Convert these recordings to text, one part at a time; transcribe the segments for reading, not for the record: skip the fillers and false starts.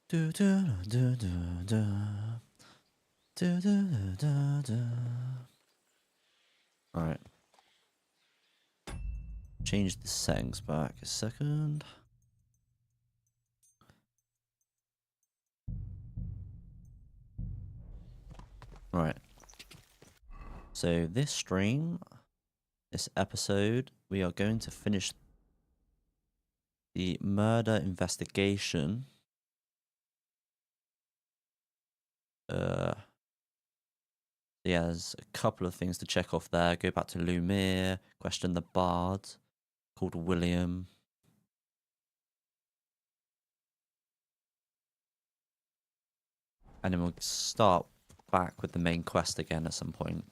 Do, do, do, do, do. Do, do, do, do, do. Alright. Change the settings back a second. Right. So this stream, this episode, we are going to finish the murder investigation. Yeah, there's a couple of things to check off there. Go back to Lumiere, question the bard called William. And then we'll start back with the main quest again at some point.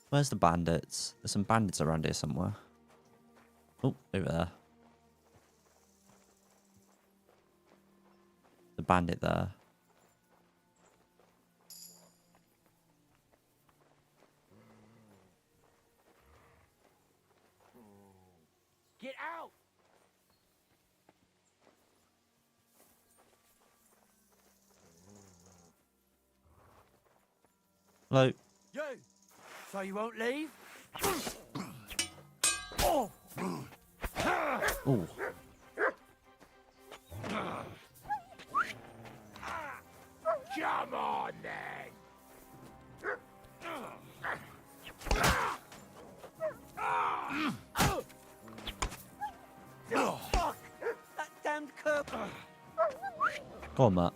Where's the bandits? There's some bandits around here somewhere. Oh, over there. The bandit there. Get out! Hello. You! So you won't leave? Oh! Ooh. Come on then! Oh, fuck! That damned curb! Go on, Matt.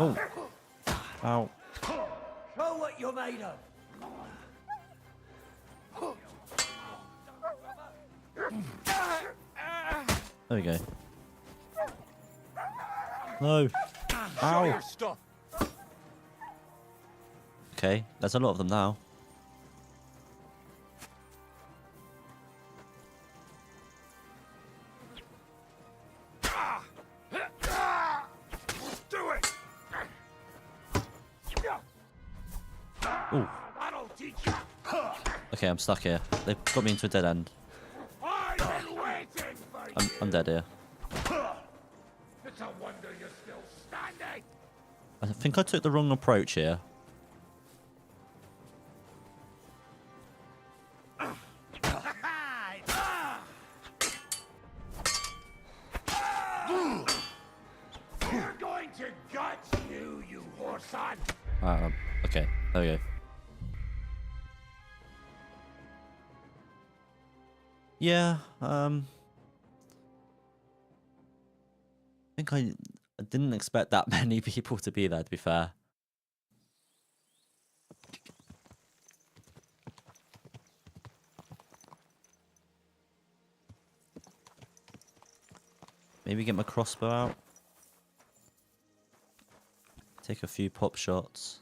Oh. Ow. Show what you're made of! There we go. No. Show your Ow. stuff! Okay, there's a lot of them now. Do it! Ooh. That'll teach you! Okay, I'm stuck here. They've got me into a dead end. I've been waiting for you! I'm dead here. It's a wonder you're still standing! I think I took the wrong approach here. We're going to gut you, you whoreson! Okay, there we go. Yeah, I think I didn't expect that many people to be there, to be fair. Maybe get my crossbow out. Take a few pop shots.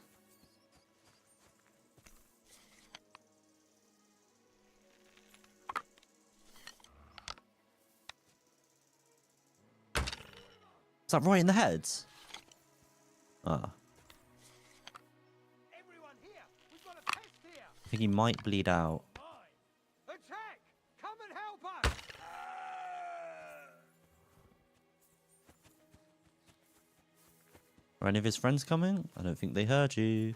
Is that right in the heads? Ah. Everyone here! We've got a pest here! I think he might bleed out. Attack! Come and help us! Are any of his friends coming? I don't think they heard you.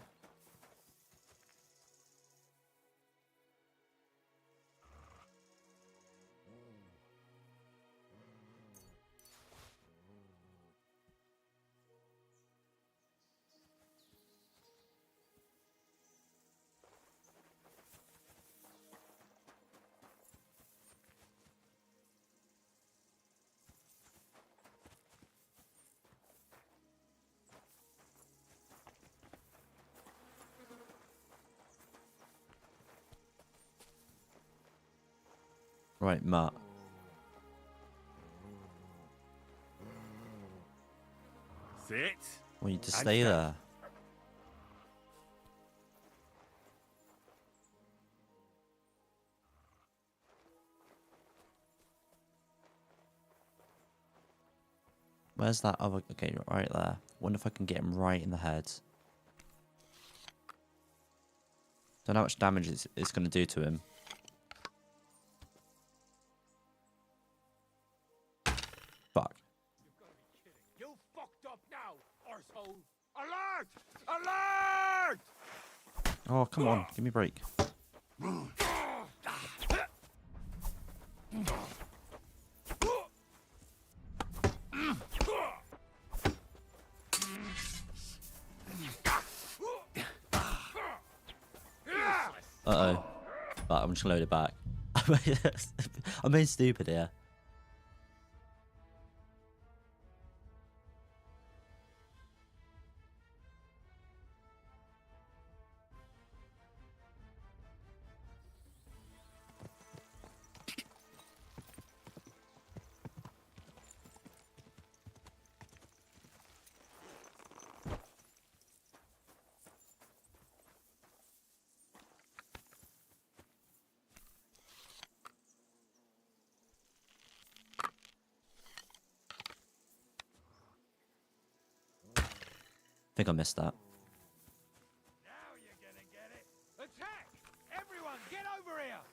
Right, Matt. Want you to I stay said- there. Where's that other... Okay, right there. Wonder if I can get him right in the head. Don't know how much damage it's going to do to him. Fuck. You fucked up now, arsehole! Alert! Alert! Oh, come on. Give me a break. Uh-oh. But I'm just going to load it back. I'm being stupid here. I think I missed that. Now you're gonna get it. Attack! Everyone, get over here!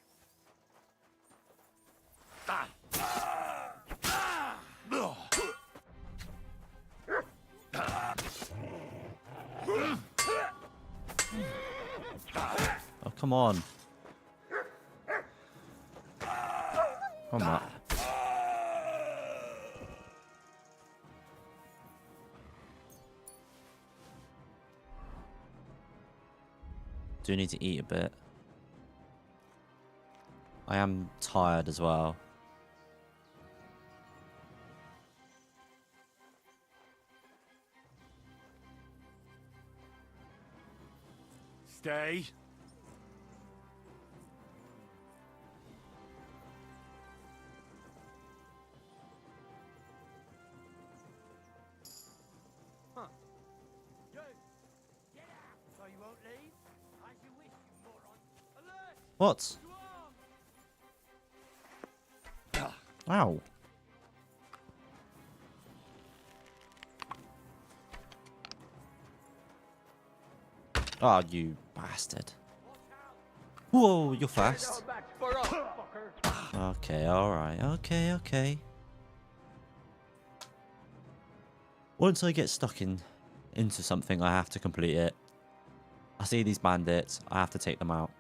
Oh, come on. Come on. Do need to eat a bit. I am tired as well. Stay. Huh. Yo, get out! So you won't leave? As you wish, you moron. Alert! What? You are! Ow. Oh, you bastard. Whoa, you're fast. Okay, alright. Okay, okay. Once I get stuck into something, I have to complete it. I see these bandits, I have to take them out.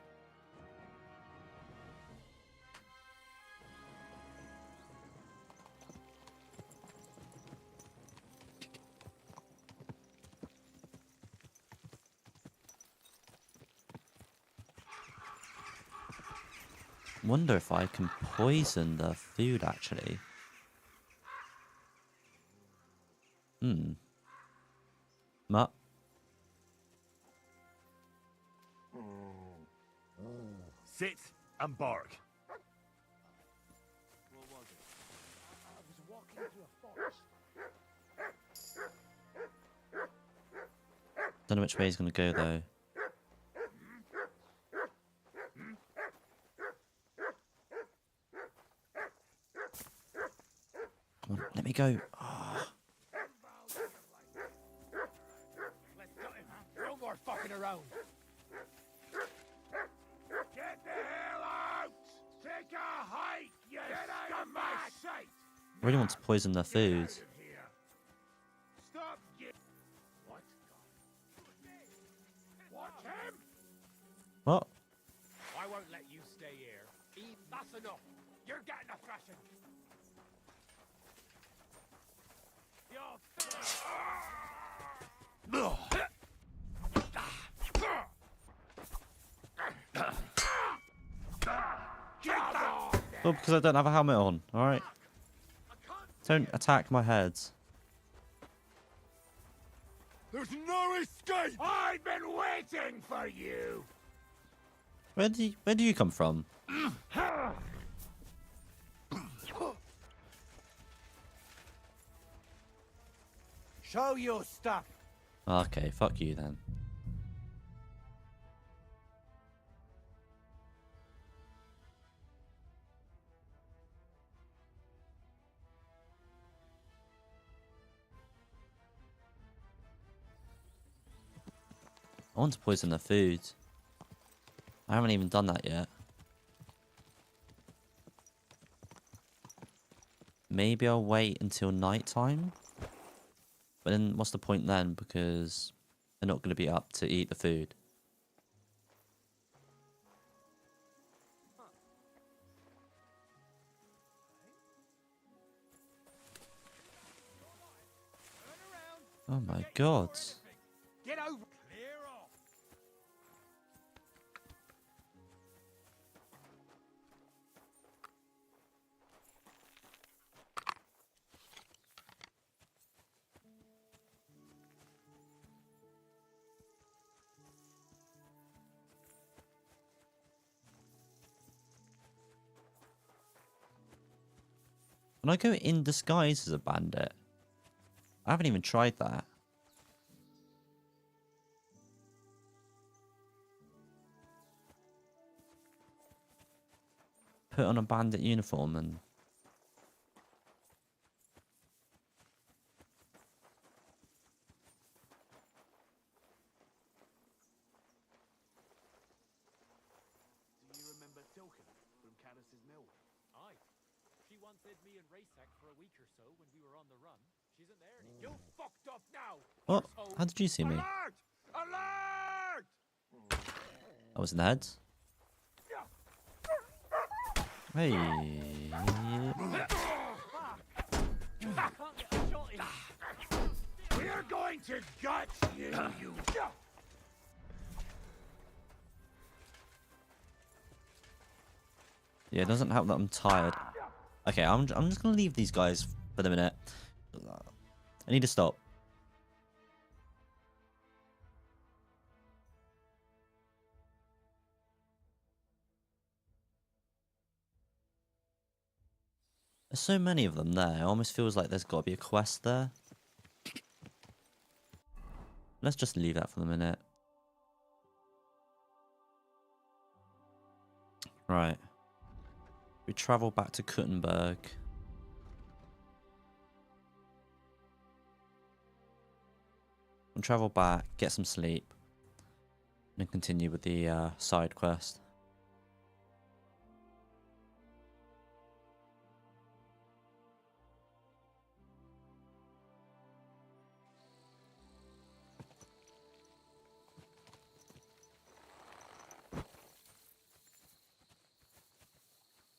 Wonder if I can poison the food actually. Mutt. Sit and bark. What was it? I was walking through a forest. Don't know which way he's gonna go though. Come on, let me go. Oh. Let's go him. No more fucking around. Get the hell out! Take a hike, you Get out of my sight! I really want to poison their food. Get out of here. Stop! What? What him? What? I won't let you stay here. That's enough. You're getting a thrashing. Oh, because I don't have a helmet on. Alright. Don't attack my head. There's no escape! I've been waiting for you! Where do you come from? Show your stuff. Okay, fuck you then. I want to poison the food. I haven't even done that yet. Maybe I'll wait until night time. But then what's the point then? Because they're not going to be up to eat the food. Oh my god. Get over. Clear off. Can I go in disguise as a bandit? I haven't even tried that. Put on a bandit uniform and... Do you remember Silken from Caddis's Mill? Aye. She once hid me and Raysack for a week or so when we were on the run. She isn't there anymore. You fucked up now. What? arsehole. How did you see me? Alert! Alert! I was in the head. Hey. We're going to gut you, you. Yeah, it doesn't help that I'm tired. Okay, I'm just gonna leave these guys for the minute. I need to stop. There's so many of them there. It almost feels like there's got to be a quest there. Let's just leave that for the minute. Right. We travel back to Kuttenberg. And travel back, get some sleep. And then continue with the side quest.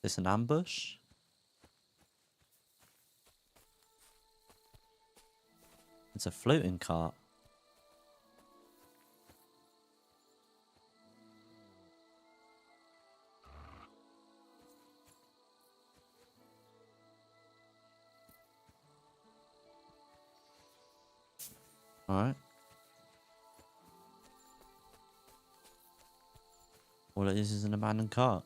Is this an ambush? It's a floating cart. Alright. All it is an abandoned cart.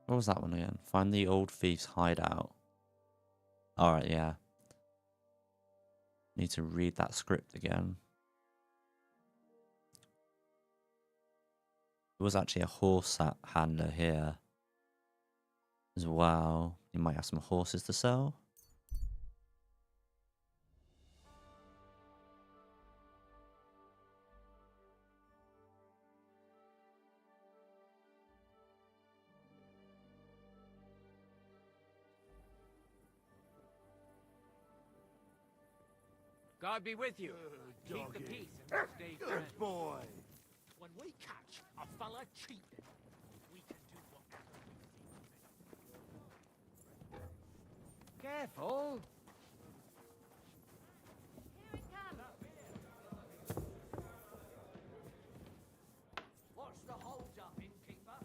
What was that one again? Find the old thief's hideout. Alright, yeah. Need to read that script again. There was actually a horse handler here as well. You might have some horses to sell. God be with you. Keep the peace and we'll stay friends. Good boy. When we catch a fella cheating, we can do whatever we see fit. Careful. What's the hold up, innkeeper?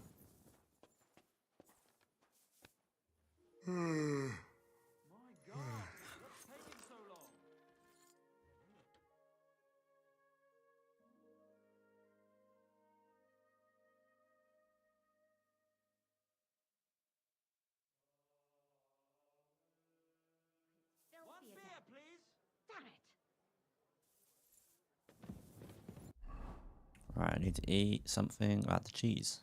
My God, what's taking so long? Right, I need to eat something. Add the cheese.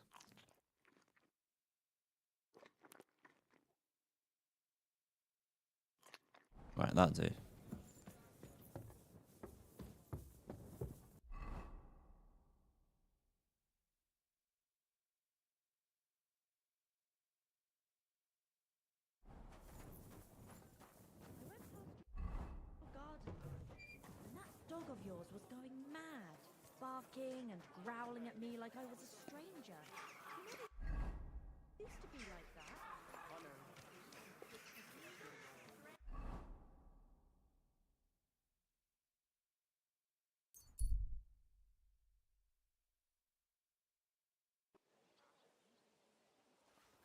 Right, that'll do. Garden, and that dog of yours was going mad, barking and growling at me like I was a stranger. You know, they used to be like that.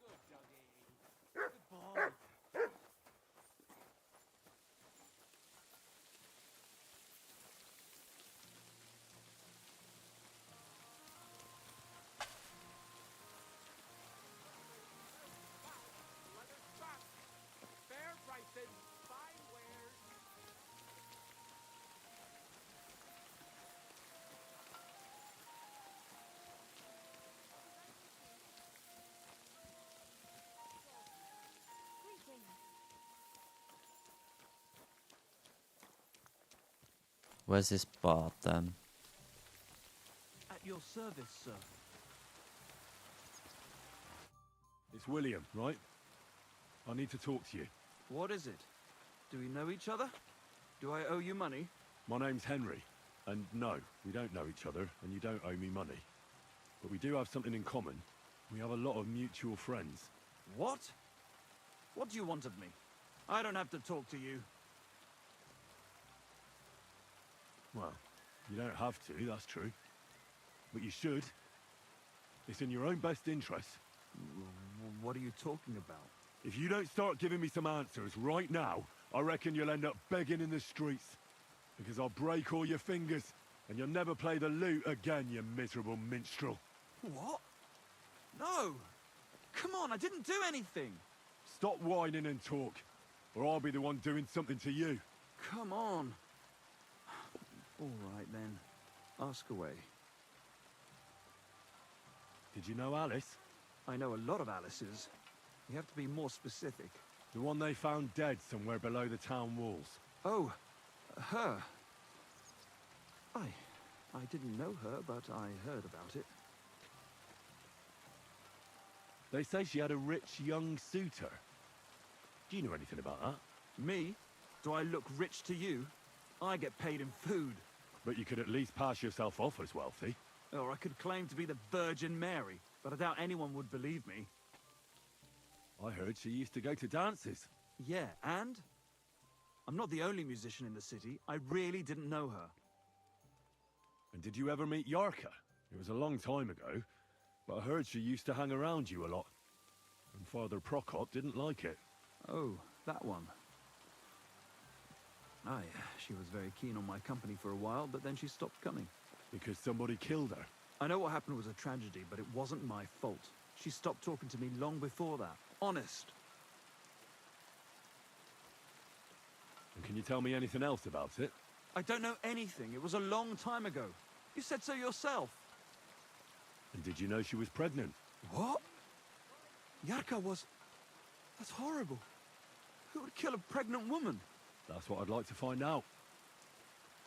Good doggy. Good boy. Leather's back. Fair prices. Fine wares. Greetings. Where's this bard then? At your service, sir. It's William, right? I need to talk to you. What is it? Do we know each other? Do I owe you money? My name's Henry, and no, we don't know each other, and you don't owe me money. But we do have something in common. We have a lot of mutual friends. What? What do you want of me? I don't have to talk to you. Well, you don't have to, that's true. But you should. It's in your own best interest. What are you talking about? If you don't start giving me some answers right now, I reckon you'll end up begging in the streets. Because I'll break all your fingers, and you'll never play the lute again, you miserable minstrel. What? No! Come on, I didn't do anything! Stop whining and talk, or I'll be the one doing something to you. Come on! All right then. Ask away. Did you know Alice? I know a lot of Alice's. You have to be more specific. The one they found dead somewhere below the town walls. Oh, her. I didn't know her, but I heard about it. They say she had a rich young suitor. Do you know anything about that? Me? Do I look rich to you? I get paid in food. But you could at least pass yourself off as wealthy. Or I could claim to be the Virgin Mary, but I doubt anyone would believe me. I heard she used to go to dances. Yeah, and? I'm not the only musician in the city. I really didn't know her. And did you ever meet Yarka? It was a long time ago, but I heard she used to hang around you a lot. And Father Prokop didn't like it. Oh, that one. Aye, she was very keen on my company for a while, but then she stopped coming. Because somebody killed her. I know what happened was a tragedy, but it wasn't my fault. She stopped talking to me long before that. Honest. And can you tell me anything else about it? I don't know anything. It was a long time ago. You said so yourself. And did you know she was pregnant? What? Yarka was... That's horrible. Who would kill a pregnant woman? That's what I'd like to find out.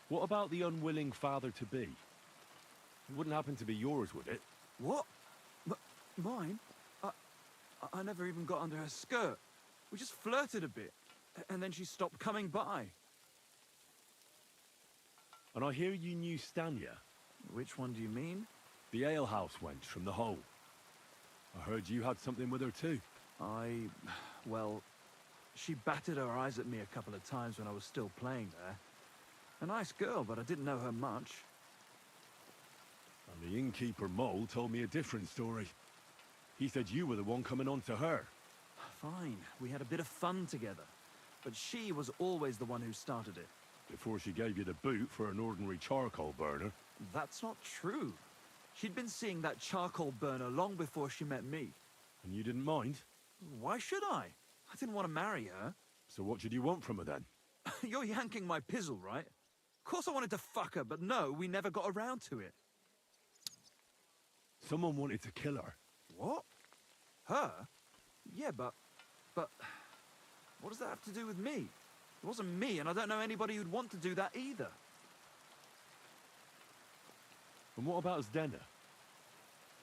What about the unwilling father-to-be? It wouldn't happen to be yours, would it? What? Mine? I never even got under her skirt. We just flirted a bit, and then she stopped coming by. And I hear you knew Stanya, Which one do you mean? the alehouse wench from the hole. I heard you had something with her too. Well, she batted her eyes at me a couple of times when I was still playing there. A nice girl, but I didn't know her much. And the innkeeper Mole told me a different story. He said you were the one coming on to her. Fine, we had a bit of fun together. But she was always the one who started it. Before she gave you the boot for an ordinary charcoal burner. That's not true. She'd been seeing that charcoal burner long before she met me. And you didn't mind? Why should I? I didn't want to marry her. So what did you want from her then? You're yanking my pizzle, right? Of course I wanted to fuck her, but no, we never got around to it. Someone wanted to kill her. What? Her? Yeah, but... What does that have to do with me? It wasn't me, and I don't know anybody who'd want to do that either. And what about Zdena?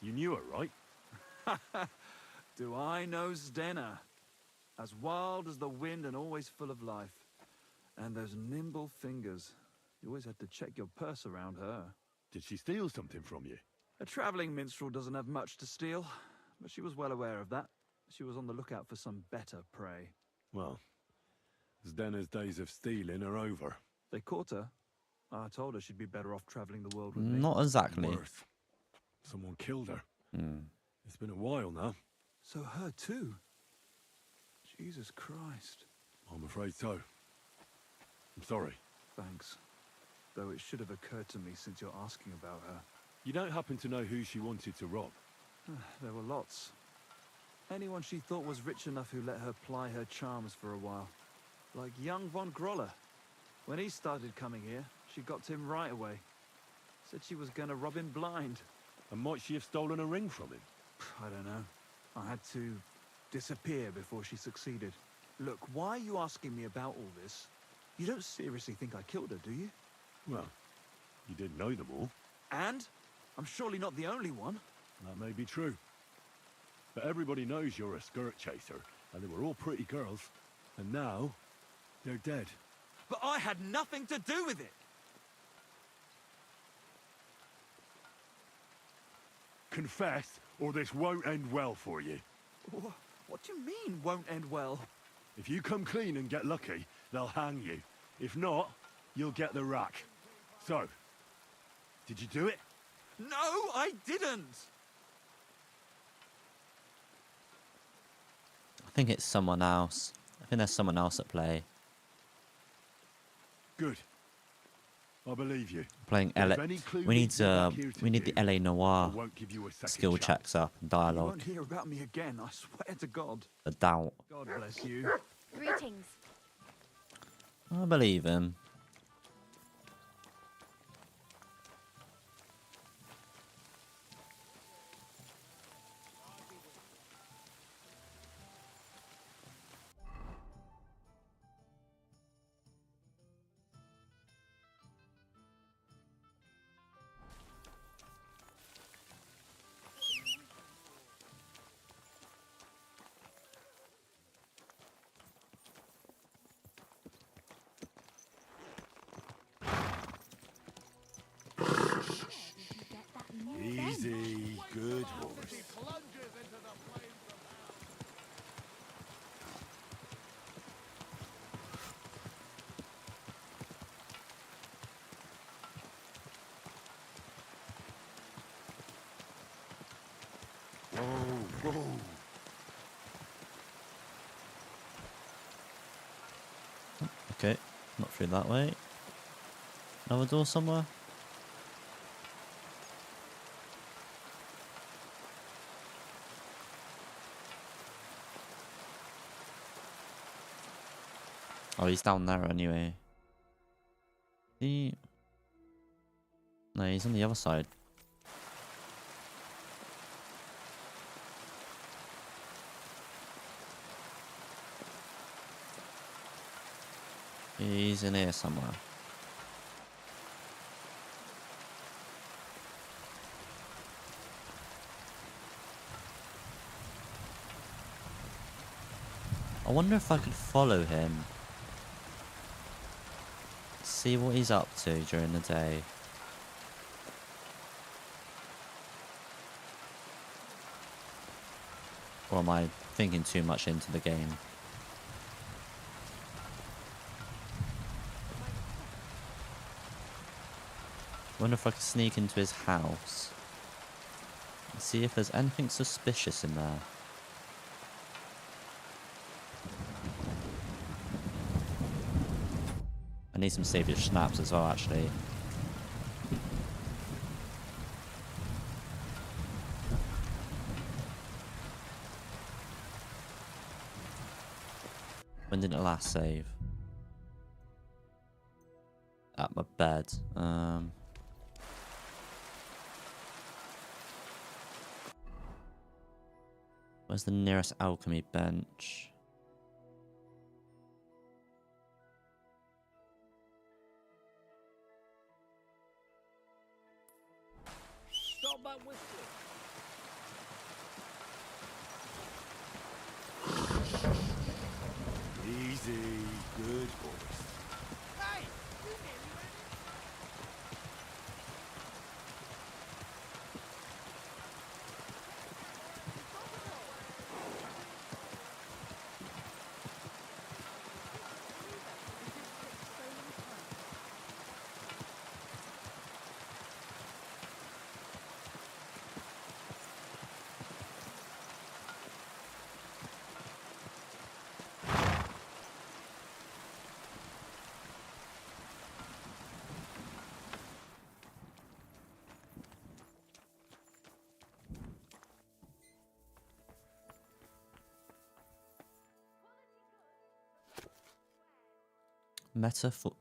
You knew her, right? Do I know Zdena? As wild as the wind and always full of life. And those nimble fingers. You always had to check your purse around her. Did she steal something from you? A traveling minstrel doesn't have much to steal, but she was well aware of that. She was on the lookout for some better prey. Well, Zdena's days of stealing are over. They caught her. I told her she'd be better off traveling the world with me. Not exactly. Worth. Someone killed her. Hmm. It's been a while now. So her too? Jesus Christ. I'm afraid so. I'm sorry. Thanks. Though it should have occurred to me since you're asking about her. You don't happen to know who she wanted to rob? There were lots. Anyone she thought was rich enough who let her ply her charms for a while. Like young von Groller. When he started coming here, she got to him right away. Said she was gonna rob him blind. And might she have stolen a ring from him? I don't know. I had to disappear before she succeeded. Look, why are you asking me about all this? You don't seriously think I killed her, do you? Well, you didn't know them all. And? I'm surely not the only one. That may be true. But everybody knows you're a skirt chaser, and they were all pretty girls. And now, they're dead. But I had nothing to do with it! Confess, or this won't end well for you. What do you mean, won't end well? If you come clean and get lucky, they'll hang you. If not, you'll get the rack. So, did you do it? No, I didn't! I think it's someone else. I think there's someone else at play. Good. I believe you. Playing But LA. if any clue We need leads you back here to we need the you, LA I Noir won't give you a second skill chance. checks up and You dialogue. won't hear about me again, I swear to God. The doubt. God bless you. Greetings. I believe him. Easy, good horse. Whoa, whoa. Okay, not through that way. Another door somewhere. Oh, he's down there anyway. No, he's on the other side. He's in here somewhere. I wonder if I could follow him. See what he's up to during the day. Or am I thinking too much into the game? Wonder if I could sneak into his house and see if there's anything suspicious in there. I need some savage snaps as well, actually. When did it last save? At my bed. Where's the nearest alchemy bench? Stop that whistling. Easy, good boys. Hey! You nearly ran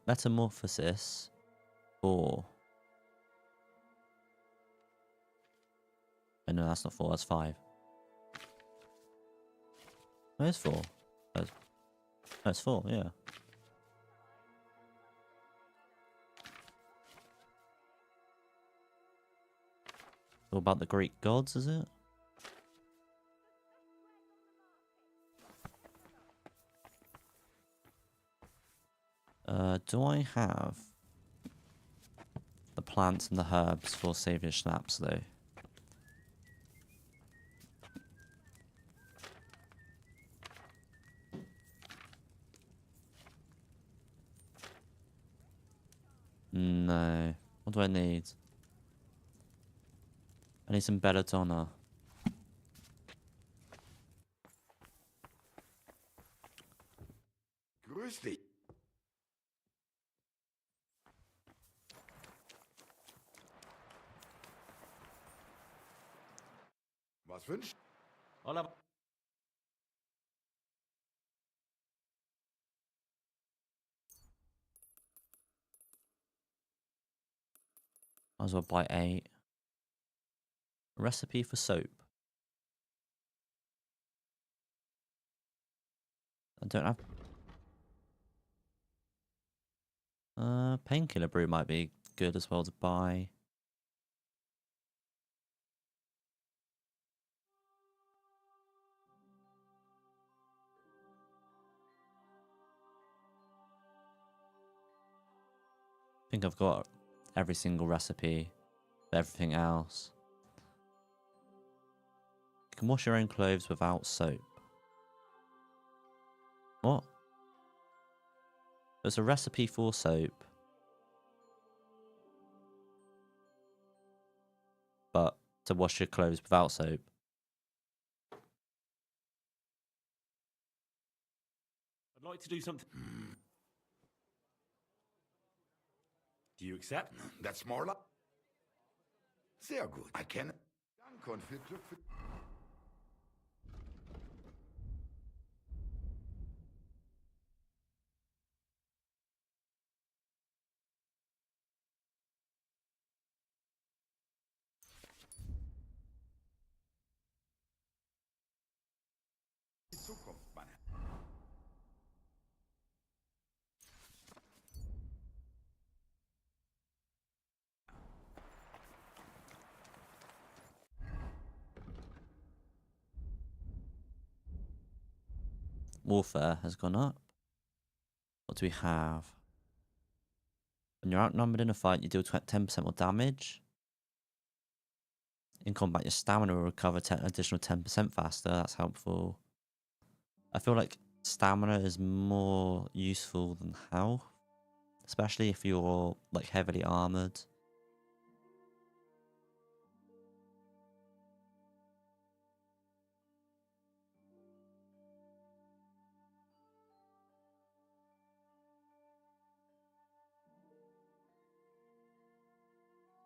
Metamorphosis 4. Oh, no, that's not 4, that's 5. No, it's 4. No, it's 4, yeah. All about the Greek gods, is it? Do I have the plants and the herbs for Saviour Schnapps, though? No. What do I need? I need some belladonna. Grüß dich. Was wünscht? Hola. Might as well buy 8. Recipe for soap. I don't have... Painkiller brew might be good as well to buy. I think I've got every single recipe for everything else. You can wash your own clothes without soap. What? There's a recipe for soap. But to wash your clothes without soap. I'd like to do something. Do you accept? That's more like... Sehr gut. I can... Danke und viel Glück für... Die Zukunft, Mann. Warfare has gone up. What do we have? When you're outnumbered in a fight, you deal 10% more damage. In combat, your stamina will recover additional 10% faster. That's helpful. I feel like stamina is more useful than health, especially if you're like heavily armored.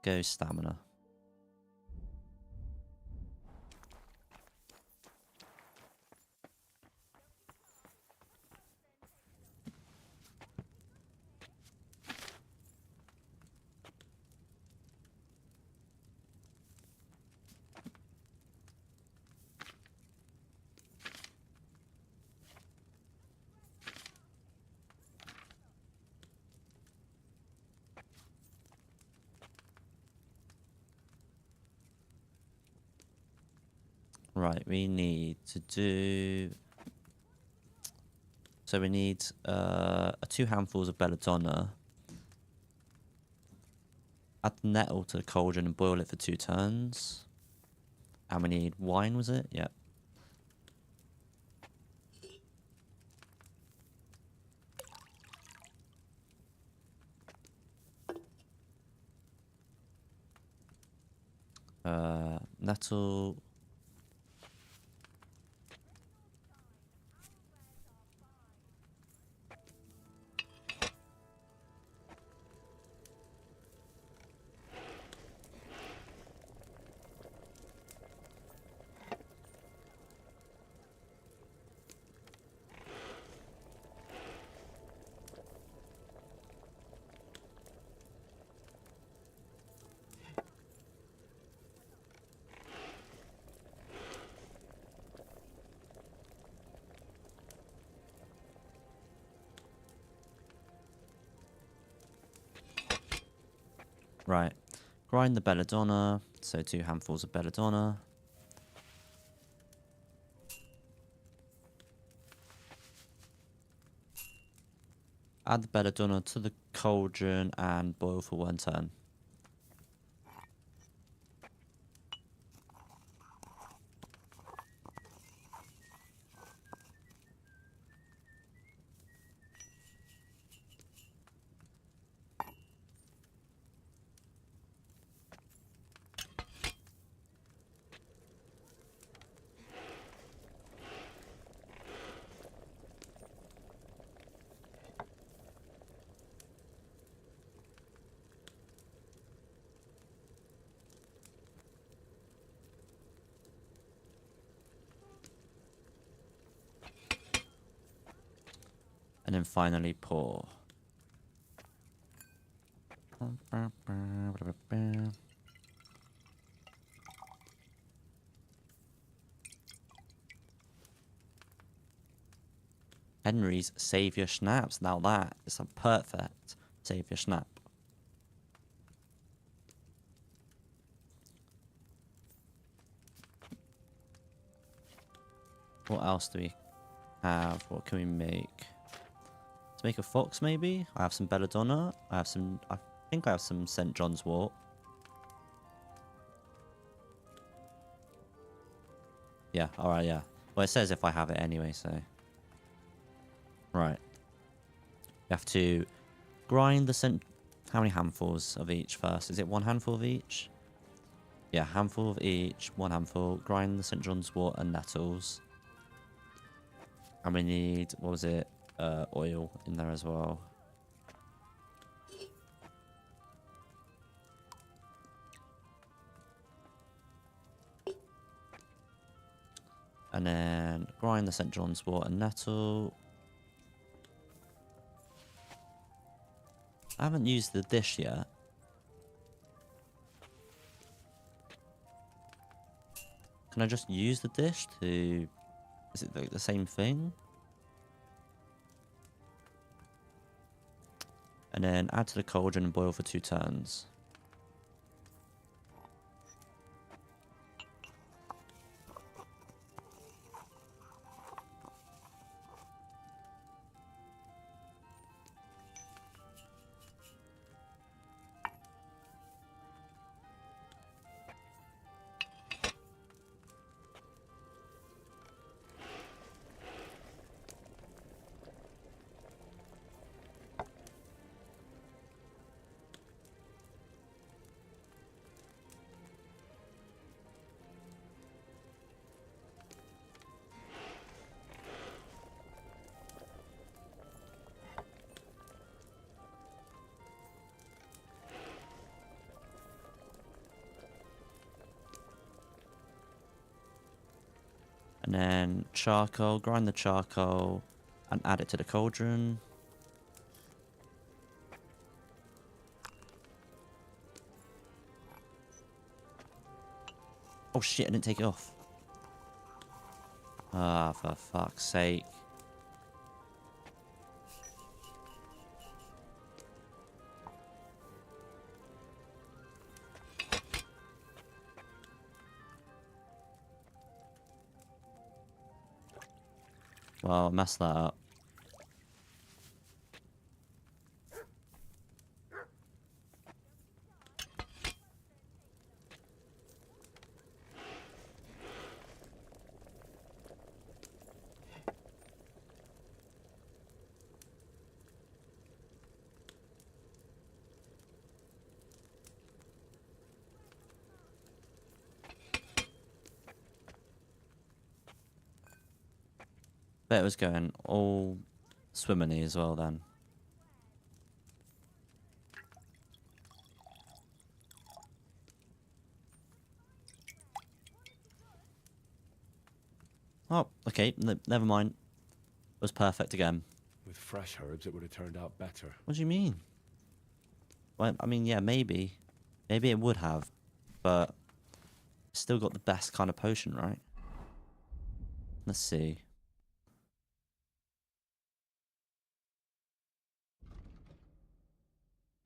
Go stamina. Right, we need to do... So we need 2 handfuls of belladonna. Add the nettle to the cauldron and boil it for 2 turns. And we need wine, was it? Yep. Nettle. Right. Grind the belladonna. So 2 handfuls of belladonna. Add the belladonna to the cauldron and boil for 1 turn. And then finally pour. Henry's Saviour Schnapps. Now that is a perfect Saviour Schnapp. What else do we have? What can we make? Let's make a fox, maybe? I have some belladonna. I think I have some St. John's wort. Yeah, alright, yeah. Well, it says if I have it anyway, so... Right. You have to grind the St... How many handfuls of each first? Is it 1 handful of each? Yeah, handful of each, 1 handful. Grind the St. John's wort and nettles. And we need, what was it? Oil in there as well. And then grind the St. John's wort and nettle. I haven't used the dish yet. Can I just use the dish to... Is it like the same thing? And then add to the cauldron and boil for 2 turns. And then charcoal, grind the charcoal and add it to the cauldron. Oh shit, I didn't take it off. Ah, for fuck's sake. Well, I messed that up. Bet it was going all swimmingly as well then. Oh, okay, never mind. It was perfect again. With fresh herbs, it would have turned out better. What do you mean? Well, I mean, yeah, maybe. Maybe it would have, but still got the best kind of potion, right? Let's see.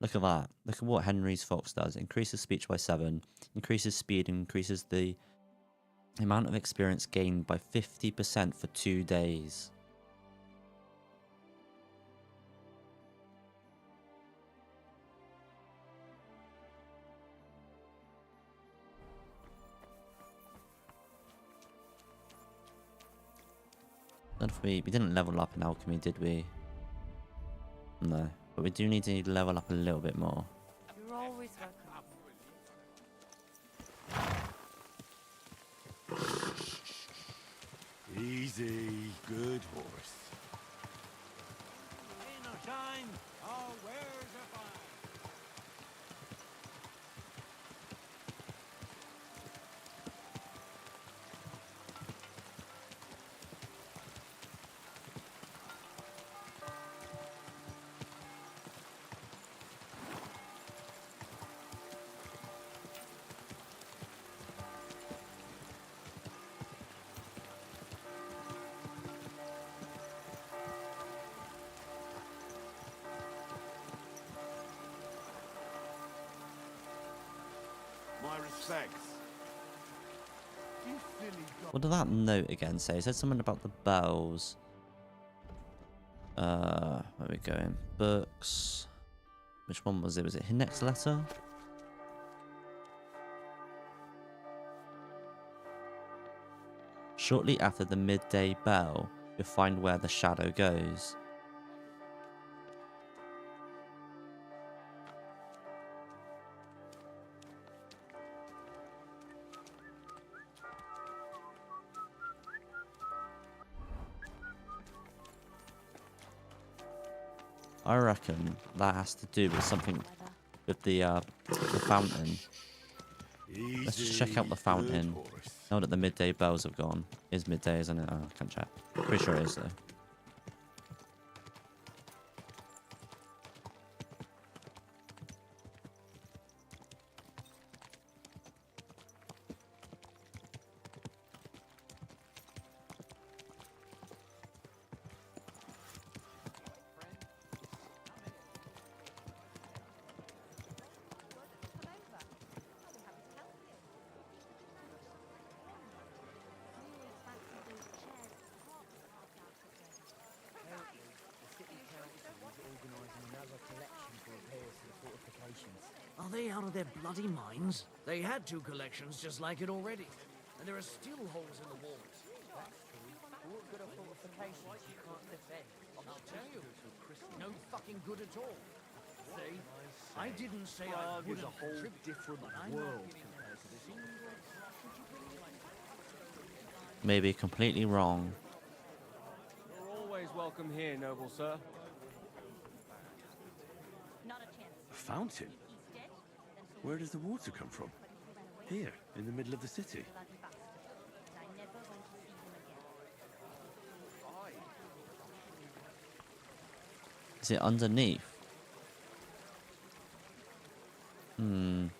Look at that. Look at what Henry's Fox does. Increases speech by 7, increases speed, and increases the amount of experience gained by 50% for 2 days. We didn't level up in alchemy, did we? No. But we do need to level up a little bit more. You're always welcome. Easy, good horse. Ain't no time. Oh, where's the fire? My respects. You silly dog. What did that note again say? It said something about the bells. Where are we going? Books. Which one was it? Was it his next letter? Shortly after the midday bell, you'll find where the shadow goes. I reckon that has to do with something with the fountain. Let's just check out the fountain. Now that the midday bells have gone. It's midday, isn't it? Oh, I can't check. Pretty sure it is though. Are they out of their bloody minds? They had 2 collections just like it already. And there are still holes in the walls. What good are fortifications you can't defend? I'll tell you, no fucking good at all. See, I didn't say I wouldn't contribute, different but I'm world compared to this. Maybe completely wrong. You're always welcome here, noble sir. Not a chance. A fountain? He's dead. Then Where does the water come from? Here, in the middle of the city. bloody bastard. I never want to see him again. Is it underneath? It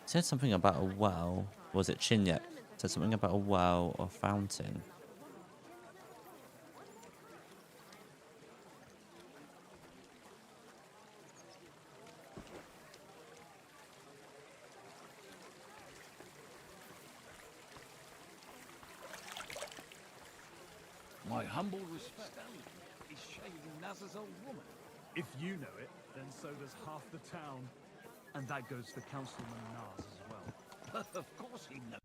said something about a well. Was it Chinyek? It said something about a well or fountain. My humble respect. He's shaving Naz's old woman. If you know it, then so does half the town. And that goes for Councilman Nas as well. Of course he knows.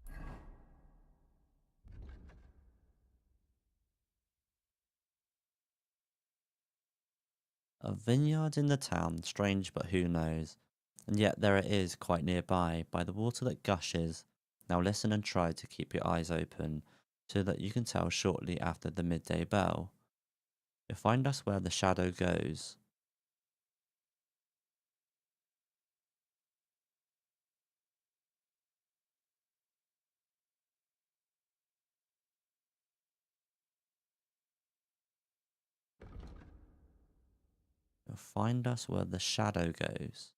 A vineyard in the town, strange but who knows. And yet there it is, quite nearby, by the water that gushes. Now listen and try to keep your eyes open, so that you can tell shortly after the midday bell. You'll find us where the shadow goes. You'll find us where the shadow goes.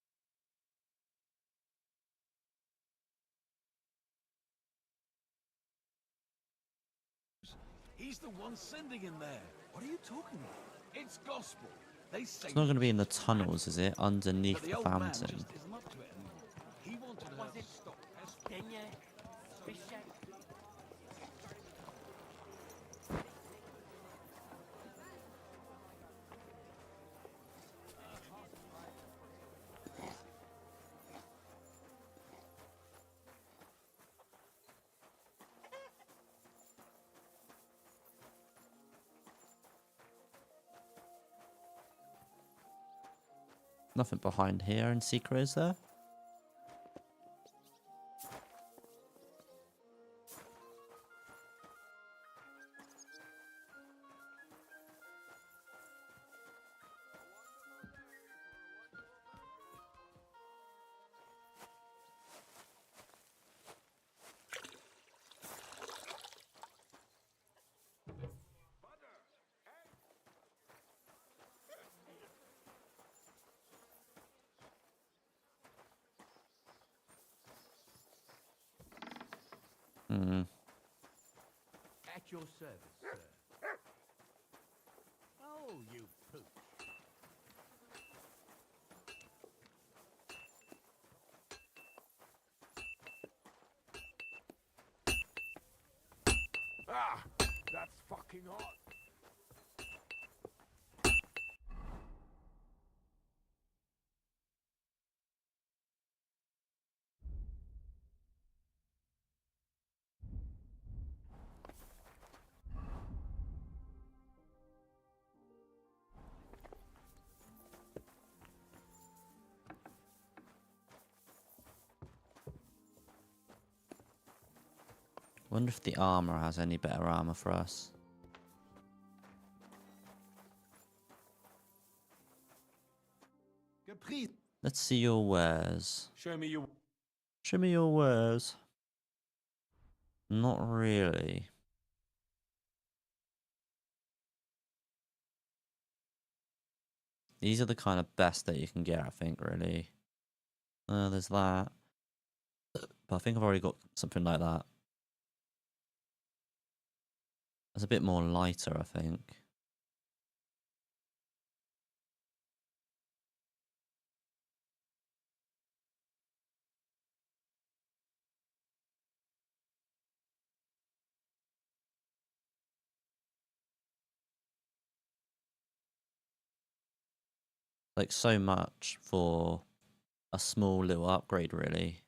He's the one sending him there. What are you talking about? It's gospel. They say It's not going to be in the tunnels, is it? Underneath the fountain. Just isn't up to it anymore. He wanted her to stop. Nothing behind here in secret, is there? Hmm. At your service, sir. Oh, you pooch. Ah, that's fucking hot. Wonder if the armor has any better armor for us. Let's see your wares. Show me your... Show me your wares. Not really. These are the kind of best that you can get, I think, really. There's that. But I think I've already got something like that. It's a bit more lighter, I think. Like, so much for a small little upgrade, really.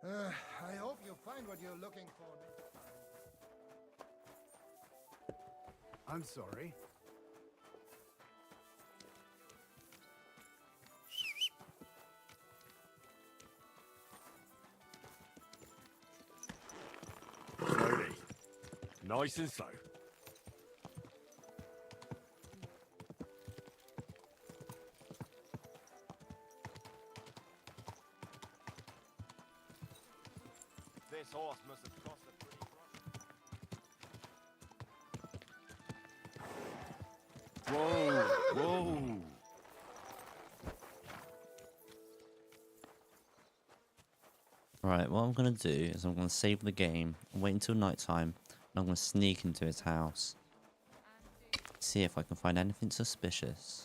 I hope you find what you're looking for. I'm sorry. Slowly. Nice and slow. This horse must have crossed a pretty Whoa, whoa. Right, what I'm going to do is I'm going to save the game, wait until nighttime, and I'm going to sneak into his house. See if I can find anything suspicious.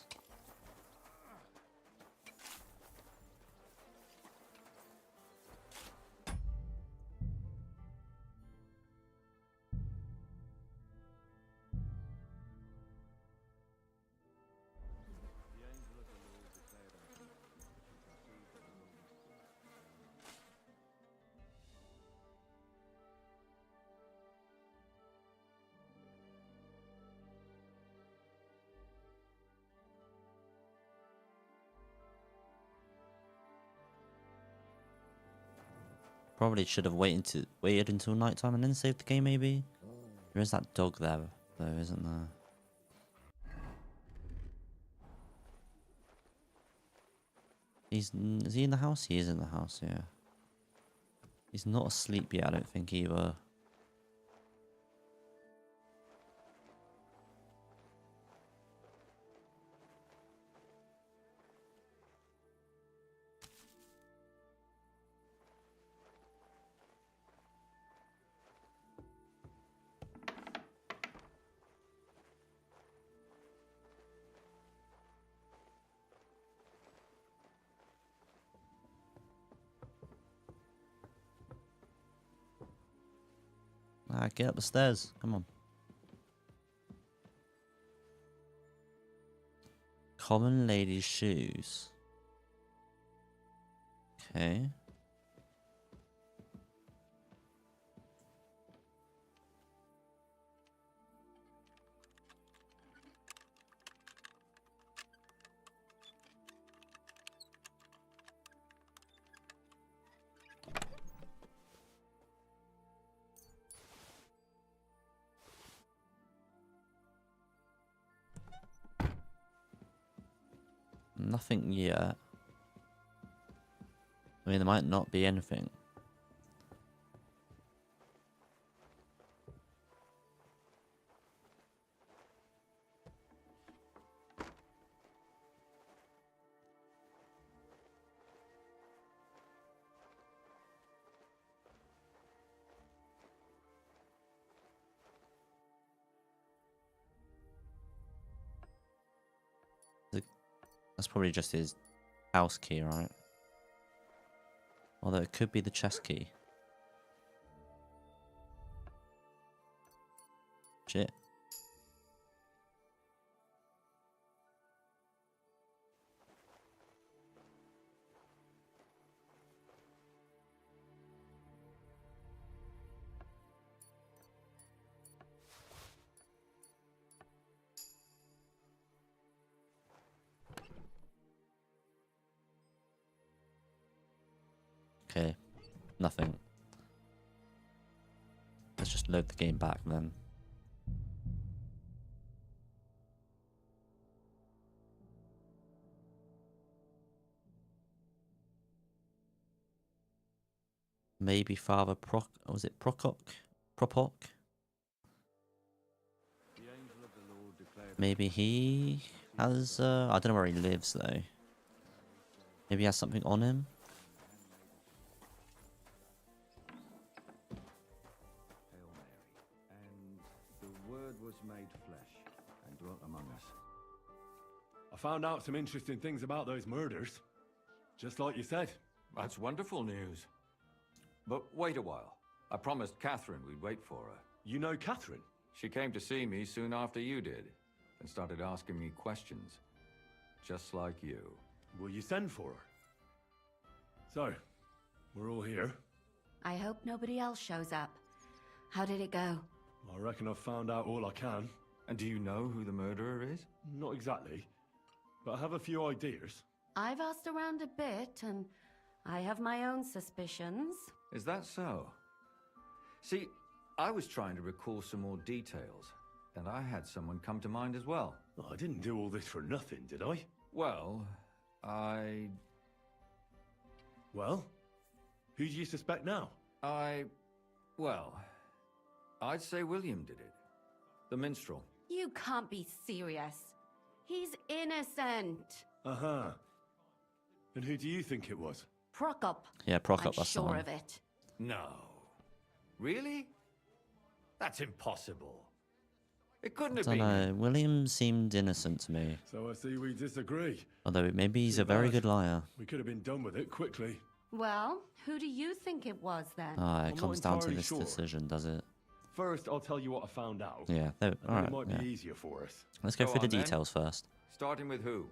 Probably should have waited until nighttime and then saved the game, maybe? There is that dog there, though, isn't there? Is he in the house? He is in the house, yeah. He's not asleep yet, I don't think, either. Ah, get up the stairs. Come on. Common lady's shoes. Okay. Nothing yet. I mean, there might not be anything. That's probably just his house key, right? Although it could be the chest key. Shit. Okay, nothing. Let's just load the game back then. Maybe Father was it Prokok? Propok? Maybe he has, I don't know where he lives though. Maybe he has something on him? Hail Mary, and the Word was made flesh and dwelt among us. I found out some interesting things about those murders. Just like you said. That's wonderful news. But wait a while. I promised Catherine we'd wait for her. You know Catherine? She came to see me soon after you did, and started asking me questions. Just like you. Will you send for her? So, we're all here. I hope nobody else shows up. How did it go? I reckon I've found out all I can. And do you know who the murderer is? Not exactly, but I have a few ideas. I've asked around a bit, and I have my own suspicions. Is that so? See, I was trying to recall some more details, and I had someone come to mind as well. Oh, I didn't do all this for nothing, did I? Well, Well? Who do you suspect now? Well, I'd say William did it. The minstrel. You can't be serious. He's innocent. Uh-huh. And who do you think it was? Prokop. Yeah, Prokop, I'm that's the sure one. of it. No. Really? That's impossible. It couldn't have I don't been. know. William seemed innocent to me. So I see we disagree. Although maybe he's Too a very bad. good liar. We could have been done with it quickly. Well, who do you think it was then? It I'm comes not down to entirely this sure. decision, does it? First, I'll tell you what I found out. Yeah. And then Alright. it might Yeah. be easier for us. Let's go Go through the on, then. details first. Starting with who?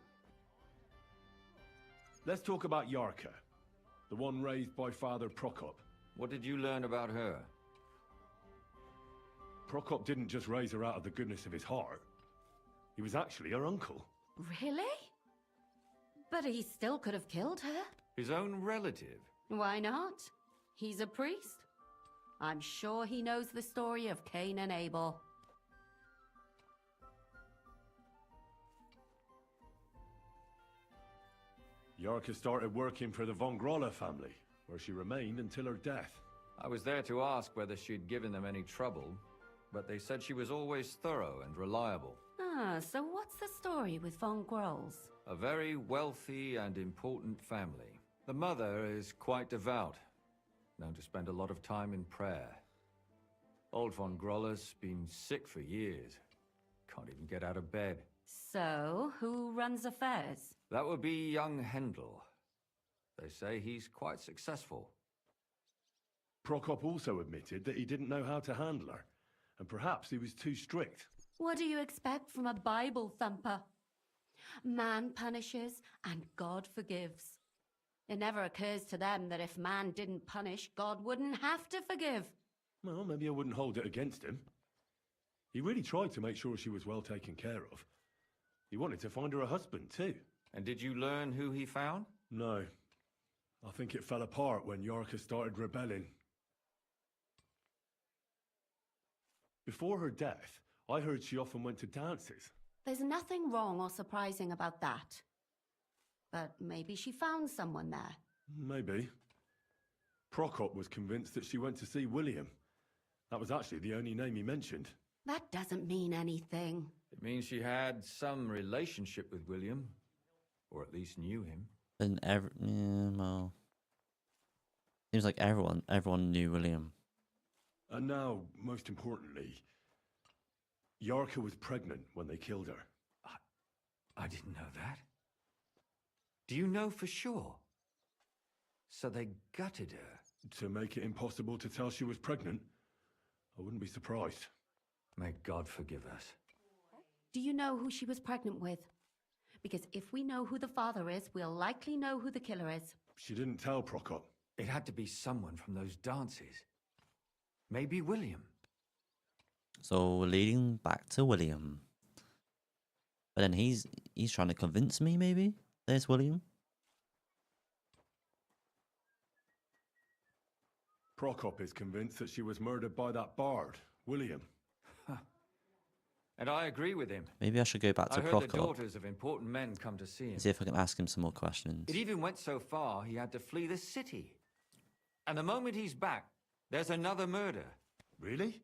Let's talk about Yarka, the one raised by Father Prokop. What did you learn about her? Prokop didn't just raise her out of the goodness of his heart. He was actually her uncle. Really? But he still could have killed her. His own relative? Why not? He's a priest. I'm sure he knows the story of Cain and Abel. Yarka started working for the von Groller family, where she remained until her death. I was there to ask whether she'd given them any trouble, but they said she was always thorough and reliable. Ah, so what's the story with von Grolls? A very wealthy and important family. The mother is quite devout, known to spend a lot of time in prayer. Old von Groller's been sick for years. Can't even get out of bed. So, who runs affairs? That would be young Hendel. They say he's quite successful. Prokop also admitted that he didn't know how to handle her, and perhaps he was too strict. What do you expect from a Bible thumper? Man punishes and God forgives. It never occurs to them that if man didn't punish, God wouldn't have to forgive. Well, maybe I wouldn't hold it against him. He really tried to make sure she was well taken care of. He wanted to find her a husband, too. And did you learn who he found? No. I think it fell apart when Yarka started rebelling. Before her death, I heard she often went to dances. There's nothing wrong or surprising about that. But maybe she found someone there. Maybe. Prokop was convinced that she went to see William. That was actually the only name he mentioned. That doesn't mean anything. It means she had some relationship with William, or at least knew him. Then well, seems like everyone knew William. And now, most importantly, Yarka was pregnant when they killed her. I didn't know that. Do you know for sure? So they gutted her. To make it impossible to tell she was pregnant? I wouldn't be surprised. May God forgive us. Do you know who she was pregnant with? Because if we know who the father is, we'll likely know who the killer is. She didn't tell Prokop. It had to be someone from those dances. Maybe William. So we're leading back to William. But then he's trying to convince me, maybe? There's William. Prokop is convinced that she was murdered by that bard, William. And I agree with him. Maybe I should go back to I heard the Prokop. daughters of important men come to see him. See if I can ask him some more questions. It even went so far he had to flee the city. And the moment he's back, there's another murder. Really?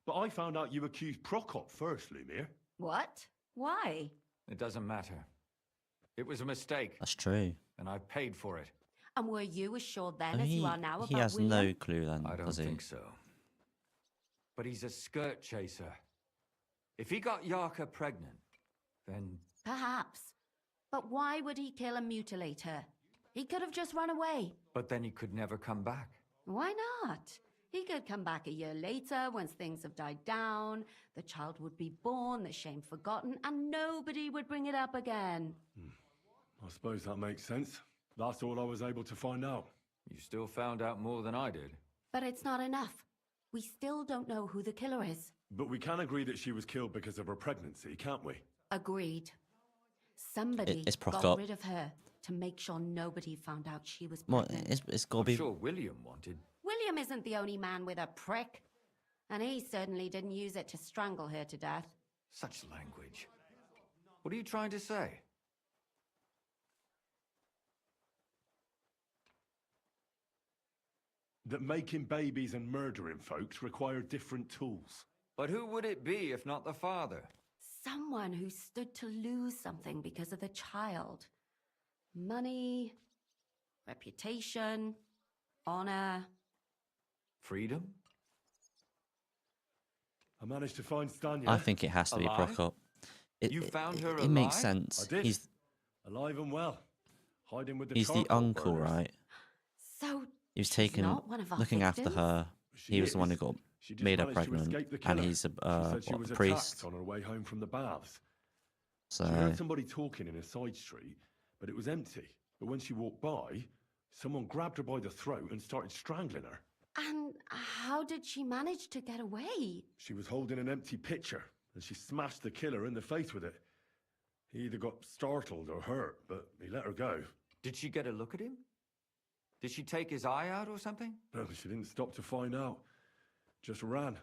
But I found out you accused Prokop first, Lumir. What? Why? It doesn't matter. It was a mistake. That's true. And I paid for it. And were you as sure then And as you are now he about has William? no clue then, I don't does he? think so. But he's a skirt chaser. If he got Yarka pregnant, then... Perhaps. But why would he kill and mutilate her? He could have just run away. But then he could never come back. Why not? He could come back a year later once things have died down, the child would be born, the shame forgotten, and nobody would bring it up again. I suppose that makes sense. That's all I was able to find out. You still found out more than I did. But it's not enough. We still don't know who the killer is. But we can agree that she was killed because of her pregnancy, can't we? Agreed. Somebody It's got Prokop. rid of her to make sure nobody found out she was Well, pregnant. it's got to I'm be... sure William wanted. William isn't the only man with a prick. And he certainly didn't use it to strangle her to death. Such language. What are you trying to say? That making babies and murdering folks require different tools. But who would it be if not the father? Someone who stood to lose something because of the child. Money, reputation, honor. Freedom? I managed to find Stanya. I think it has to be Alive? Prokop. You found her It makes alive? sense. I did. He's Alive and well. Hiding with the the charcoal uncle, burners. right? So He was she's taking, not one of our looking after victims? her. She He was the one who is. got She just made her managed to pregnant, escape the and killer. he's She said she what, was a attacked priest. on her way home from the baths. So She heard somebody talking in a side street, but it was empty. But when she walked by, someone grabbed her by the throat and started strangling her. And how did she manage to get away? She was holding an empty pitcher, and she smashed the killer in the face with it. He either got startled or hurt, but he let her go. Did she get a look at him? Did she take his eye out or something? No, she didn't stop to find out. Just ran.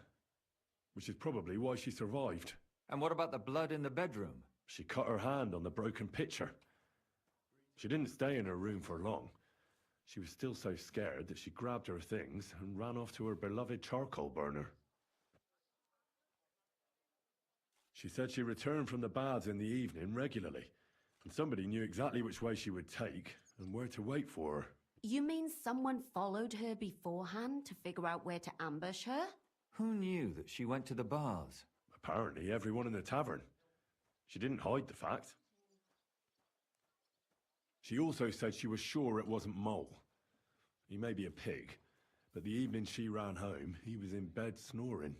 Which is probably why she survived. And what about the blood in the bedroom? She cut her hand on the broken pitcher. She didn't stay in her room for long. She was still so scared that she grabbed her things and ran off to her beloved charcoal burner. She said she returned from the baths in the evening regularly, and somebody knew exactly which way she would take and where to wait for her. You mean someone followed her beforehand to figure out where to ambush her? Who knew that she went to the baths? Apparently everyone in the tavern. She didn't hide the fact. She also said she was sure it wasn't Mole. He may be a pig, but the evening she ran home, he was in bed snoring.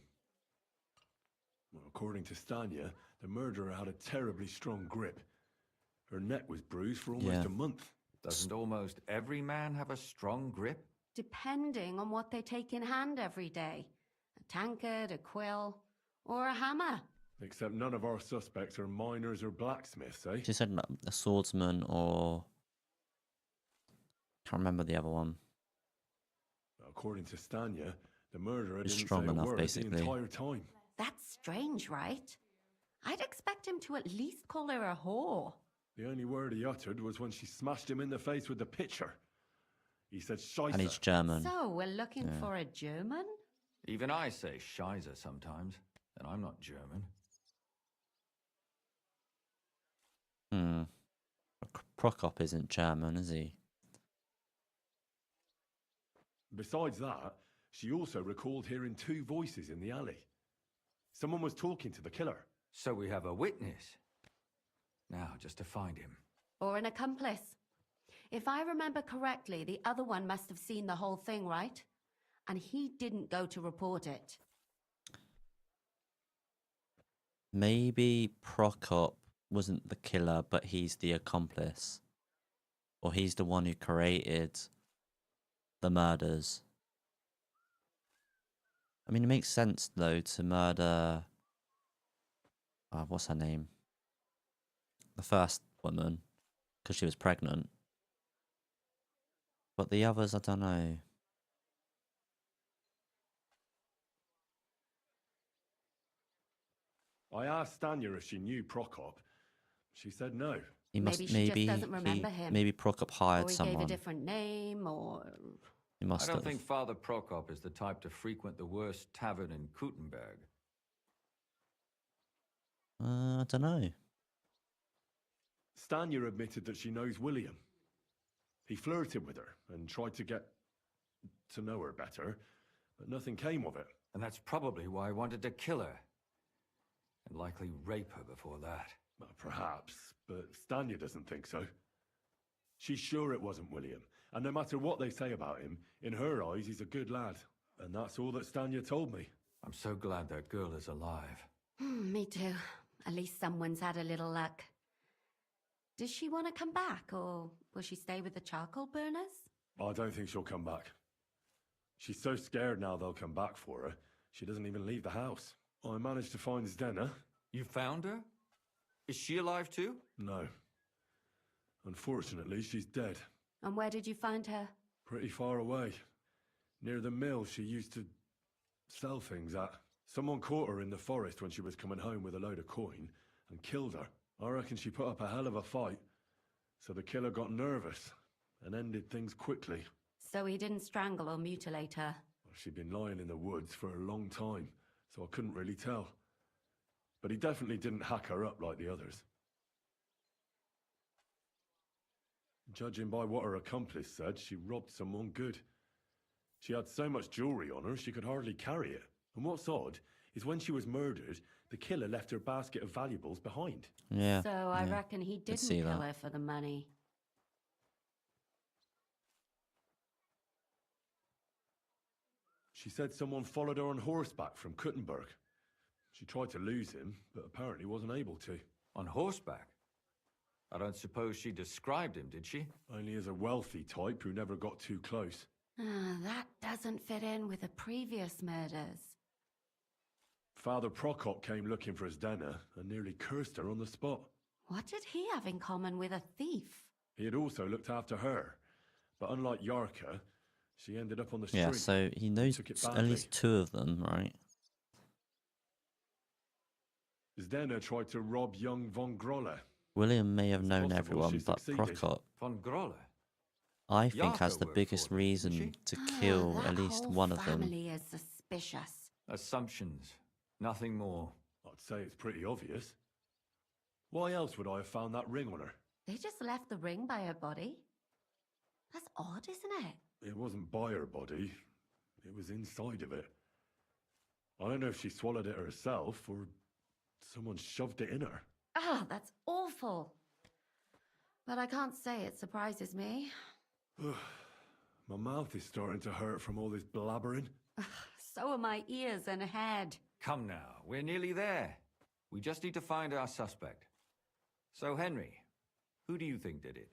Well, according to Stanya, the murderer had a terribly strong grip. Her neck was bruised for almost a month. Doesn't almost every man have a strong grip? Depending on what they take in hand every day. A tankard, a quill, or a hammer. Except none of our suspects are miners or blacksmiths, eh? she said a swordsman or can't remember the other one. According to Stanya, the murderer He's didn't strong say a enough, word basically. the entire time. That's strange, right? I'd expect him to at least call her a whore. The only word he uttered was when she smashed him in the face with the pitcher. He said Scheisse. And he's German. So, we're looking for a German? Even I say Scheiße sometimes, and I'm not German. Prokop isn't German, is he? Besides that, she also recalled hearing two voices in the alley. Someone was talking to the killer. So we have a witness. Now, just to find him. Or an accomplice. If I remember correctly, the other one must have seen the whole thing, right? And he didn't go to report it. Maybe Prokop wasn't the killer, but he's the accomplice. Or he's the one who created the murders. I mean, it makes sense, though, to murder... what's her name? The first woman, because she was pregnant. But the others, I don't know. I asked Stanya if she knew Prokop. She said no. He must, Maybe she just doesn't remember him. Maybe Prokop hired Or he someone. gave a different name, or... He must I don't have. think Father Prokop is the type to frequent the worst tavern in Kuttenberg. I don't know. Stanya admitted that she knows William. He flirted with her and tried to get to know her better, but nothing came of it. And that's probably why I wanted to kill her. And likely rape her before that. Well, perhaps, but Stanya doesn't think so. She's sure it wasn't William, and no matter what they say about him, in her eyes he's a good lad. And that's all that Stanya told me. I'm so glad that girl is alive. Me too. At least someone's had a little luck. Does she want to come back, or will she stay with the charcoal burners? I don't think she'll come back. She's so scared now they'll come back for her, she doesn't even leave the house. I managed to find Zdena. You found her? Is she alive too? No. Unfortunately, she's dead. And where did you find her? Pretty far away. Near the mill she used to sell things at. Someone caught her in the forest when she was coming home with a load of coin and killed her. I reckon she put up a hell of a fight. So the killer got nervous and ended things quickly. So he didn't strangle or mutilate her? She'd been lying in the woods for a long time, so I couldn't really tell. But he definitely didn't hack her up like the others. Judging by what her accomplice said, she robbed someone good. She had so much jewelry on her, she could hardly carry it. And what's odd is when she was murdered, the killer left her basket of valuables behind. Yeah. So I yeah. reckon he Could didn't see kill that. her for the money. She said someone followed her on horseback from Kuttenberg. She tried to lose him, but apparently wasn't able to. On horseback? I don't suppose she described him, did she? Only as a wealthy type who never got too close. That doesn't fit in with the previous murders. Father Prokop came looking for Zdena and nearly cursed her on the spot. What did he have in common with a thief? He had also looked after her, but unlike Yarka, she ended up on the street. Yeah, so he knows took it at badly. least two of them, right? Zdena tried to rob young von Grolle. William may have known possible everyone, she but succeeded. Prokop, Von Grolle? I think, has Yarka the worked biggest for them, didn't reason she? to kill That at least whole one of them. family is suspicious. Assumptions. Nothing more. I'd say it's pretty obvious. Why else would I have found that ring on her? They just left the ring by her body. That's odd, isn't it? It wasn't by her body. It was inside of it. I don't know if she swallowed it herself or someone shoved it in her. Ah, that's awful. But I can't say it surprises me. My mouth is starting to hurt from all this blabbering. So are my ears and head. Come now, we're nearly there. We just need to find our suspect. So, Henry, who do you think did it?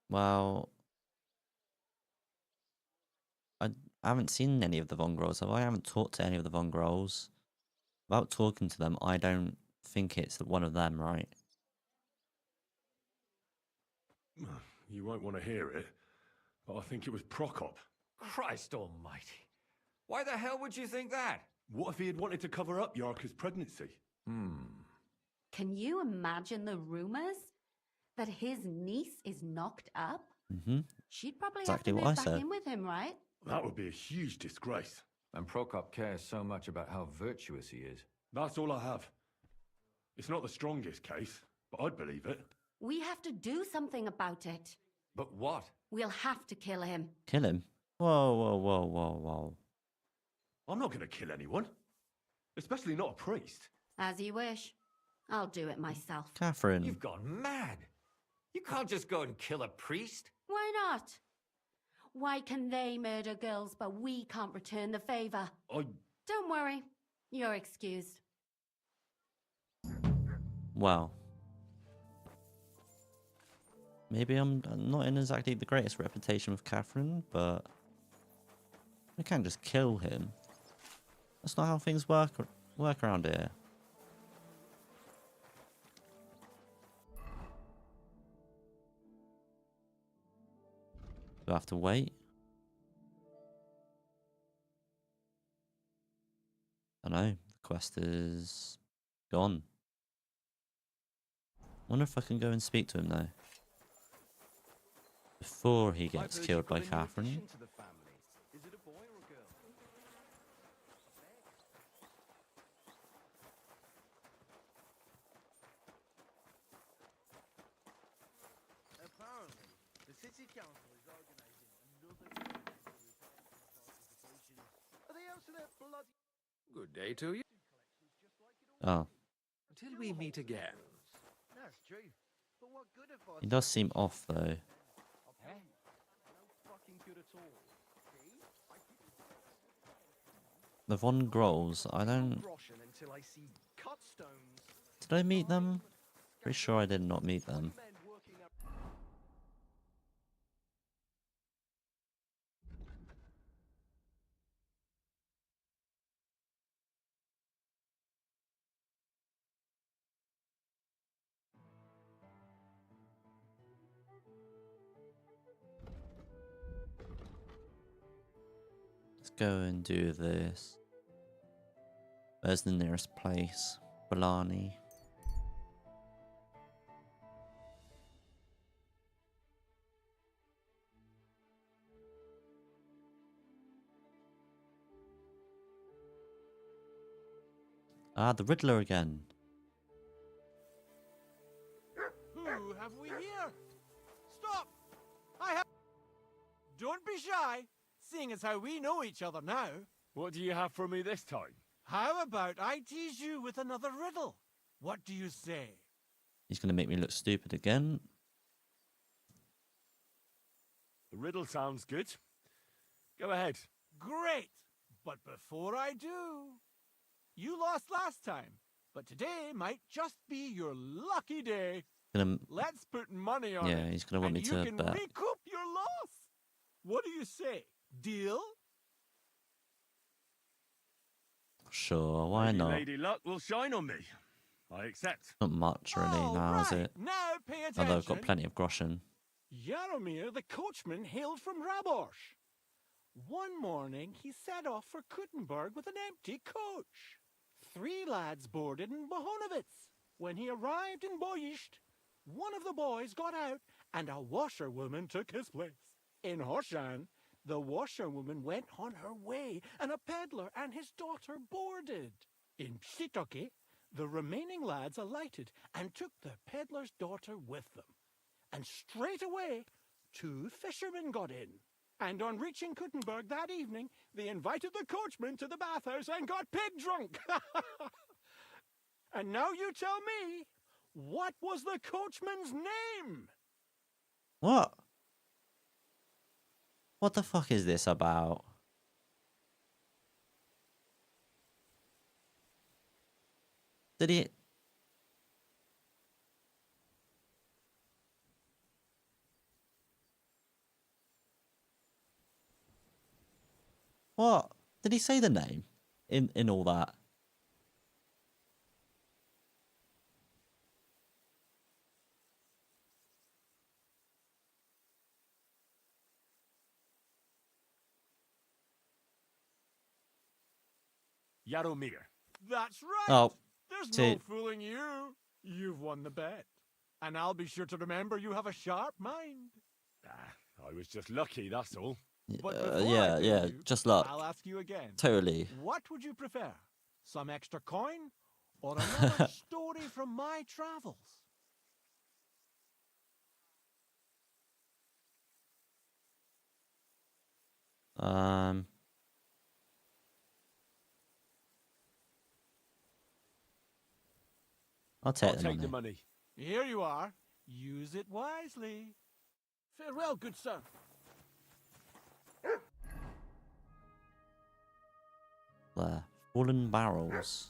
Well, I haven't seen any of the Von Grolls, have I? I haven't talked to any of the Von Grolls. Without talking to them, I don't think it's one of them, right? You won't want to hear it, but I think it was Prokop. Christ almighty. Why the hell would you think that? What if he had wanted to cover up Yarka's pregnancy? Can you imagine the rumors that his niece is knocked up? Mm-hmm. She'd probably Exactly have to what I move back said. in with him, right? That would be a huge disgrace. And Prokop cares so much about how virtuous he is. That's all I have. It's not the strongest case, but I'd believe it. We have to do something about it. But what? We'll have to kill him. Kill him? Whoa, whoa, whoa, whoa, whoa. I'm not going to kill anyone. Especially not a priest. As you wish. I'll do it myself. Catherine. You've gone mad. You can't just go and kill a priest. Why not? Why can they murder girls, but we can't return the favor? Don't worry. You're excused. Wow. Maybe I'm not in exactly the greatest reputation with Catherine, but we can't just kill him. That's not how things work around here. Do I have to wait? I know. The quest is gone. Wonder if I can go and speak to him though. Before he gets killed by Catherine. Is it a boy or a girl? Apparently, the city council is organizing another participation. Are they out to their bloody... Good day to you. Oh, Till we meet again. That's true. But what good if I... he does seem off though. No fucking good at all. See? The Von Grolls, I don't... Roshan until I see cut stones. Did I meet them? Pretty sure I did not meet them. Men working up... Let's go and do this. Where's the nearest place? Blarney. Ah, the Riddler again. Who have we here? Stop! I have... Don't be shy, seeing as how we know each other now. What do you have for me this time? How about I tease you with another riddle? What do you say? He's going to make me look stupid again. The riddle sounds good. Go ahead. Great! But before I do, you lost last time, but today might just be your lucky day. Gonna, Let's put money on it. yeah, he's going to want me and to you can bet. recoup your loss. What do you say? Deal? Sure, why Maybe not? Lady Luck will shine on me. I accept. Not much really now, is it? Now pay attention. Although I've got plenty of groschen. Jaromir the coachman hailed from Rabosh. One morning he set off for Kuttenberg with an empty coach. 3 lads boarded in Bohonovitz. When he arrived in Boischt, one of the boys got out and a washerwoman took his place. In Horshan, the washerwoman went on her way and a peddler and his daughter boarded. In Psitoke, the remaining lads alighted and took the peddler's daughter with them. And straight away, 2 fishermen got in. And on reaching Kuttenberg that evening, they invited the coachman to the bathhouse and got pig drunk. And now you tell me, what was the coachman's name? What? What the fuck is this about? Did he... What? Did he say the name in all that? Jaromir. That's right. Oh, There's see- no fooling you. You've won the bet. And I'll be sure to remember you have a sharp mind. I was just lucky, that's all. But before yeah, I do yeah, you, just luck. I'll ask you again. Totally. What would you prefer? Some extra coin or another story from my travels? I'll take I'll the take money. the money. Here you are. Use it wisely. Farewell, good sir. There. Fallen barrels.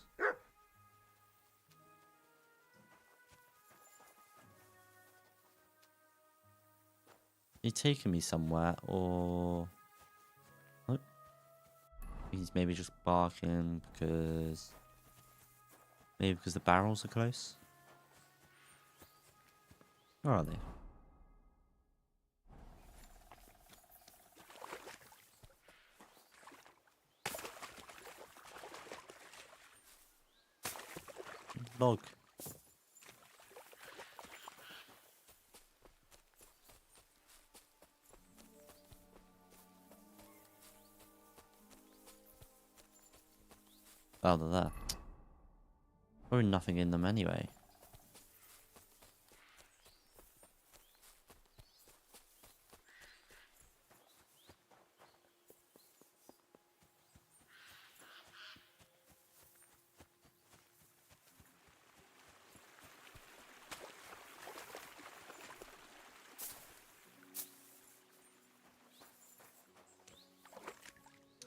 He taking me somewhere, or oh. He's maybe just barking because the barrels are close. Where are they? Log. Oh, they're there. Probably nothing in them anyway.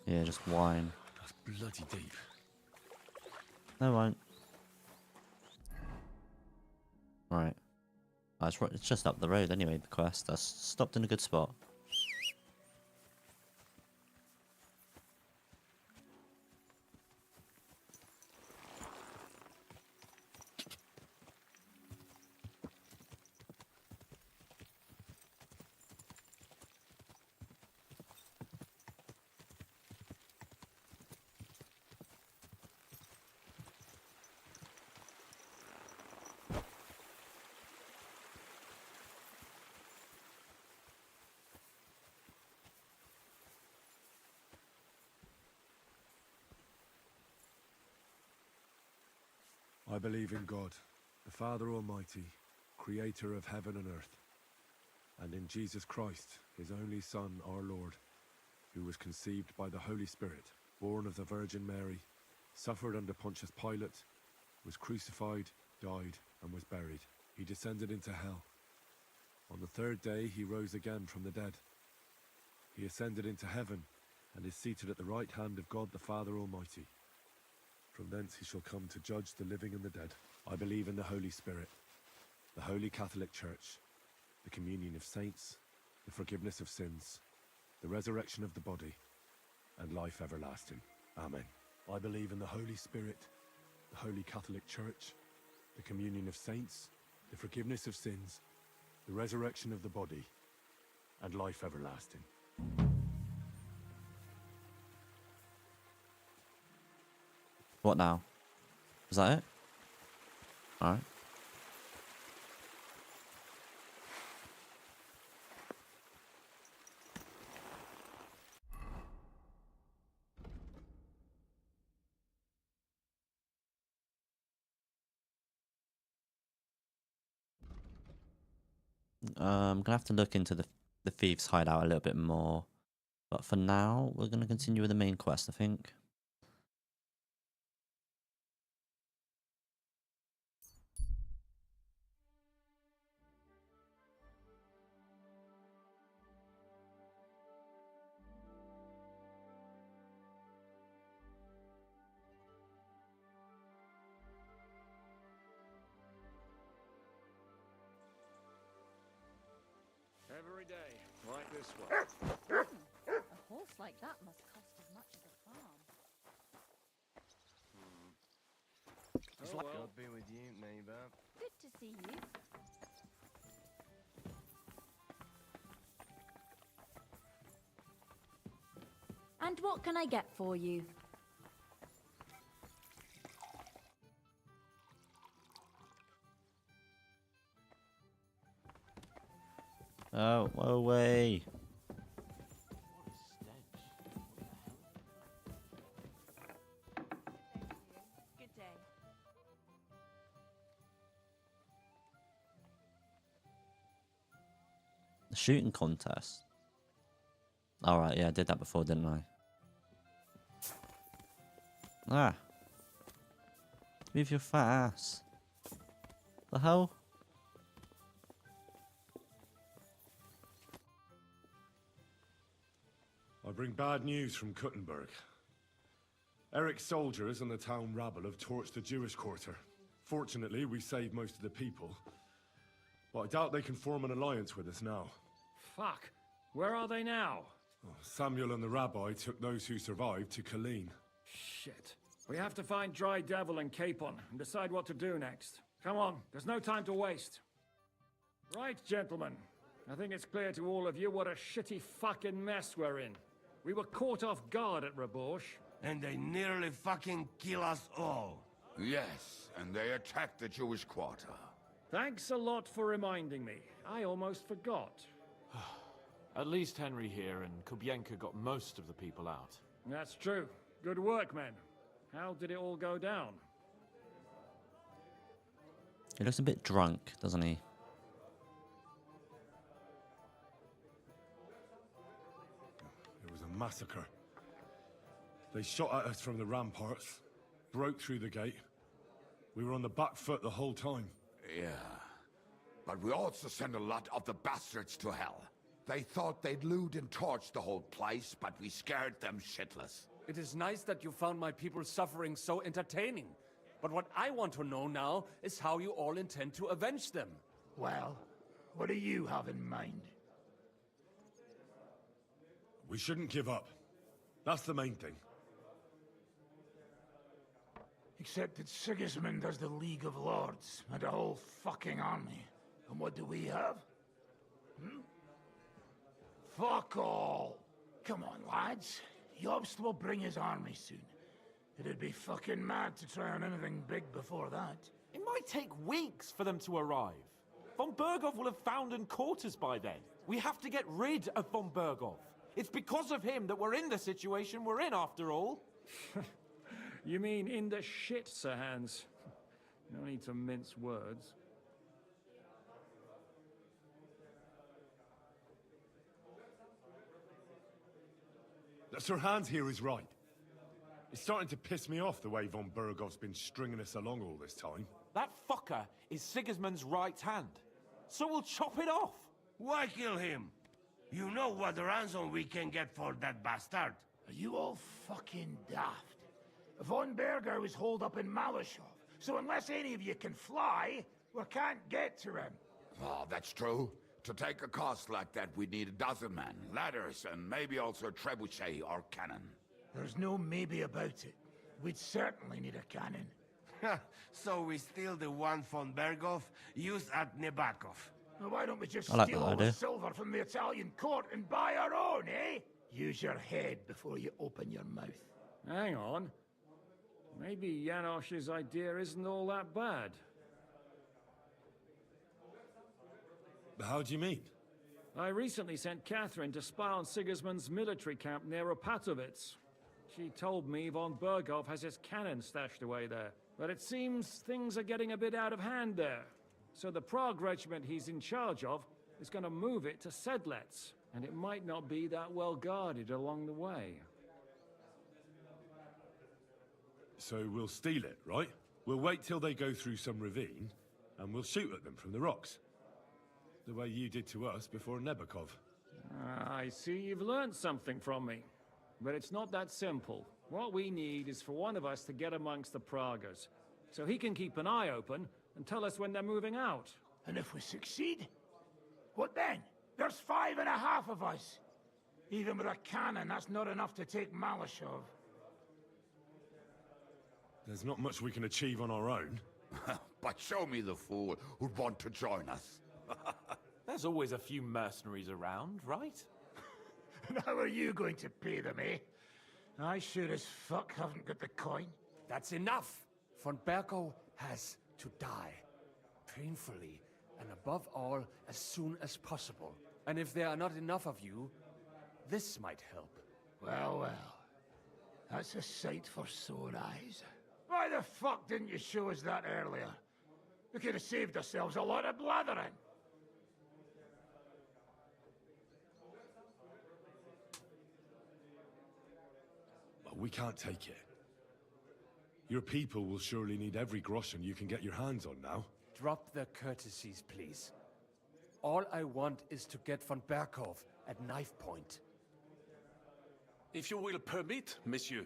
Yeah, just wine. That's bloody deep. No, won't. Right. Oh, it's just up the road anyway, the quest. I stopped in a good spot. I believe in God, the Father Almighty, creator of heaven and earth, and in Jesus Christ, his only Son, our Lord, who was conceived by the Holy Spirit, born of the Virgin Mary, suffered under Pontius Pilate, was crucified, died, and was buried. He descended into hell. On the third day he rose again from the dead. He ascended into heaven, and is seated at the right hand of God the Father Almighty. From thence he shall come to judge the living and the dead. I believe in the Holy Spirit, the Holy Catholic Church, the communion of saints, the forgiveness of sins, the resurrection of the body, and life everlasting. Amen. I believe in the Holy Spirit, the Holy Catholic Church, the communion of saints, the forgiveness of sins, the resurrection of the body, and life everlasting. What now? Is that it? Alright. I'm gonna have to look into the thieves' hideout a little bit more, but for now, we're gonna continue with the main quest, I think. Every day, like this one. A horse like that must cost as much as a farm. It's like God be with you, neighbor. Good to see you. And what can I get for you? Oh, away. Good day. The shooting contest. Alright, yeah, I did that before, didn't I? Ah. Move your fat ass. The hell? I bring bad news from Kuttenberg. Eric's soldiers and the town rabble have torched the Jewish quarter. Fortunately, we saved most of the people. But I doubt they can form an alliance with us now. Fuck. Where are they now? Oh, Samuel and the rabbi took those who survived to Colleen. Shit. We have to find Dry Devil and Capon and decide what to do next. Come on, there's no time to waste. Right, gentlemen. I think it's clear to all of you what a shitty fucking mess we're in. We were caught off guard at Rabosh. And they nearly fucking kill us all. Yes, and they attacked the Jewish quarter. Thanks a lot for reminding me. I almost forgot. At least Henry here and Kubienka got most of the people out. That's true. Good work, men. How did it all go down? He looks a bit drunk, doesn't he? It was a massacre. They shot at us from the ramparts, broke through the gate. We were on the back foot the whole time. Yeah. But we also sent a lot of the bastards to hell. They thought they'd loot and torch the whole place, but we scared them shitless. It is nice that you found my people's suffering so entertaining. But what I want to know now is how you all intend to avenge them. Well, what do you have in mind? We shouldn't give up. That's the main thing. Except that Sigismund has the League of Lords and a whole fucking army. And what do we have? Hmm? Fuck all! Come on, lads. Jobst will bring his army soon. It'd be fucking mad to try on anything big before that. It might take weeks for them to arrive. Von Berghoff will have found and caught us by then. We have to get rid of Von Berghoff. It's because of him that we're in the situation we're in, after all. You mean in the shit, Sir Hans? No need to mince words. That Sir Hans here is right. It's starting to piss me off the way von Bergov's been stringing us along all this time. That fucker is Sigismund's right hand. So we'll chop it off. Why kill him? You know what ransom we can get for that bastard. Are you all fucking daft? Von Berger was holed up in Malashov, so unless any of you can fly, we can't get to him. Oh, that's true. To take a cost like that, we'd need 12 men, ladders, and maybe also a trebuchet or cannon. There's no maybe about it. We'd certainly need a cannon. So we steal the one von Bergov used at Nebakov. Well, why don't we just I like steal that all idea. the silver from the Italian court and buy our own, eh? Use your head before you open your mouth. Hang on. Maybe Janosch's idea isn't all that bad. How do you mean? I recently sent Catherine to spy on Sigismund's military camp near Opatovitz. She told me von Bergov has his cannon stashed away there. But it seems things are getting a bit out of hand there. So the Prague regiment he's in charge of is going to move it to Sedlets. And it might not be that well guarded along the way. So we'll steal it, right? We'll wait till they go through some ravine, and we'll shoot at them from the rocks. The way you did to us before Nebakov. I see you've learned something from me. But it's not that simple. What we need is for one of us to get amongst the Pragas, so he can keep an eye open and tell us when they're moving out. And if we succeed? What then? There's 5.5 of us. Even with a cannon, that's not enough to take Malashov. There's not much we can achieve on our own. But show me the fool who'd want to join us. There's always a few mercenaries around, right? And how are you going to pay them, eh? I sure as fuck haven't got the coin. That's enough. Von Bergo has to die. Painfully, and above all, as soon as possible. And if there are not enough of you, this might help. Well, well. That's a sight for sore eyes. Why the fuck didn't you show us that earlier? We could have saved ourselves a lot of blathering. We can't take it. Your people will surely need every groschen you can get your hands on now. Drop the courtesies, please. All I want is to get von Berkov at knife point. If you will permit, monsieur,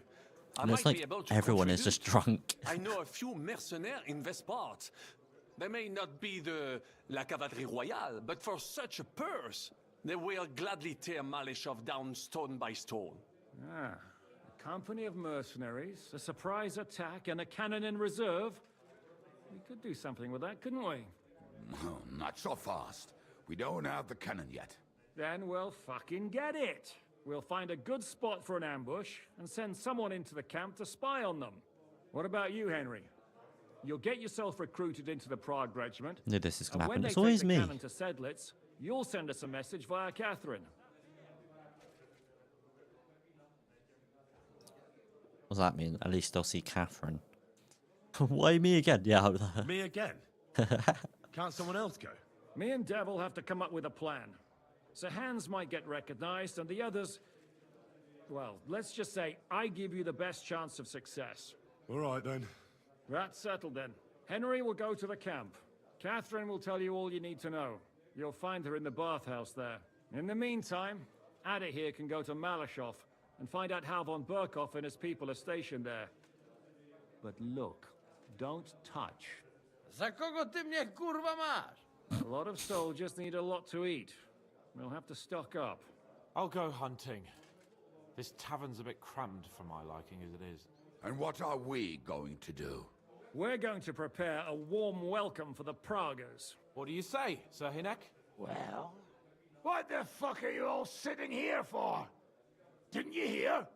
I And it's might like be able to everyone is just drunk. I know a few mercenaires in this part. They may not be la cavalerie royale, but for such a purse, they will gladly tear Maleshov down stone by stone. Ah, a company of mercenaries, a surprise attack, and a cannon in reserve. We could do something with that, couldn't we? No, not so fast. We don't have the cannon yet. Then we'll fucking get it. We'll find a good spot for an ambush and send someone into the camp to spy on them. What about you, Henry? You'll get yourself recruited into the Prague regiment. Knew this is gonna and when happen. they It's take always the me. cannon to Sedlitz, you'll send us a message via Catherine. What does that mean? At least they'll see Catherine. Why me again? Yeah. Me again? Can't someone else go? Me and Devil have to come up with a plan. So Hans might get recognized, and the others... Well, let's just say I give you the best chance of success. All right, then. That's settled, then. Henry will go to the camp. Catherine will tell you all you need to know. You'll find her in the bathhouse there. In the meantime, Ada here can go to Malashov and find out how von Berkov and his people are stationed there. But look, don't touch. Za kogo ty mnie kurwa masz? A lot of soldiers need a lot to eat. We'll have to stock up. I'll go hunting. This tavern's a bit crammed for my liking as it is. And what are we going to do? We're going to prepare a warm welcome for the Pragas. What do you say, Sir Hinek? Well, what the fuck are you all sitting here for? Didn't you hear?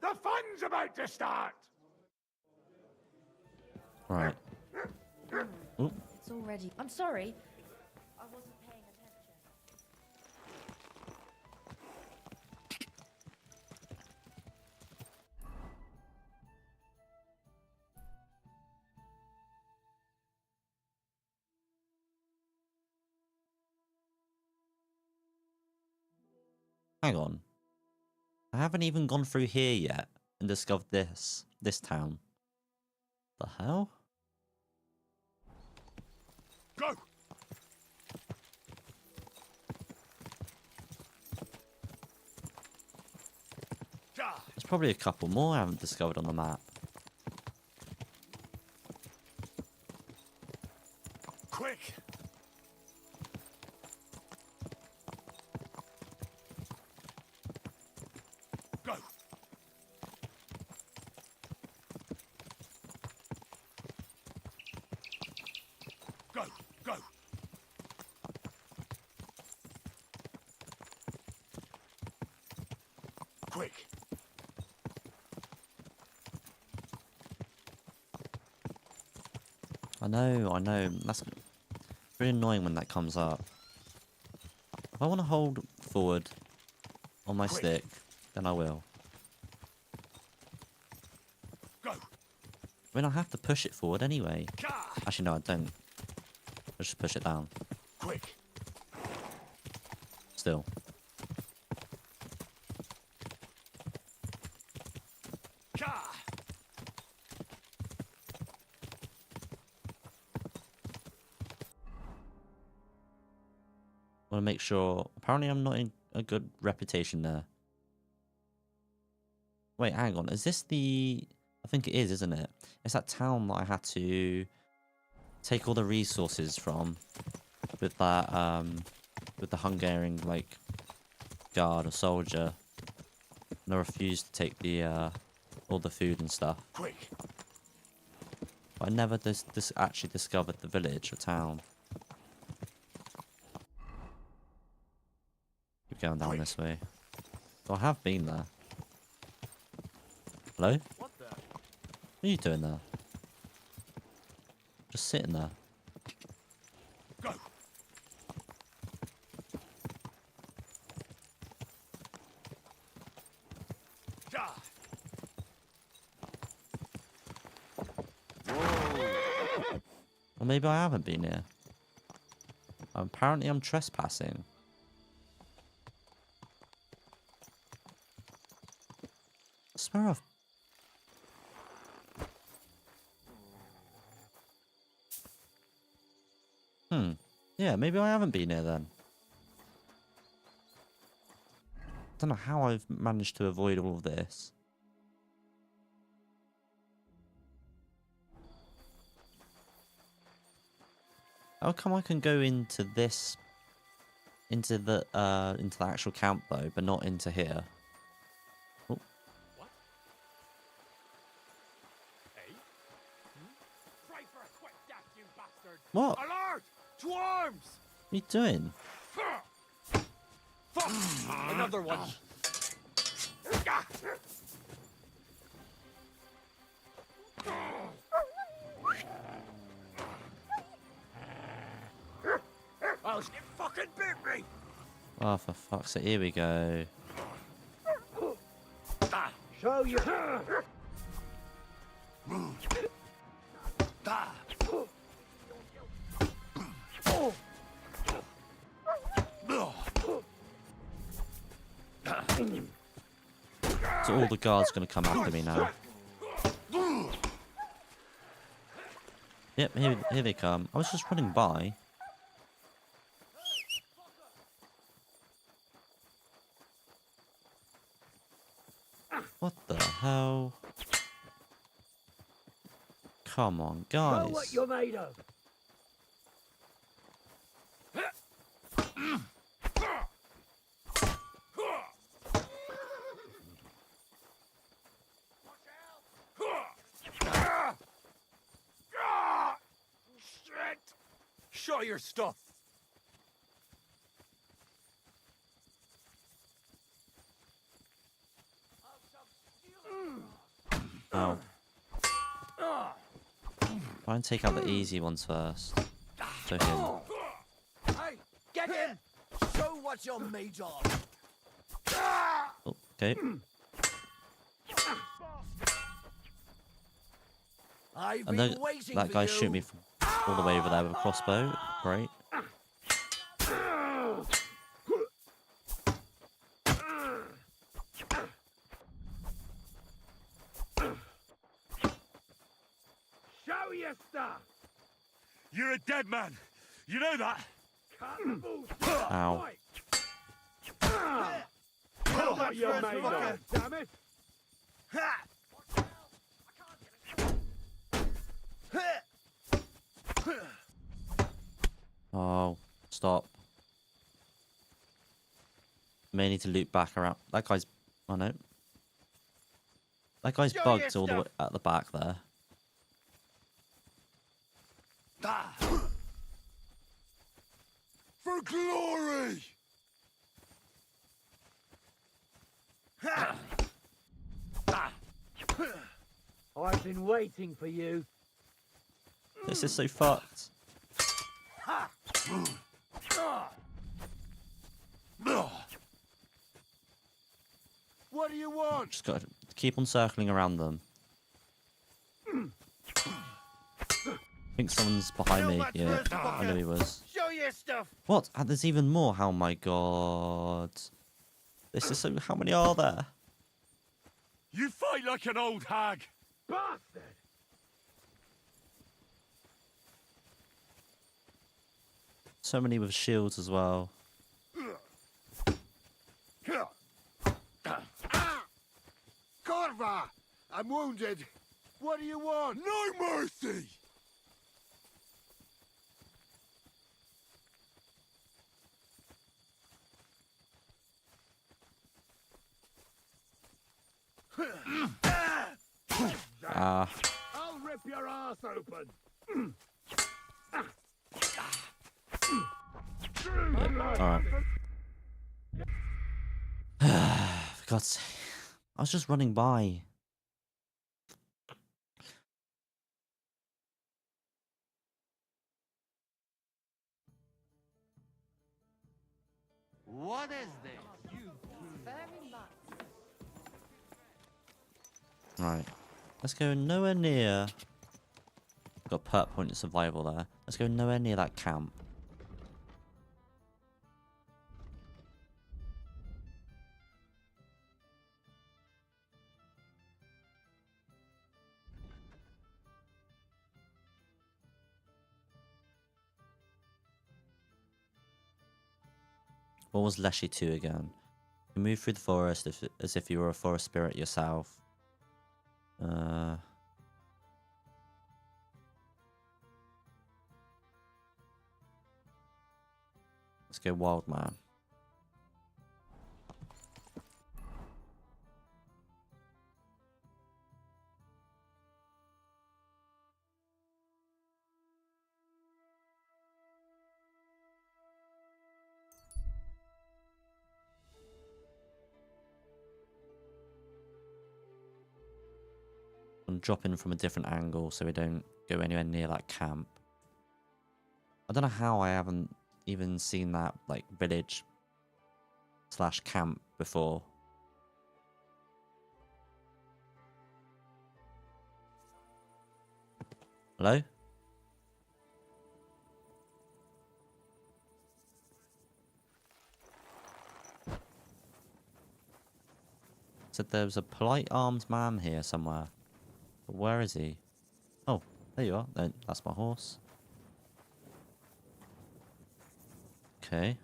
The fun's about to start! Right. Oop. It's already... I'm sorry. I wasn't paying attention. Hang on. I haven't even gone through here yet and discovered this town. The hell? Go! There's probably a couple more I haven't discovered on the map. Quick! Go! Go! Go! Quick! I know. That's really annoying when that comes up. If I want to hold forward on my stick, then I will. Go! I mean, I have to push it forward anyway. Actually, no, I don't. I just push it down. Quick! Still. Want to make sure. Apparently, I'm not in a good reputation there. Wait, hang on. Is this the? I think it is, isn't it? It's that town that I had to take all the resources from with that with the Hungarian like guard or soldier, and I refused to take the all the food and stuff. Quick! But I never actually discovered the village or town. Keep going down this way. So I have been there. Hello? What are you doing there? Just sitting there. Go! Or maybe I haven't been here. Apparently I'm trespassing. I swear I've... Yeah, maybe I haven't been here then. Don't know how I've managed to avoid all of this. How come I can go into this, into the actual camp though, but not into here? Oh. What? Hey? Pray for a quick death, you bastard! What? Alert! To arms! What are you doing? Fuck! Another one! Oh, it fucking bit me! Oh, for fuck's sake, here we go. Show you! So all the guards gonna come after me now. Yep, here they come. I was just running by. What the hell? Come on, guys. Know what you're made of. Show your stuff. Oh. Try and take out the easy ones first. So him. Hey, get him! Show what you're made of. Oh, okay. And then that guy shoot me from all the way over there with a crossbow. Great. dead man. You know that? Ow. What you made of, damn it! Oh, stop. May need to loop back around. That guy's... Oh, no. That guy's bugged all the way at the back there. For glory! I've been waiting for you. This is so fucked. What do you want? Just gotta keep on circling around them. I think someone's behind me. Yeah, I knew he was. Show your stuff. What? And there's even more. Oh my god. This is so... How many are there? You fight like an old hag. Bastard! So many with shields as well. Corva! I'm wounded. What do you want? No mercy! Ah. I'll rip your ass open. Alright. For God's sake. I was just running by. What is this? You Very much. Right. Let's go nowhere near... Got perk point of survival there. Let's go nowhere near that camp. What was Leshy 2 again? You move through the forest as if you were a forest spirit yourself. Let's go wild man. And drop in from a different angle so we don't go anywhere near that camp. I don't know how I haven't even seen that like village / camp before. Hello? Said there was a polite armed man here somewhere. But where is he? Oh, there you are. No, that's my horse. Okay.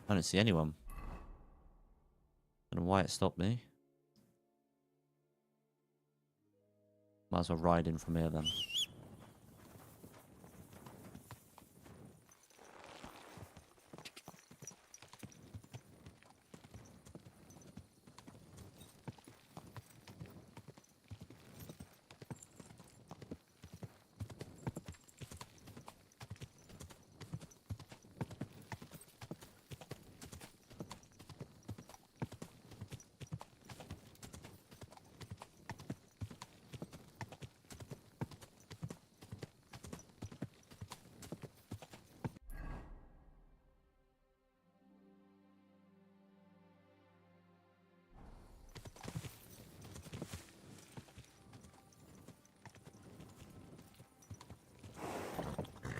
I don't see anyone. Don't know why it stopped me. Might as well ride in from here then.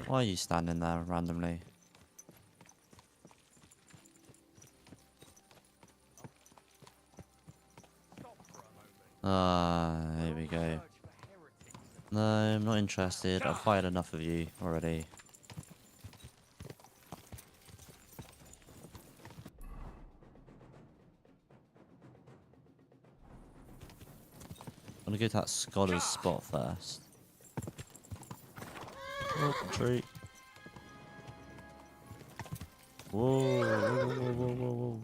Why are you standing there randomly? Here we go. No, I'm not interested. I've fired enough of you already. I'm gonna go to that scholar's spot first. Oh, tree. Whoa, whoa, whoa, whoa, whoa, whoa.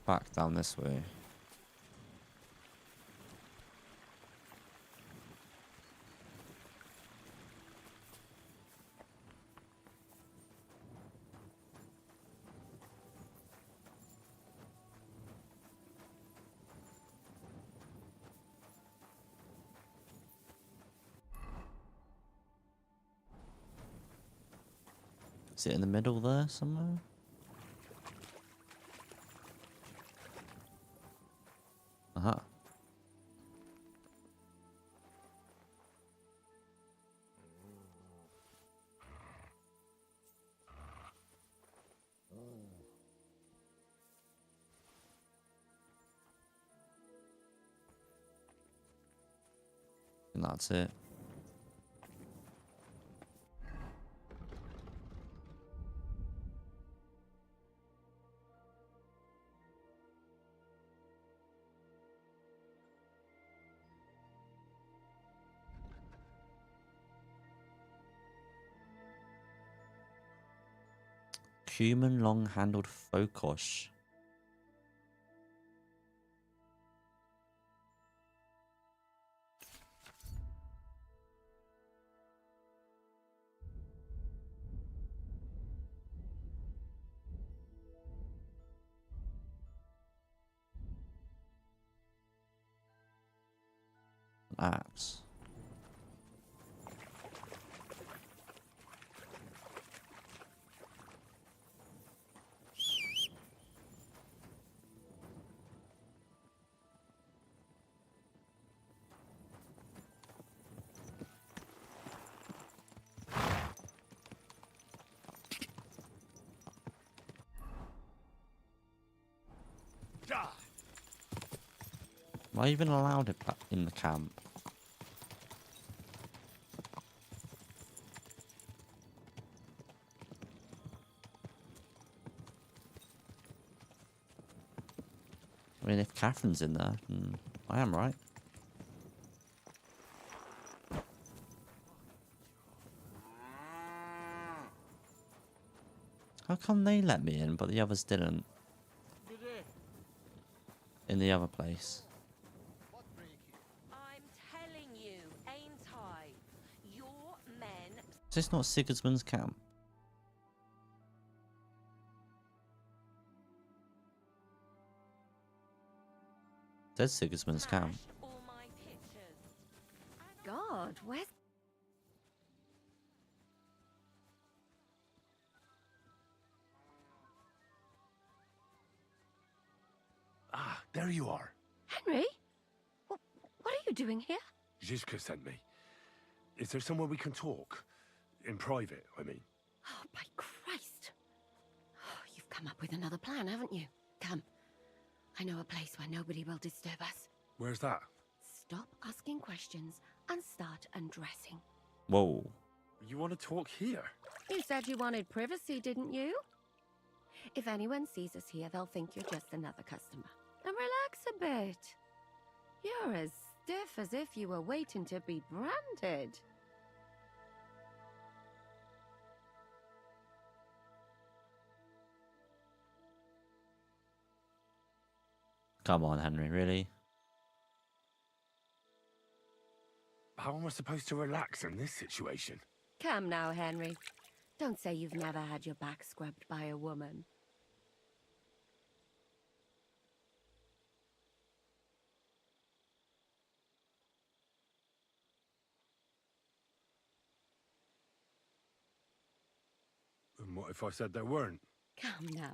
Back down this way. Is it in the middle there somewhere? Uh-huh. And that's it. Human long-handled fokosh. An axe. Am I even allowed it back in the camp? I mean, if Catherine's in there, then I am right. How come they let me in, but the others didn't? In the other place. I'm telling you, ain't I? Your men... Is this not Sigismund's camp? There's Sigismund's camp. all my pictures. God, where's... Ah, there you are. Henry? What are you doing here? Zizka sent me. Is there somewhere we can talk? In private, I mean. Oh, by Christ. Oh, you've come up with another plan, haven't you? Come. I know a place where nobody will disturb us. Where's that? Stop asking questions and start undressing. Whoa. You want to talk here? You said you wanted privacy, didn't you? If anyone sees us here, they'll think you're just another customer. And relax a bit. You're as stiff as if you were waiting to be branded. Come on, Henry, really? How am I supposed to relax in this situation? Come now, Henry. Don't say you've never had your back scrubbed by a woman. And what if I said there weren't? Come now.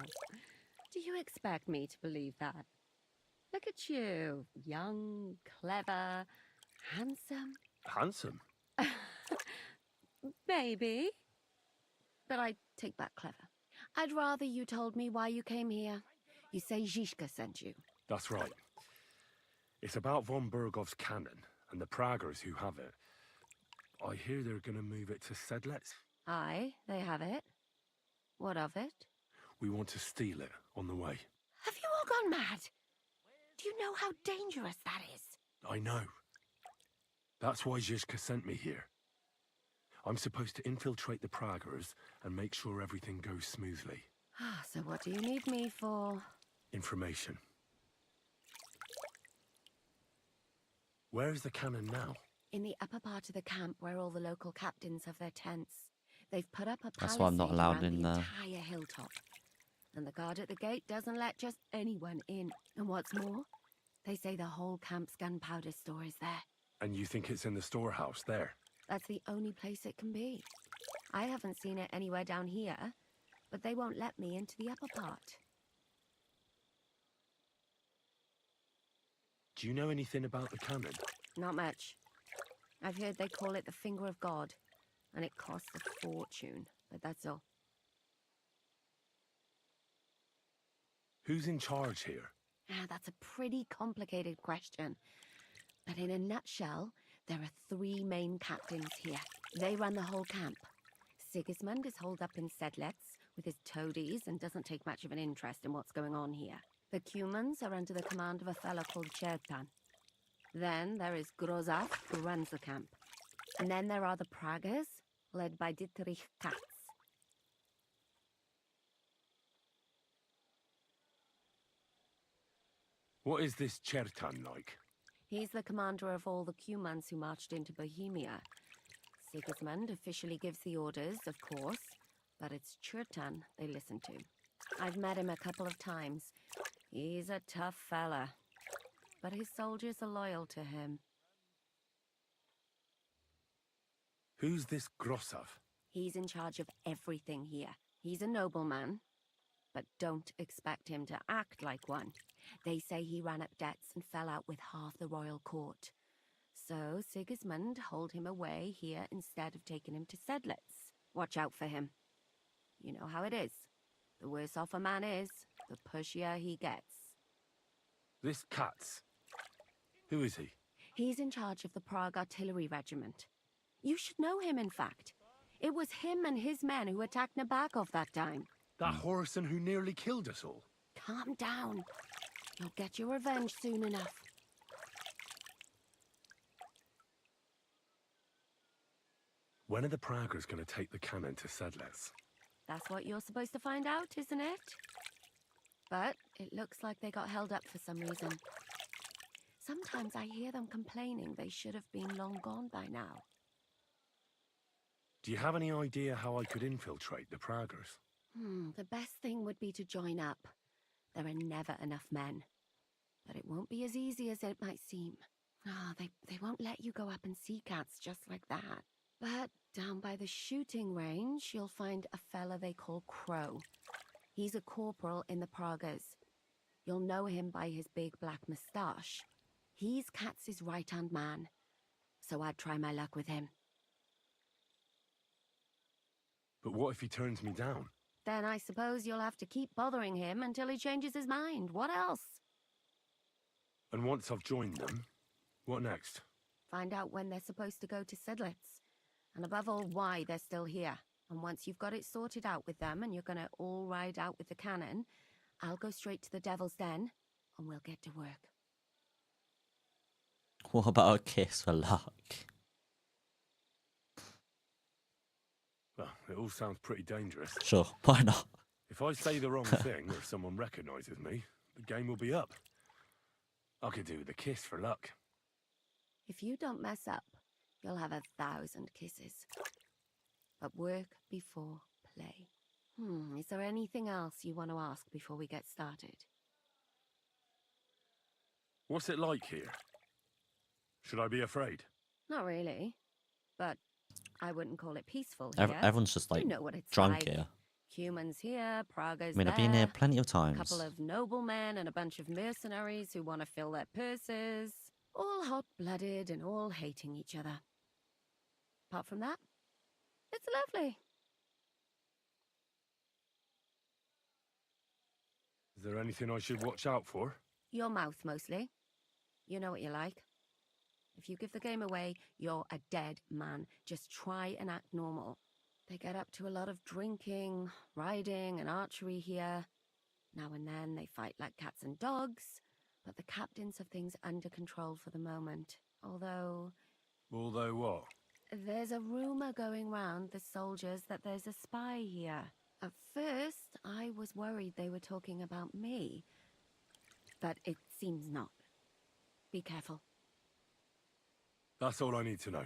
Do you expect me to believe that? Look at you. Young, clever, handsome. Handsome? Maybe. But I take back clever. I'd rather you told me why you came here. You say Zizka sent you. That's right. It's about von Bergov's cannon and the Praggers who have it. I hear they're gonna move it to Sedlets. Aye, they have it. What of it? We want to steal it on the way. Have you all gone mad? Do you know how dangerous that is? I know. That's why Zizka sent me here. I'm supposed to infiltrate the Praggers and make sure everything goes smoothly. So what do you need me for? Information. Where's the cannon now? In the upper part of the camp where all the local captains have their tents. They've put up a That's why I'm not palisade allowed around in the there. entire hilltop. And the guard at the gate doesn't let just anyone in. And what's more, they say the whole camp's gunpowder store is there. And you think it's in the storehouse there? That's the only place it can be. I haven't seen it anywhere down here, but they won't let me into the upper part. Do you know anything about the cannon? Not much. I've heard they call it the Finger of God, and it costs a fortune, but that's all. Who's in charge here? That's a pretty complicated question. But in a nutshell, there are 3 main captains here. They run the whole camp. Sigismund is holed up in Sedlets with his toadies and doesn't take much of an interest in what's going on here. The Cumans are under the command of a fellow called Chertan. Then there is Grozaf, who runs the camp. And then there are the Praggers, led by Dietrich Katz. What is this Chertan like? He's the commander of all the Cumans who marched into Bohemia. Sigismund officially gives the orders, of course, but it's Chertan they listen to. I've met him a couple of times. He's a tough fella, but his soldiers are loyal to him. Who's this Grosov? He's in charge of everything here. He's a nobleman, but don't expect him to act like one. They say he ran up debts and fell out with half the royal court. So Sigismund holed him away here instead of taking him to Sedlets. Watch out for him. You know how it is. The worse off a man is, the pushier he gets. This Katz. Who is he? He's in charge of the Prague Artillery Regiment. You should know him, in fact. It was him and his men who attacked Nabokov that time. That Horson who nearly killed us all. Calm down. You'll get your revenge soon enough. When are the Praggers going to take the cannon to Sedlets? That's what you're supposed to find out, isn't it? But it looks like they got held up for some reason. Sometimes I hear them complaining they should have been long gone by now. Do you have any idea how I could infiltrate the Praggers? The best thing would be to join up. There are never enough men. But it won't be as easy as it might seem. They won't let you go up and see cats just like that. But down by the shooting range, you'll find a fella they call Crow. He's a corporal in the Praggers. You'll know him by his big black moustache. He's Katz's right-hand man. So I'd try my luck with him. But what if he turns me down? Then I suppose you'll have to keep bothering him until he changes his mind. What else? And once I've joined them, what next? Find out when they're supposed to go to Sedlets. And above all, why they're still here. And once you've got it sorted out with them and you're gonna all ride out with the cannon, I'll go straight to the Devil's Den and we'll get to work. What about a kiss for luck? Well, it all sounds pretty dangerous. Sure, why not? If I say the wrong thing or someone recognizes me, the game will be up. I could do with a kiss for luck. If you don't mess up, you'll have 1,000 kisses. But work before play. Is there anything else you want to ask before we get started? What's it like here? Should I be afraid? Not really. But I wouldn't call it peaceful here. Everyone's just like you know what it's drunk like. here. Humans here, Prague's I mean, there. I've been here plenty of A times. couple of noblemen and a bunch of mercenaries who want to fill their purses. All hot-blooded and all hating each other. Apart from that, it's lovely. there anything I should watch out for? Your mouth, mostly. You know what you're like. If you give the game away, you're a dead man. Just try and act normal. They get up to a lot of drinking, riding, and archery here. Now and then they fight like cats and dogs, but the captains have things under control for the moment. Although what? there's a rumor going round the soldiers that there's a spy here. At first, I was worried they were talking about me, but it seems not. Be careful. That's all I need to know.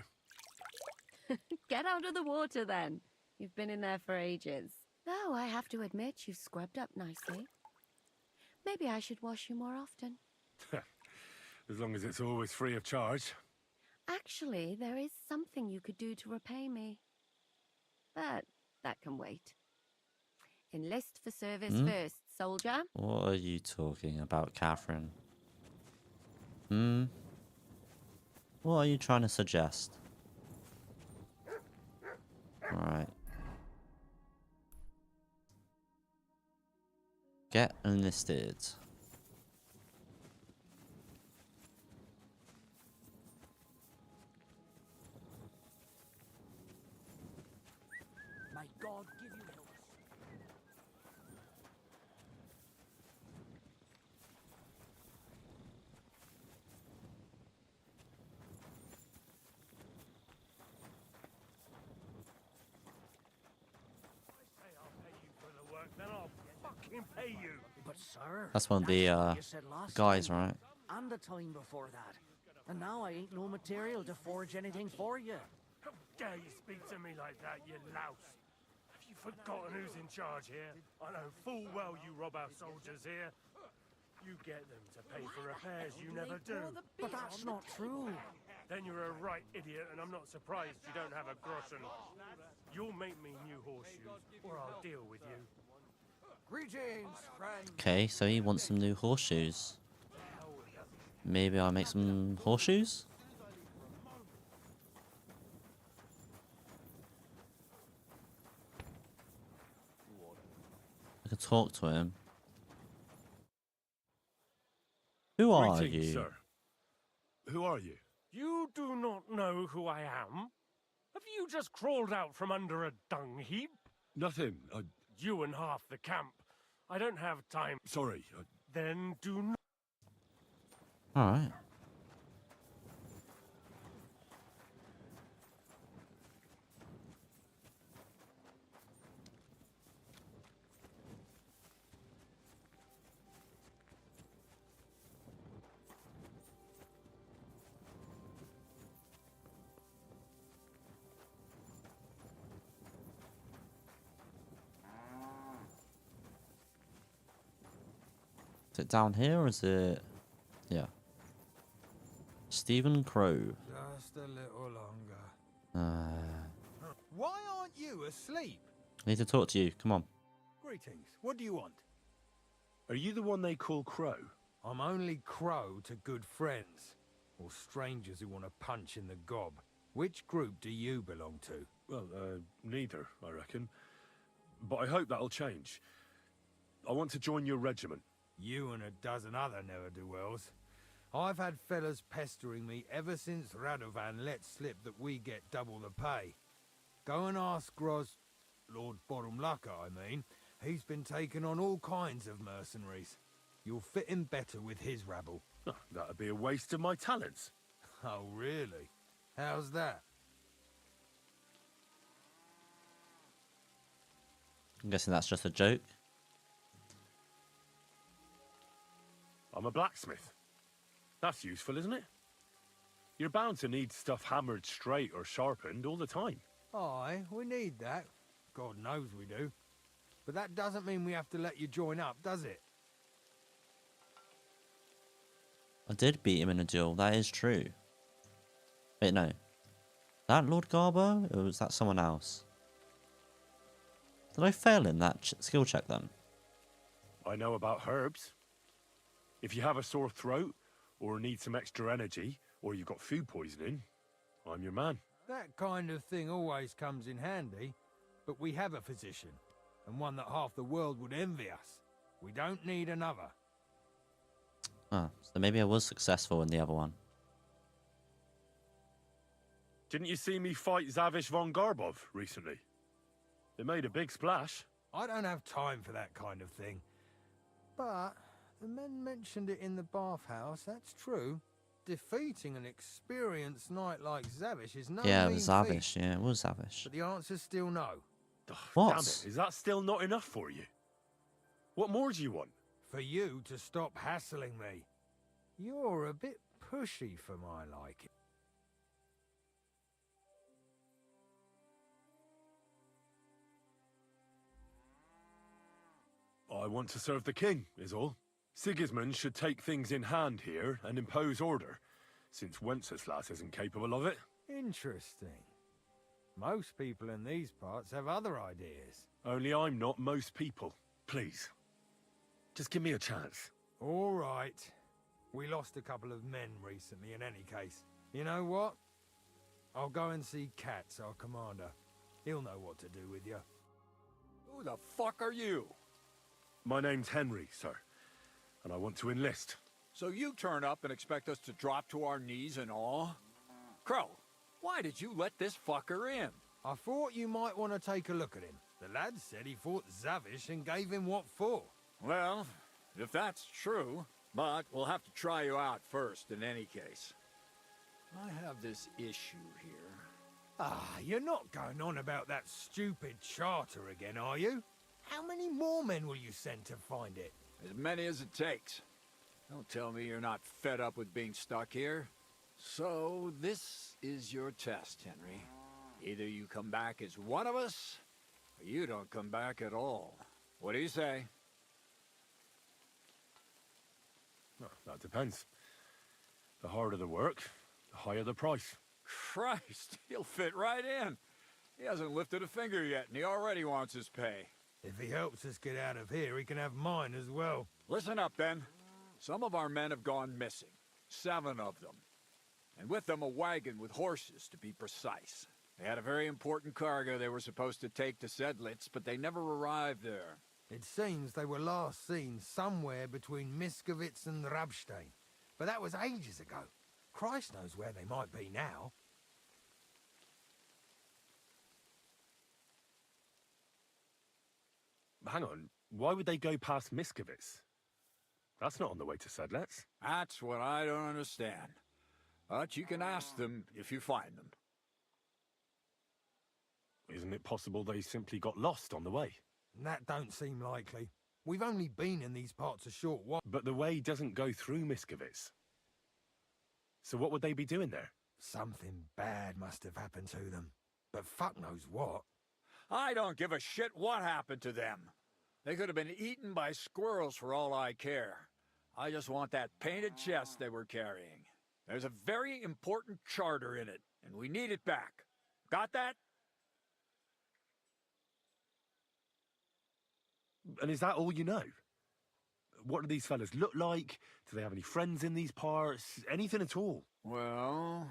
Get out of the water, then. You've been in there for ages. Though I have to admit, you've scrubbed up nicely. Maybe I should wash you more often. As long as it's always free of charge. Actually, there is something you could do to repay me. But that can wait. Enlist for service first, soldier. What are you talking about, Catherine? What are you trying to suggest? Alright. Get enlisted. May God give you health. Then I'll fucking pay you. But sir, That's one of the what you said last guys, time, right? and the time before that. And now I ain't no material to forge anything for you. How dare you speak to me like that, you louse? Have you forgotten who's in charge here? I know full well you rob our soldiers here. You get them to pay for repairs you never do. But that's not true. Then you're a right idiot, and I'm not surprised you don't have a groschen. You'll make me new horseshoes, or I'll deal with you. Greetings, friend. Okay, so he wants some new horseshoes. Maybe I'll make some horseshoes? I could talk to him. Who are Greetings, you? sir. Who are you? You do not know who I am? Have you just crawled out from under a dung heap? Nothing. You and half the camp. I don't have time. Sorry. Then do not. Alright. Is it down here or is it... Yeah. Stephen Crow. Just a little longer. Why aren't you asleep? I need to talk to you. Come on. Greetings. What do you want? Are you the one they call Crow? I'm only Crow to good friends, or strangers who want to punch in the gob. Which group do you belong to? Well, neither, I reckon. But I hope that'll change. I want to join your regiment. You and a dozen other ne'er-do-wells. I've had fellas pestering me ever since Radovan let slip that we get double the pay. Go and ask Lord Borumlaka, I mean. He's been taking on all kinds of mercenaries. You'll fit in better with his rabble. Oh, that'd be a waste of my talents. Oh, really? How's that? I'm guessing that's just a joke. I'm a blacksmith. That's useful, isn't it? You're bound to need stuff hammered straight or sharpened all the time. Aye, we need that. God knows we do. But that doesn't mean we have to let you join up, does it? I did beat him in a duel. That is true. Wait, no. That Lord Garbo? Or was that someone else? Did I fail in that skill check then? I know about herbs. If you have a sore throat, or need some extra energy, or you've got food poisoning, I'm your man. That kind of thing always comes in handy. But we have a physician, and one that half the world would envy us. We don't need another. Oh, so maybe I was successful in the other one. Didn't you see me fight Zavish von Garbov recently? They made a big splash. I don't have time for that kind of thing. But the men mentioned it in the bathhouse, that's true. Defeating an experienced knight like Zavish is no Yeah, it mean was feat. Zavish. Yeah, it was Zavish. But the answer's still no. What? Damn it, is that still not enough for you? What more do you want? For you to stop hassling me. You're a bit pushy for my liking. I want to serve the king, is all. Sigismund should take things in hand here and impose order, since Wenceslas isn't capable of it. Interesting. Most people in these parts have other ideas. Only I'm not most people. Please. Just give me a chance. All right. We lost a couple of men recently in any case. You know what? I'll go and see Katz, our commander. He'll know what to do with you. Who the fuck are you? My name's Henry, sir, and I want to enlist. So you turn up and expect us to drop to our knees in awe? Crow, why did you let this fucker in? I thought you might want to take a look at him. The lad said he fought Zavish and gave him what for. Well, if that's true, but we'll have to try you out first in any case. I have this issue here. Ah, you're not going on about that stupid charter again, are you? How many more men will you send to find it? As many as it takes. Don't tell me you're not fed up with being stuck here. So, this is your test, Henry. Either you come back as one of us, or you don't come back at all. What do you say? Well, that depends. The harder the work, the higher the price. Christ, he'll fit right in. He hasn't lifted a finger yet, and he already wants his pay. If he helps us get out of here, he can have mine as well. Listen up, then. Some of our men have gone missing. 7 of them. And with them a wagon with horses, to be precise. They had a very important cargo they were supposed to take to Sedlitz, but they never arrived there. It seems they were last seen somewhere between Miskovitz and Rabstein. But that was ages ago. Christ knows where they might be now. Hang on, why would they go past Miskovitz? That's not on the way to Sedlitz. That's what I don't understand. But you can ask them if you find them. Isn't it possible they simply got lost on the way? That don't seem likely. We've only been in these parts a short while. But the way doesn't go through Miskovitz. So what would they be doing there? Something bad must have happened to them. But fuck knows what. I don't give a shit what happened to them. They could have been eaten by squirrels for all I care. I just want that painted chest they were carrying. There's a very important charter in it, and we need it back. Got that? And is that all you know? What do these fellas look like? Do they have any friends in these parts? Anything at all? Well,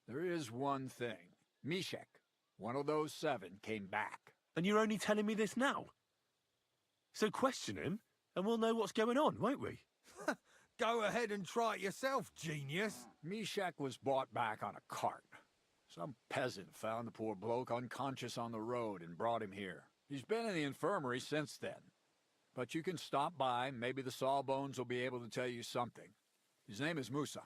there is one thing. Mishek, one of those 7, came back. And you're only telling me this now? So question him, and we'll know what's going on, won't we? Go ahead and try it yourself, genius. Mishek was brought back on a cart. Some peasant found the poor bloke unconscious on the road and brought him here. He's been in the infirmary since then. But you can stop by, maybe the Sawbones will be able to tell you something. His name is Musa.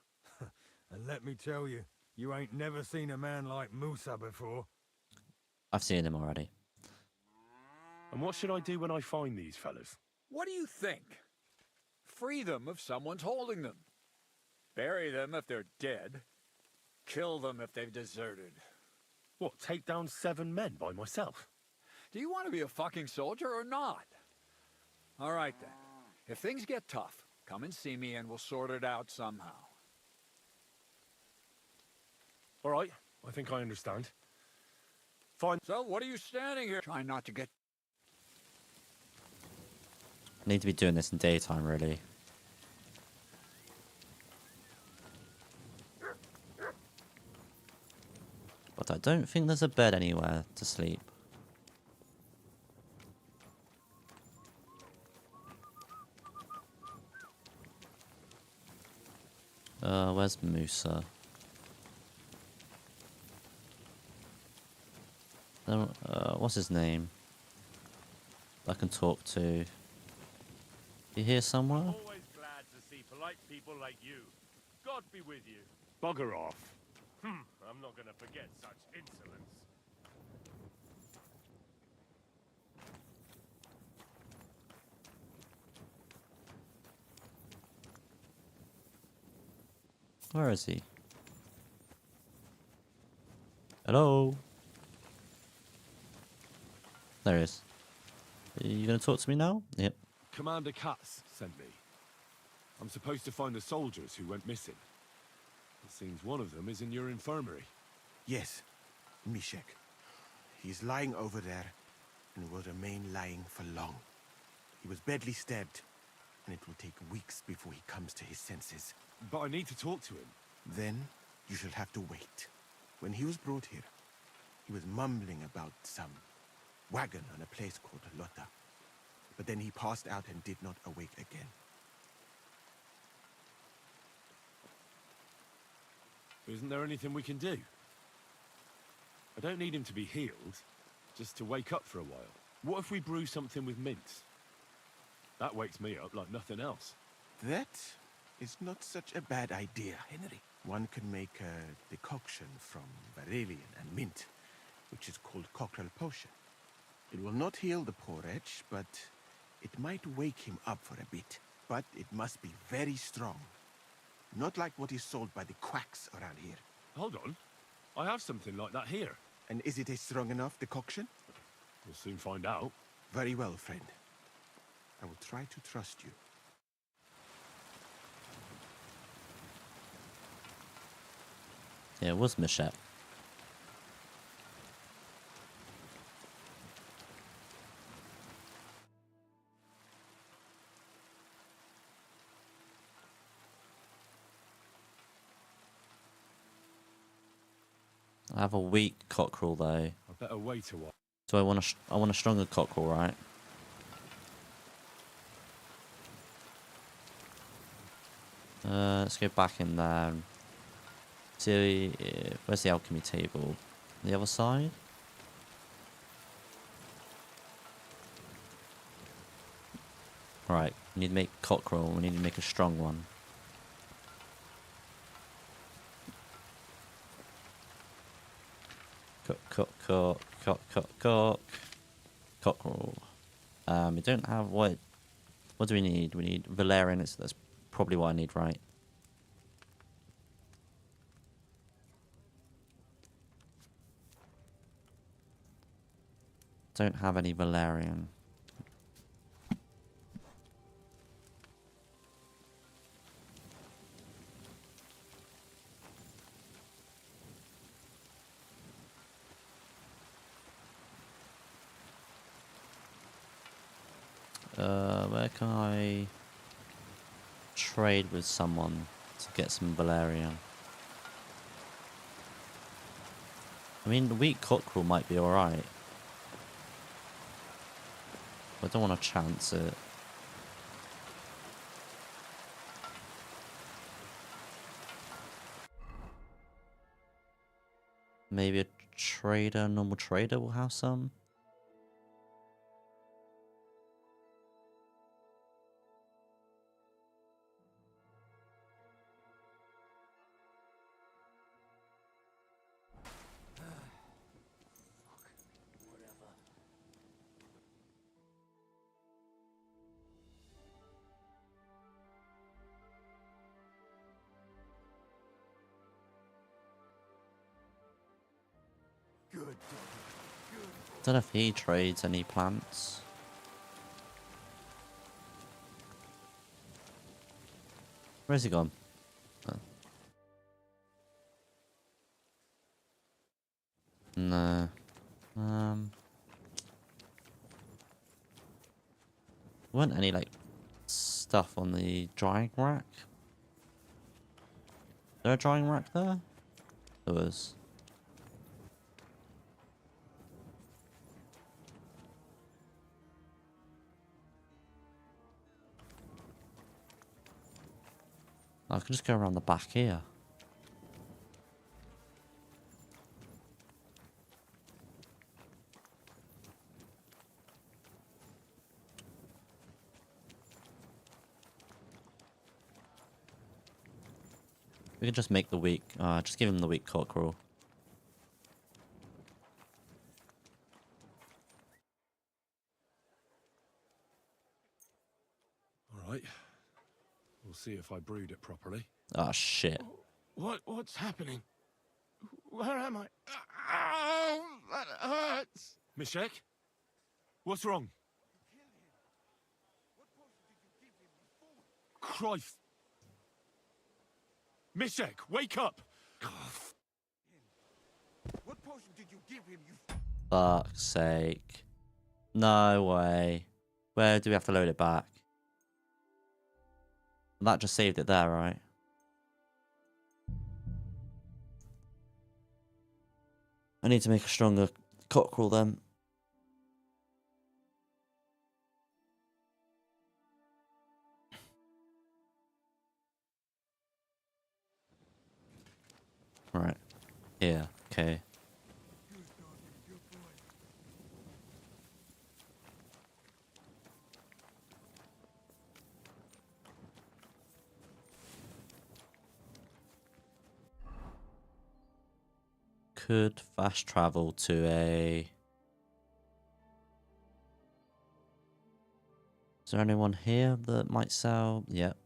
And let me tell you, you ain't never seen a man like Musa before. I've seen him already. And what should I do when I find these fellas? What do you think? Free them if someone's holding them. Bury them if they're dead. Kill them if they've deserted. What, take down 7 men by myself? Do you want to be a fucking soldier or not? All right, then. If things get tough, come and see me and we'll sort it out somehow. All right, I think I understand. Fine. So, what are you standing here? Trying not to get... I need to be doing this in daytime, really. But I don't think there's a bed anywhere to sleep. Where's Musa? What's his name? I can talk to. You here somewhere? Always glad to see polite people like you. God be with you. Bugger off. I'm not gonna forget such insolence. Where is he? Hello? There he is. Are you gonna talk to me now? Yep. Commander Katz sent me. I'm supposed to find the soldiers who went missing. It seems one of them is in your infirmary. Yes, Mishek. He's lying over there, and will remain lying for long. He was badly stabbed, and it will take weeks before he comes to his senses. But I need to talk to him. Then, you shall have to wait. When he was brought here, he was mumbling about some wagon on a place called Lota. But then he passed out and did not awake again. Isn't there anything we can do? I don't need him to be healed, just to wake up for a while. What if we brew something with mints? That wakes me up like nothing else. That is not such a bad idea, Henry. One can make a decoction from Varelian and mint, which is called Cockrell Potion. It will not heal the poor wretch, but it might wake him up for a bit. But it must be very strong. Not like what is sold by the quacks around here. Hold on. I have something like that here. And is it a strong enough decoction? We'll soon find out. Very well, friend. I will try to trust you. Yeah, it was Mishap. I have a weak cockerel though. I better wait a while. So I want a stronger cockerel, right? Let's go back in there. And see, where's the alchemy table? The other side? Right, we need to make cockerel. We need to make a strong one. Cockerel. We don't have what do we need? We need Valerian. That's probably what I need, right? Don't have any Valerian. Where can I trade with someone to get some Valerian? I mean, the weak cockerel might be alright. I don't want to chance it. Maybe a trader, normal trader will have some. Don't know if he trades any plants. Where's he gone? Oh. No. Weren't any like stuff on the drying rack? Is there a drying rack there? There was. I can just go around the back here. We can just make the weak, just give him the weak cockerel. All right. We'll see if I brood it properly. Ah, shit. What's happening? Where am I? Ow, that hurts. Mishek? What's wrong? Christ! Mishek, wake up! What potion did you give him, you... Fuck's sake. No way. Where do we have to load it back? That just saved it there, right? I need to make a stronger cockerel then. Right. Here. Okay. Could fast travel to a... Is there anyone here that might sell? Yep.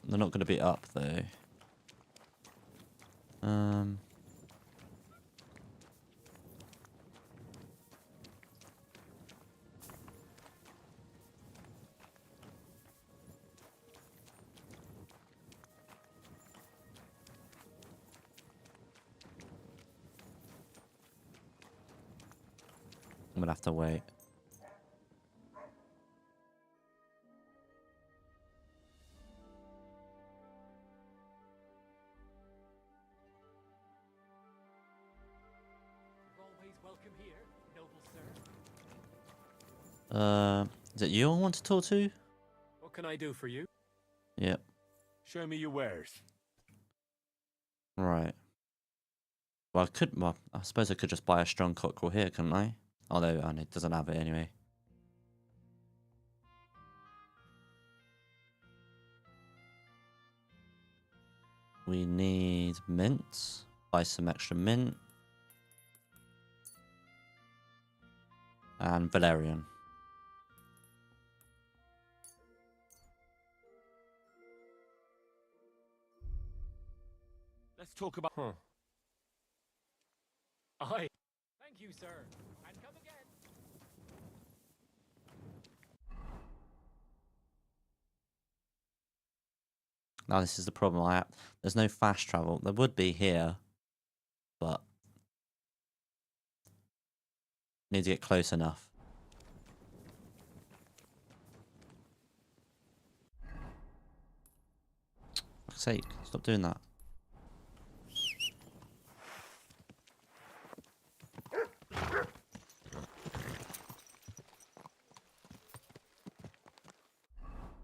They're not going to be up though. I'm gonna have to wait. Is it you I want to talk to? What can I do for you? Yep. Show me your wares. Right. Well, I suppose I could just buy a strong cockerel here, couldn't I? Although, it doesn't have it anyway. We need mint. Buy some extra mint. And valerian. Let's talk about... Aye. Thank you, sir. And come again. Now this is the problem. There's no fast travel. There would be here, but need to get close enough. For fuck's sake, stop doing that.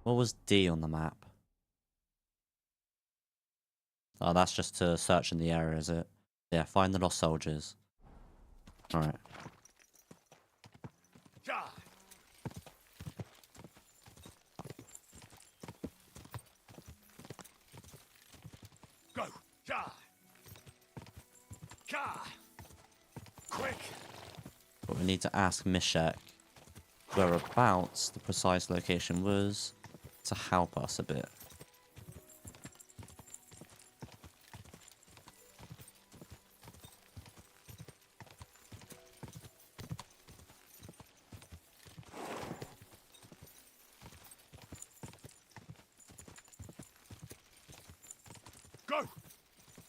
What was D on the map? Oh, that's just to search in the area, is it? Yeah, find the lost soldiers. Alright. Go! Ja! Ja! Quick! But we need to ask Mishek whereabouts the precise location was to help us a bit. Go!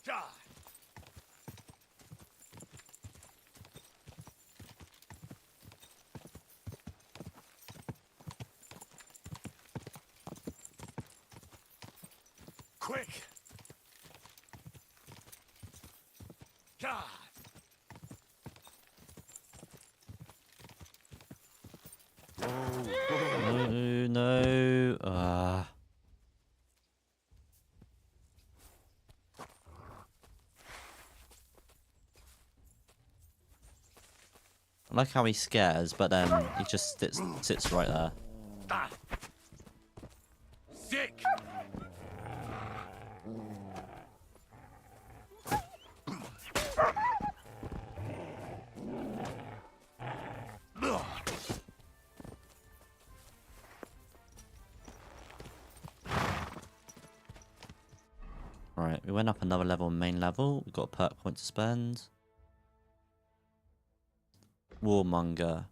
Ja! Quick! God! No, no. I like how he scares, but then he just sits right there. Ah. Sick! Alright, we went up another level on main level. We got a perk point to spend. Warmonger.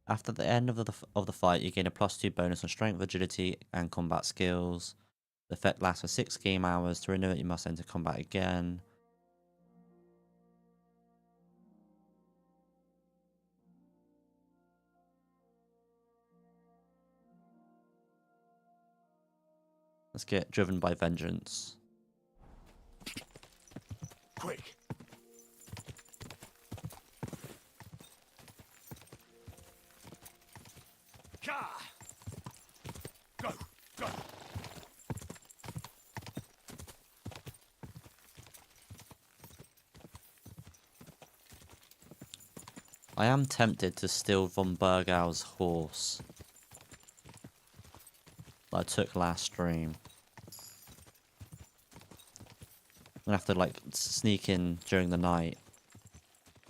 After the end of the fight, you gain a +2 bonus on strength, agility, and combat skills. The effect lasts for 6 game hours. To renew it, you must enter combat again. Let's get driven by vengeance. Quick! Ka! Go! Go! I am tempted to steal von Bergau's horse that I took last stream. I'm gonna have to like sneak in during the night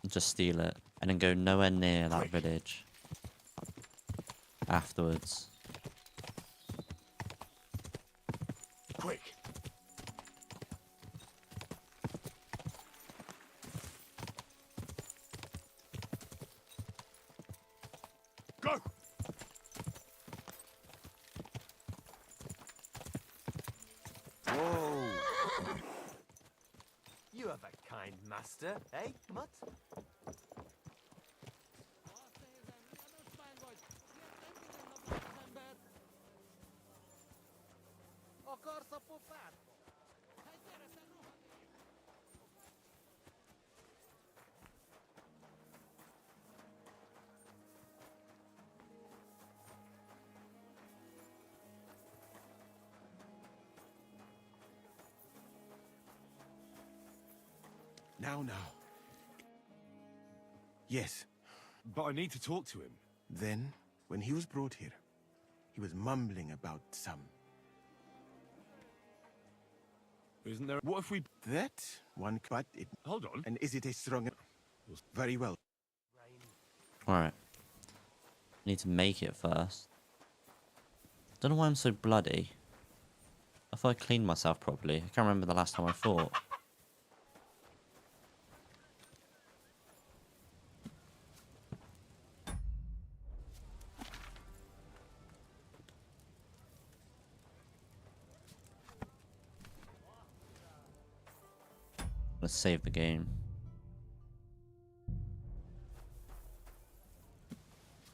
and just steal it, and then go nowhere near that village afterwards. Quick! Go! Whoa! You have a kind master, eh, Mutt? Now. Yes. But I need to talk to him. Then, when he was brought here, he was mumbling about some... Isn't there... What if we... That one... But it... Hold on. And is it a strong... Very well. Alright. Need to make it first. Don't know why I'm so bloody. I thought I cleaned myself properly. I can't remember the last time I fought. Let's save the game.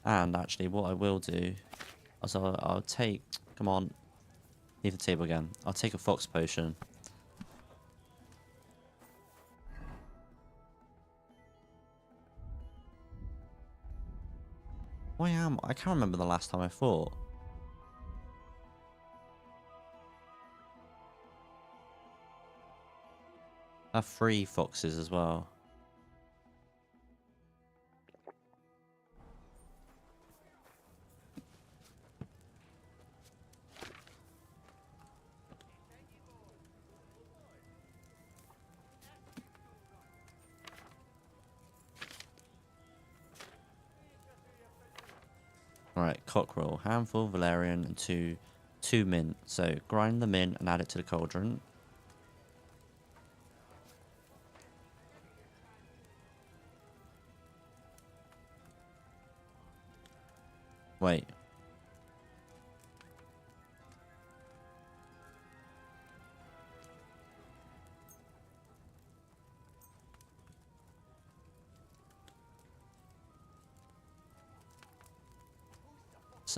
And actually, what I will do is I'll take... Come on. Leave the table again. I'll take a fox potion. I can't remember the last time I fought. I have 3 foxes as well. Alright, cockerel, handful, valerian, and two mint. So grind the mint and add it to the cauldron. Wait.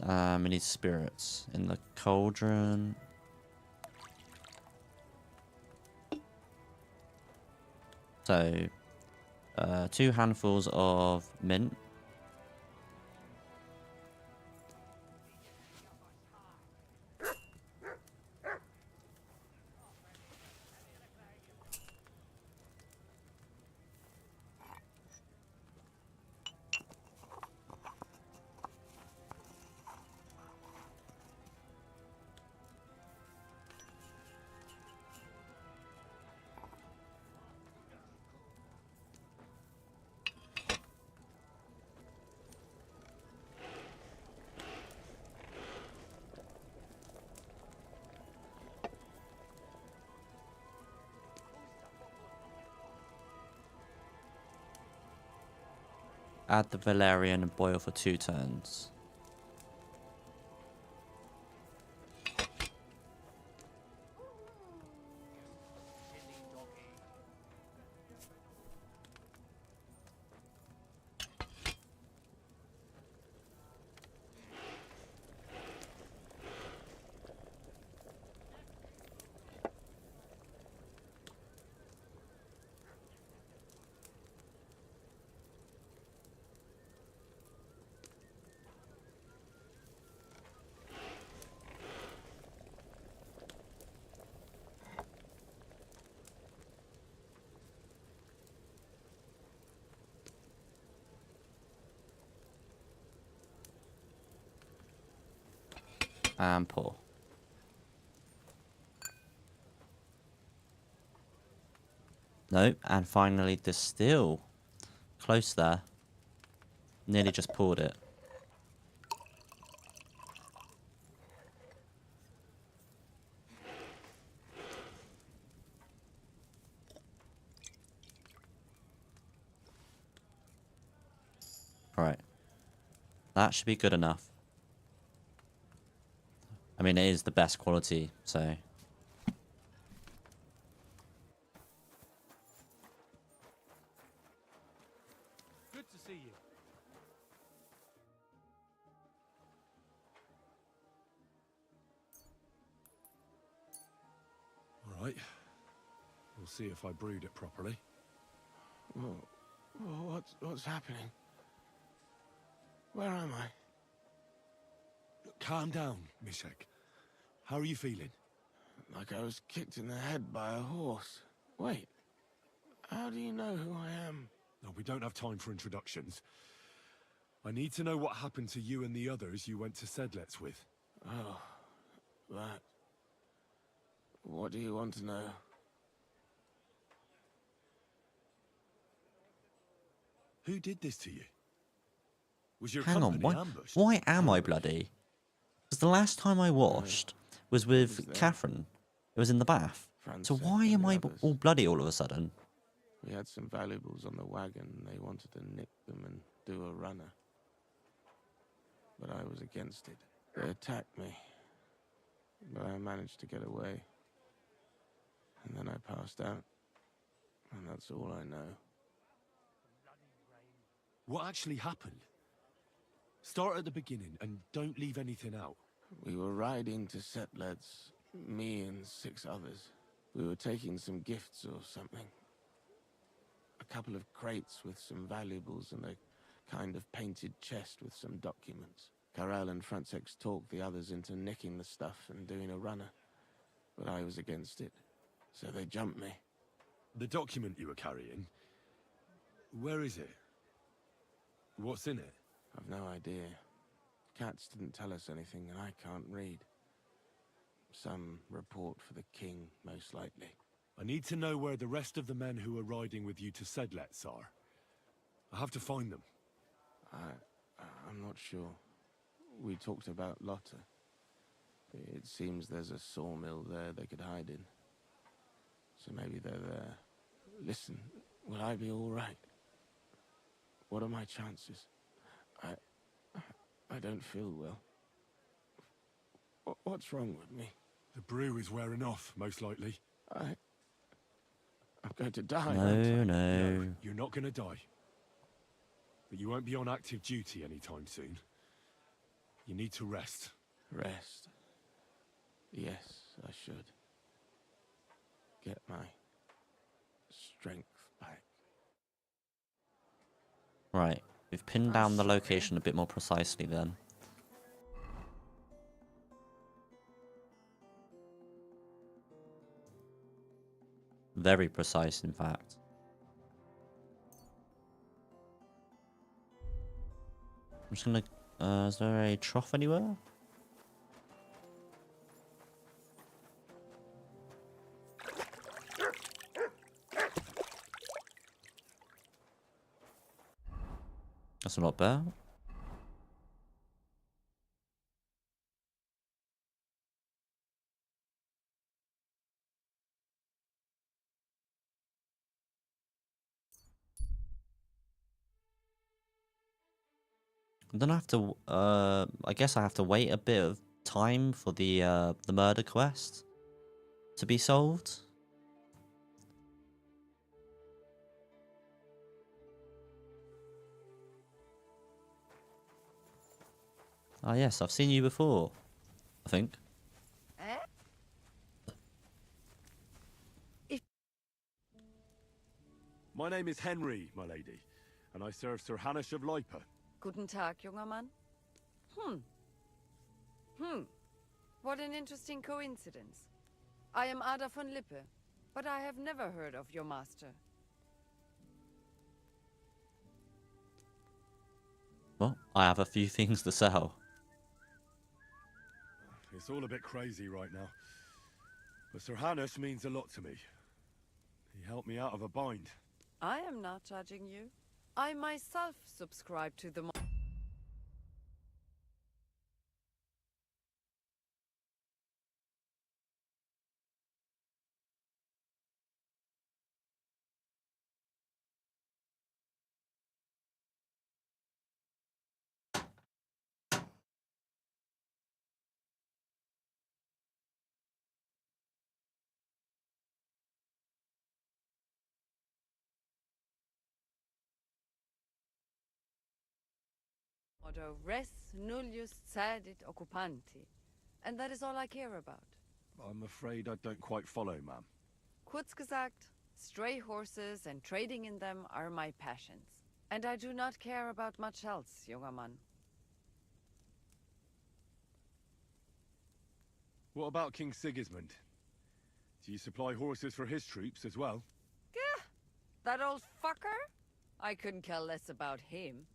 We need spirits in the cauldron. So, 2 handfuls of mint. Add the valerian and boil for 2 turns. And pour. No, and finally distill. Close there. Nearly just poured it. Right. That should be good enough. I mean, it is the best quality, so... Good to see you. All right. We'll see if I brewed it properly. What's happening? Where am I? Calm down, Mishek. How are you feeling? Like I was kicked in the head by a horse. Wait, how do you know who I am? No, we don't have time for introductions. I need to know what happened to you and the others you went to Sedlets with. Oh, that. What do you want to know? Who did this to you? Was your Hang on, company ambushed? why am I bloody? Because the last time I washed was with Catherine. It was in the bath. So why am I all bloody all of a sudden? We had some valuables on the wagon and they wanted to nick them and do a runner. But I was against it. They attacked me. But I managed to get away. And then I passed out. And that's all I know. What actually happened? Start at the beginning and don't leave anything out. We were riding to Setlets, me and 6 others. We were taking some gifts or something. A couple of crates with some valuables and a kind of painted chest with some documents. Karel and Francex talked the others into nicking the stuff and doing a runner. But I was against it, so they jumped me. The document you were carrying, where is it? What's in it? I've no idea. Cats didn't tell us anything and I can't read. Some report for the king, most likely. I need to know where the rest of the men who are riding with you to Sedlets are. I have to find them. I'm not sure. We talked about Lotta. It seems there's a sawmill there they could hide in. So maybe they're there. Listen, will I be all right? What are my chances? I don't feel well. What's wrong with me? The brew is wearing off, most likely. I'm going to die. No. You're not going to die. But you won't be on active duty anytime soon. You need to rest. Rest? Yes, I should. Get my strength back. Right. We've pinned down the location a bit more precisely then. Very precise, in fact. I'm just gonna... is there a trough anywhere? That's a lot better. Then I have to, I guess I have to wait a bit of time for the murder quest to be solved. Ah, yes, I've seen you before, I think. My name is Henry, my lady, and I serve Sir Hanush of Leipa. Guten Tag, junger Mann. What an interesting coincidence. I am Ada von Lippe, but I have never heard of your master. Well, I have a few things to sell. It's all a bit crazy right now. But Sir Hanush means a lot to me. He helped me out of a bind. I am not judging you. I myself subscribe to the motto res nullius cedit occupanti. And that is all I care about. I'm afraid I don't quite follow, ma'am. Kurz gesagt, stray horses and trading in them are my passions. And I do not care about much else, junger Mann. What about King Sigismund? Do you supply horses for his troops as well? Gah! That old fucker? I couldn't care less about him.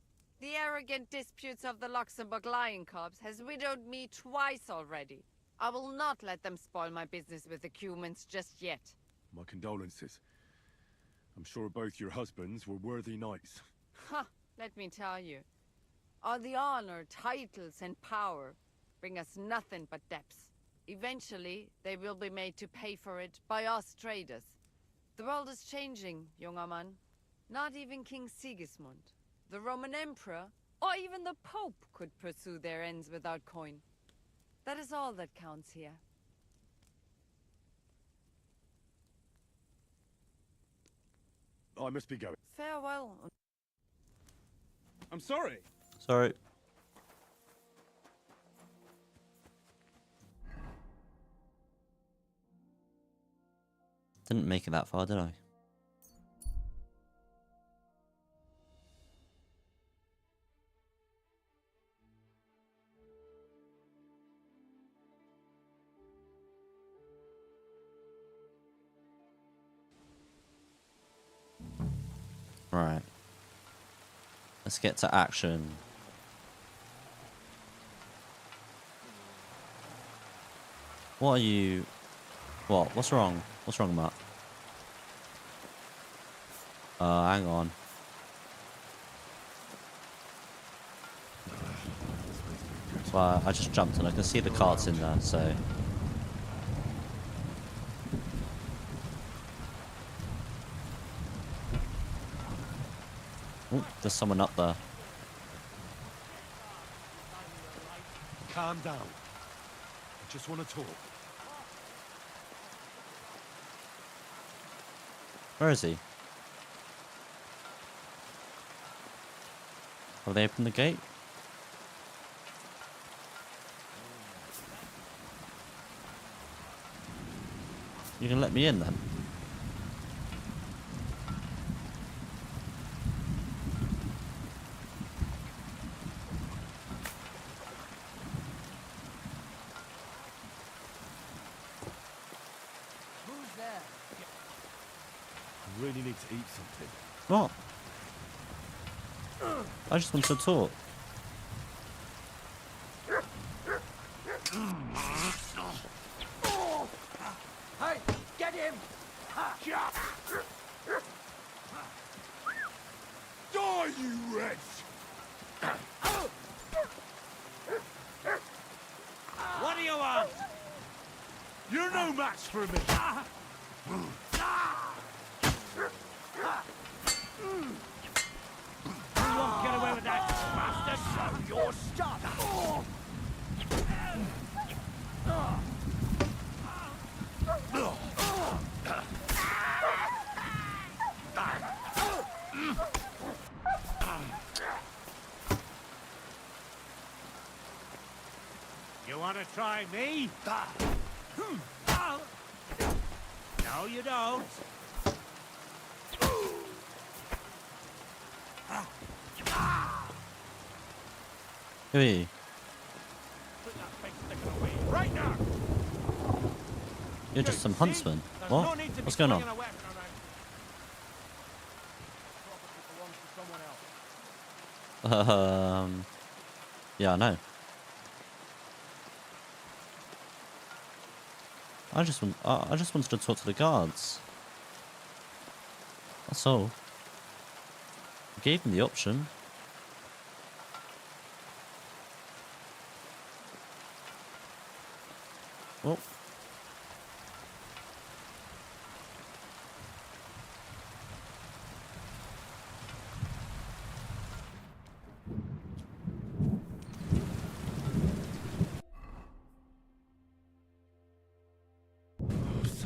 The arrogant disputes of the Luxembourg Lion Cubs has widowed me twice already. I will not let them spoil my business with the Cumans just yet. My condolences. I'm sure both your husbands were worthy knights. Ha! Let me tell you. All the honor, titles, and power bring us nothing but debts. Eventually, they will be made to pay for it by us traders. The world is changing, junger Mann. Not even King Sigismund, the Roman Emperor, or even the Pope could pursue their ends without coin. That is all that counts here. I must be going. Farewell. I'm sorry. Sorry. Didn't make it that far, did I? Right. Let's get to action. What are you... What? What's wrong? What's wrong, Matt? Hang on. Well, I just jumped and I can see the carts in there, so... Oh, there's someone up there. Calm down. I just want to talk. Where is he? Have they opened the gate? You can let me in then. really need to eat something. What? I just want to talk. Hey, get him! Die, you wretch! What do you want? You're no match for me. You won't get away with that, bastard. Show your stuff. You want to try me? No, you don't. Who are you? Right now. You're just some huntsman. What? What's going on? Yeah, I know. I just wanted to talk to the guards. That's all. I gave them the option. Oh.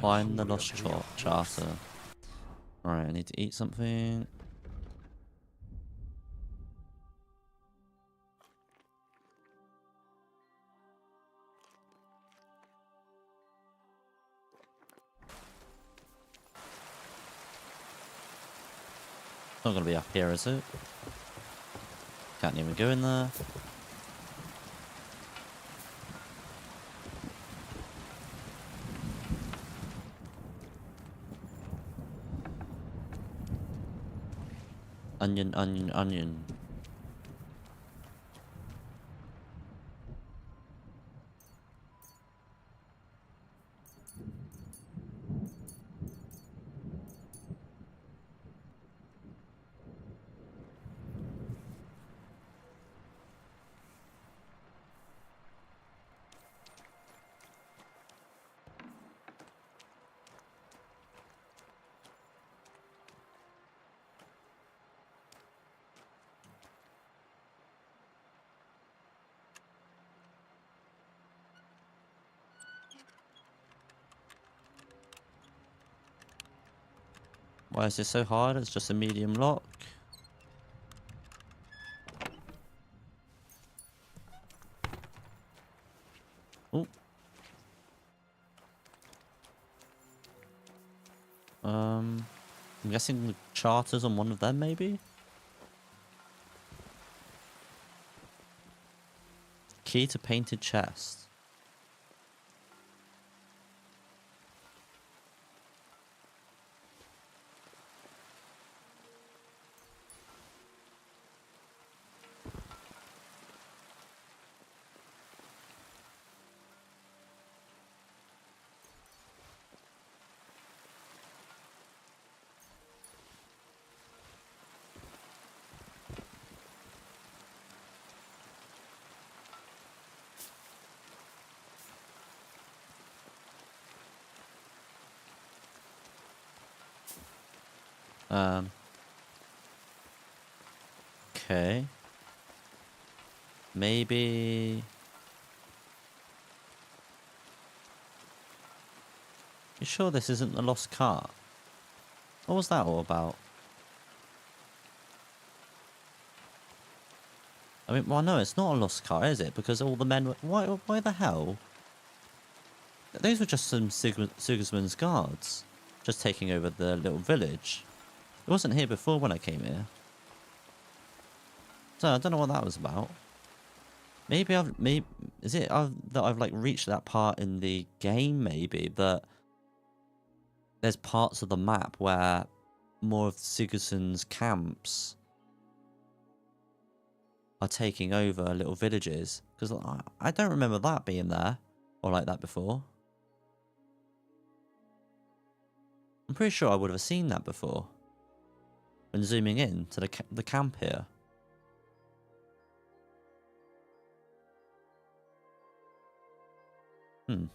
Find the lost charter. Alright, I need to eat something. Not gonna be up here, is it? Can't even go in there. Onion, onion, onion. Why is this so hard? It's just a medium lock. Oh. I'm guessing the charter's on one of them, maybe? Key to painted chest. Okay. Maybe... You sure this isn't the lost cart? What was that all about? I mean, well, no, it's not a lost cart, is it? Because all the men were... Why the hell? Those were just some Sigismund's guards. Just taking over the little village. It wasn't here before when I came here. So I don't know what that was about. Maybe is it that I've like reached that part in the game? Maybe that there's parts of the map where more of Sigerson's camps are taking over little villages. Because I don't remember that being there or like that before. I'm pretty sure I would have seen that before. When zooming in to the camp here. Hmm.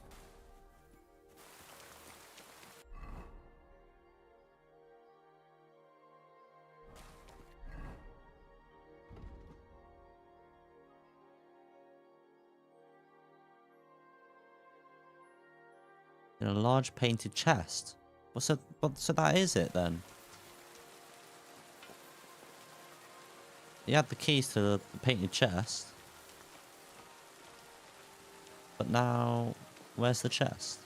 In a large painted chest. So that is it then. You had the keys to the painted chest. But now, where's the chest?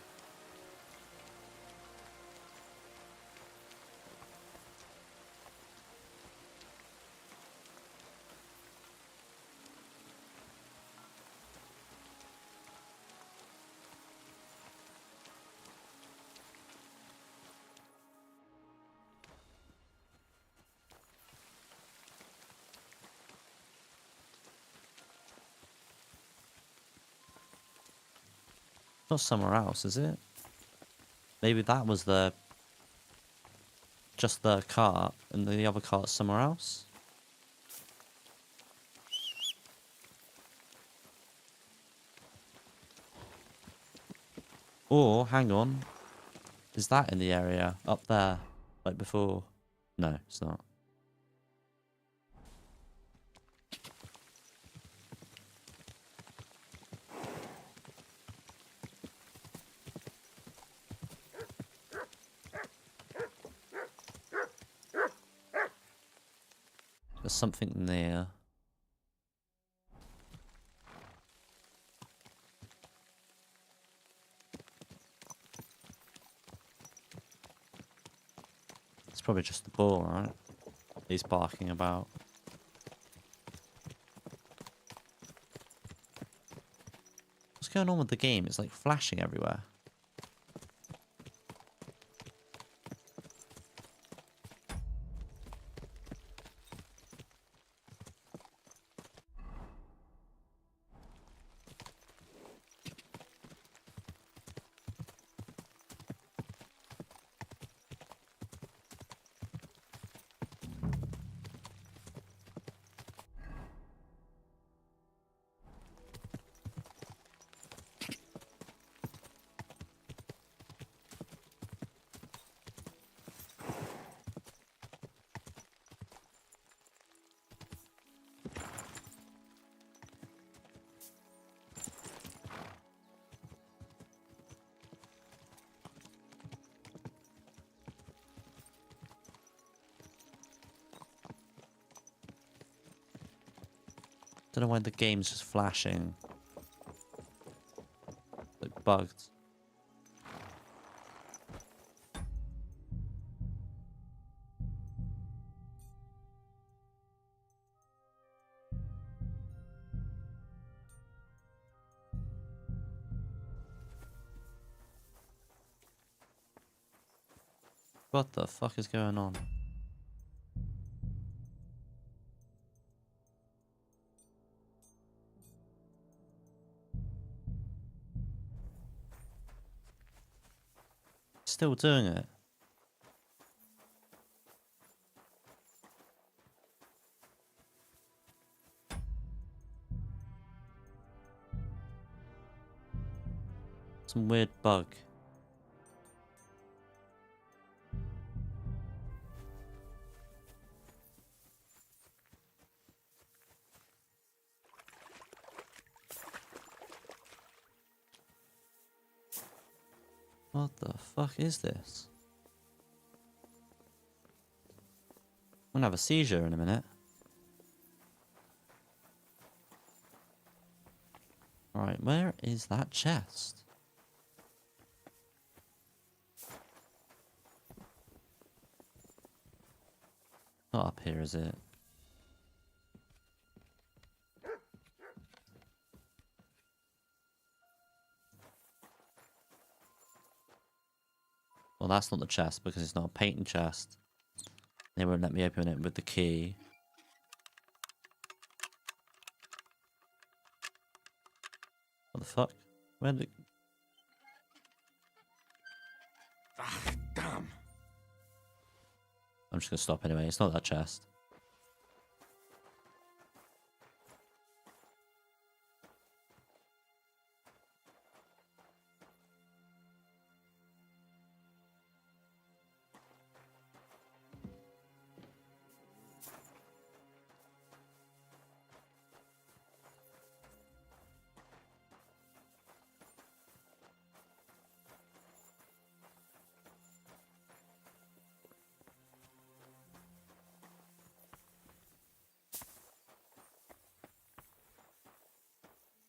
Not somewhere else, is it? Maybe that was just the cart, and the other cart's somewhere else? Or, hang on. Is that in the area? Up there? Like before? No, it's not. There's something near. It's probably just the ball, right? He's barking about. What's going on with the game? It's like flashing everywhere. Don't know why the game's just flashing. Like bugged. What the fuck is going on? Still doing it. Some weird bug. What the fuck is this? I'm gonna have a seizure in a minute. Right, where is that chest? Not up here, is it? Well, that's not the chest because it's not a painting chest. They won't let me open it with the key. What the fuck? Where did it... Damn. I'm just gonna stop anyway. It's not that chest.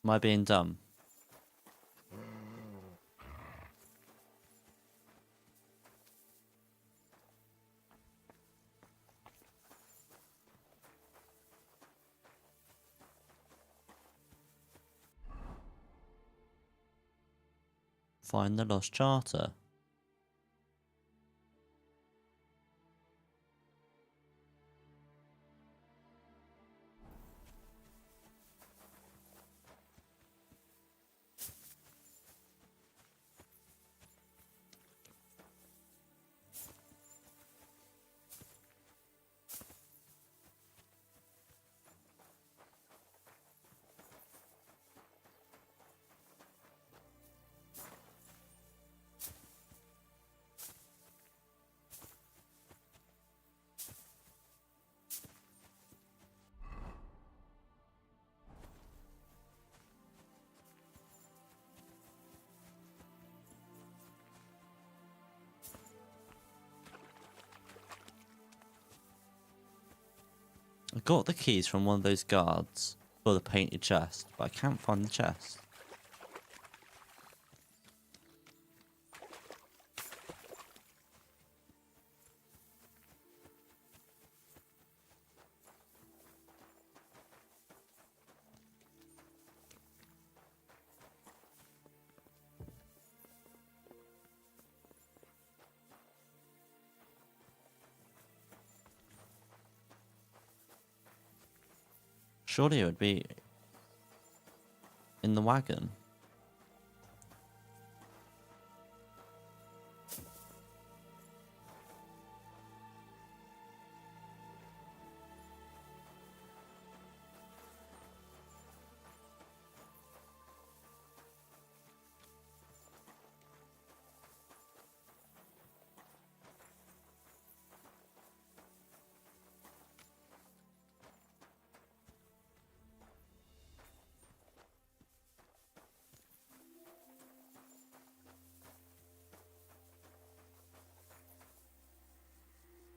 Am I being dumb? Find the lost charter. I got the keys from one of those guards for the painted chest, but I can't find the chest. Surely it would be in the wagon.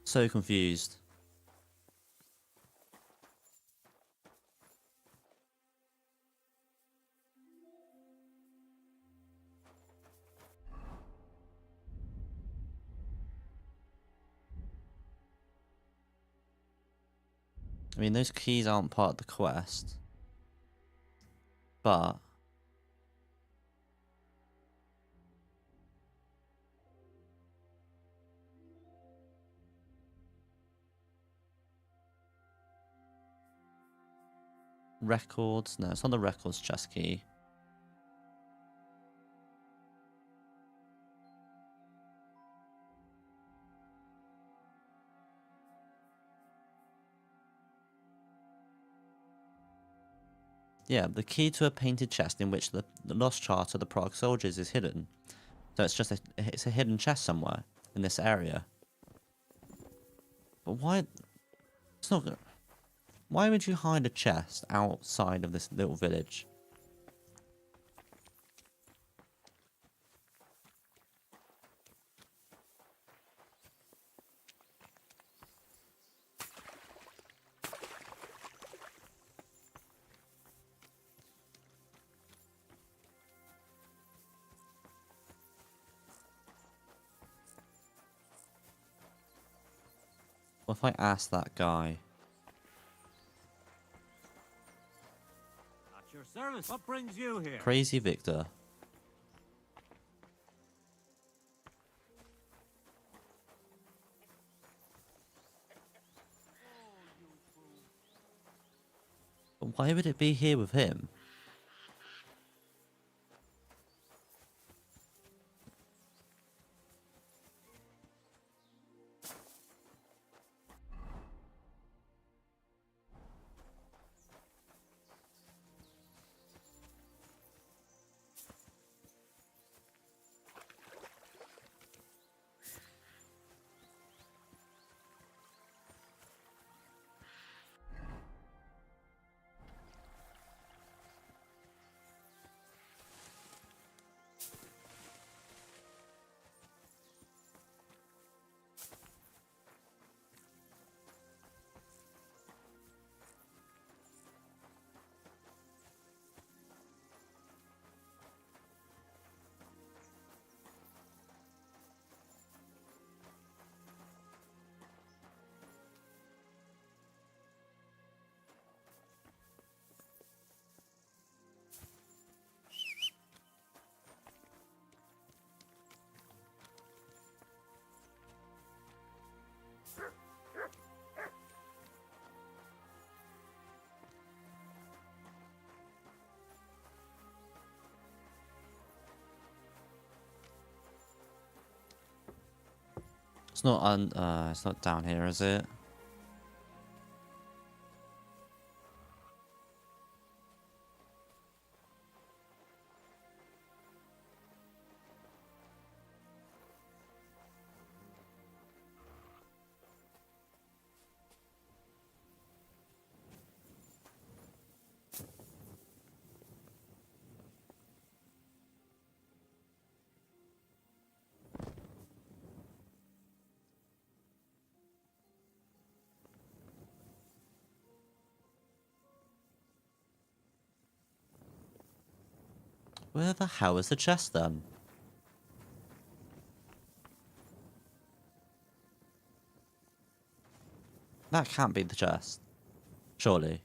So confused. I mean, those keys aren't part of the quest, but records? No, it's not the records chest key. Yeah, the key to a painted chest in which the lost chart of the Prague soldiers is hidden. So it's just it's a hidden chest somewhere in this area. But why? It's not gonna. Why would you hide a chest outside of this little village? What if I ask that guy? At your service. What brings you here? Crazy Victor. But why would it be here with him? It's not down here, is it? Where the hell is the chest then? That can't be the chest. Surely.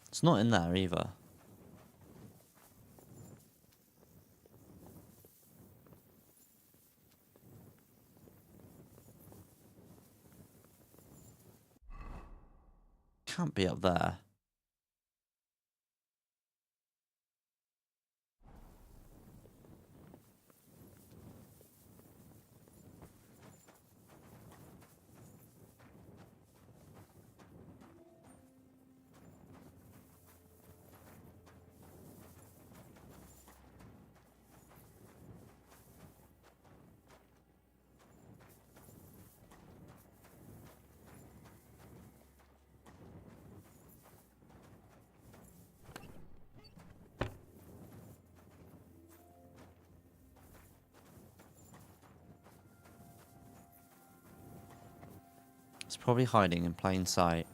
It's not in there either. Can't be up there. It's probably hiding in plain sight.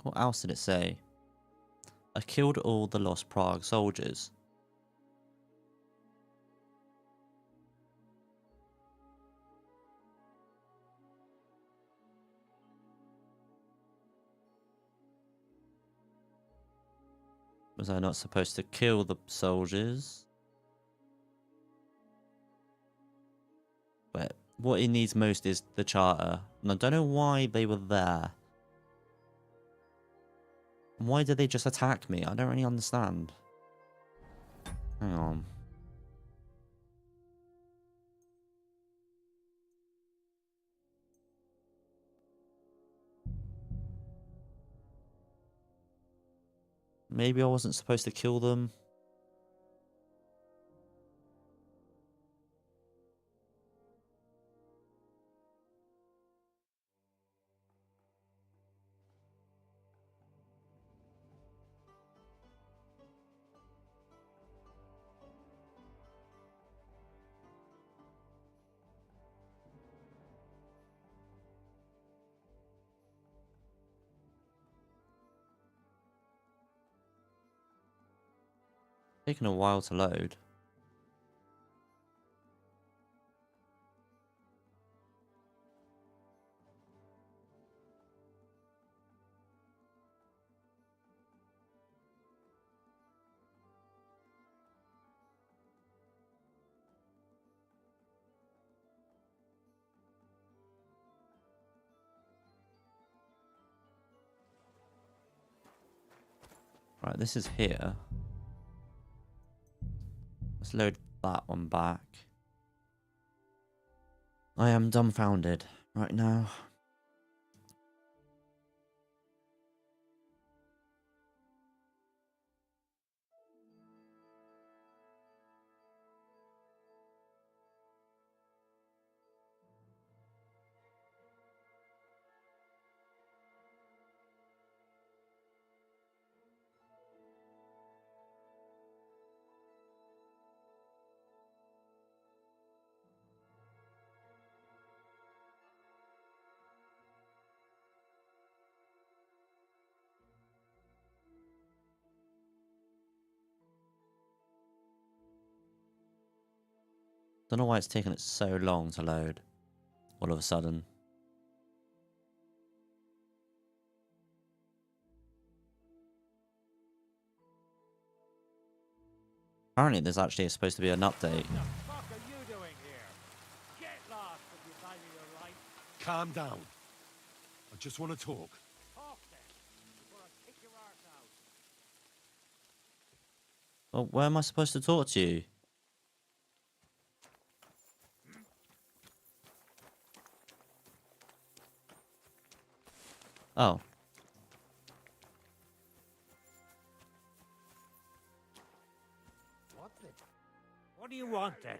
What else did it say? I killed all the lost Prague soldiers. Was I not supposed to kill the soldiers? But what he needs most is the charter. And I don't know why they were there. Why did they just attack me? I don't really understand. Hang on. Maybe I wasn't supposed to kill them. Taking a while to load. Right, this is here. Let's load that one back. I am dumbfounded right now. Don't know why it's taken it so long to load all of a sudden. Apparently there's actually supposed to be an update. Calm down. I just want to talk. Well, where am I supposed to talk to you? Oh. What do you want then?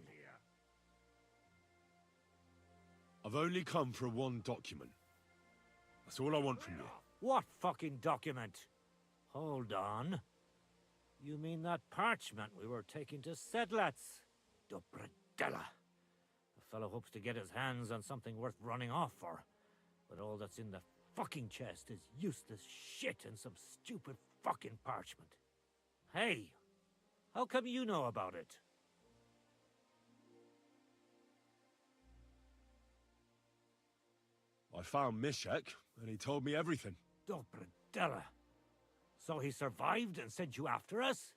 I've only come for one document. That's all I want from you. What fucking document? Hold on. You mean that parchment we were taking to Sedlets? Dobredella. The fellow hopes to get his hands on something worth running off for. But all that's in the fucking chest is useless shit and some stupid fucking parchment. Hey, how come you know about it? I found Mishek, and he told me everything. Dobredella. So he survived and sent you after us?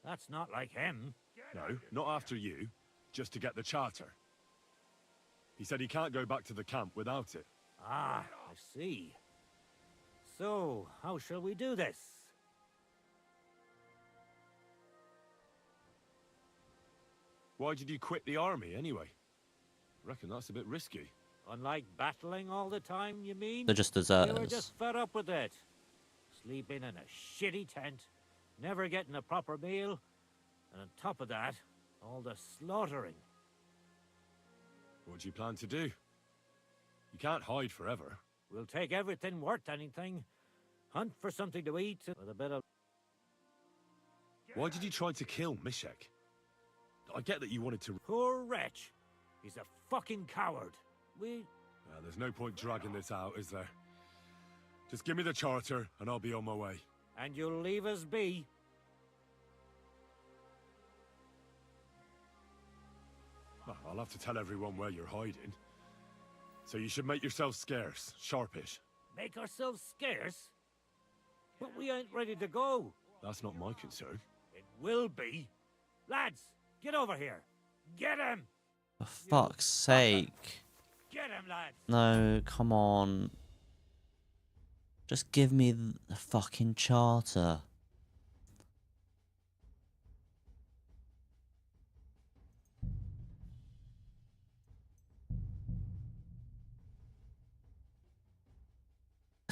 That's not like him. No, not after you. Just to get the charter. He said he can't go back to the camp without it. Ah, I see. So, how shall we do this? Why did you quit the army, anyway? Reckon that's a bit risky. Unlike battling all the time, you mean? They're just We were deserters. just fed up with it. Sleeping in a shitty tent, never getting a proper meal, and on top of that, all the slaughtering. What do you plan to do? You can't hide forever. We'll take everything worth anything, hunt for something to eat with a bit of... Why did you try to kill Mishek? I get that you wanted to... Poor wretch. He's a fucking coward. There's no point dragging this out, is there? Just give me the charter, and I'll be on my way. And you'll leave us be? Well, I'll have to tell everyone where you're hiding. So you should make yourself scarce, sharpish. Make ourselves scarce? But we ain't ready to go. That's not my concern. It will be. Lads, get over here. Get him! For fuck's sake. Get him, lads! No, come on. Just give me the fucking charter.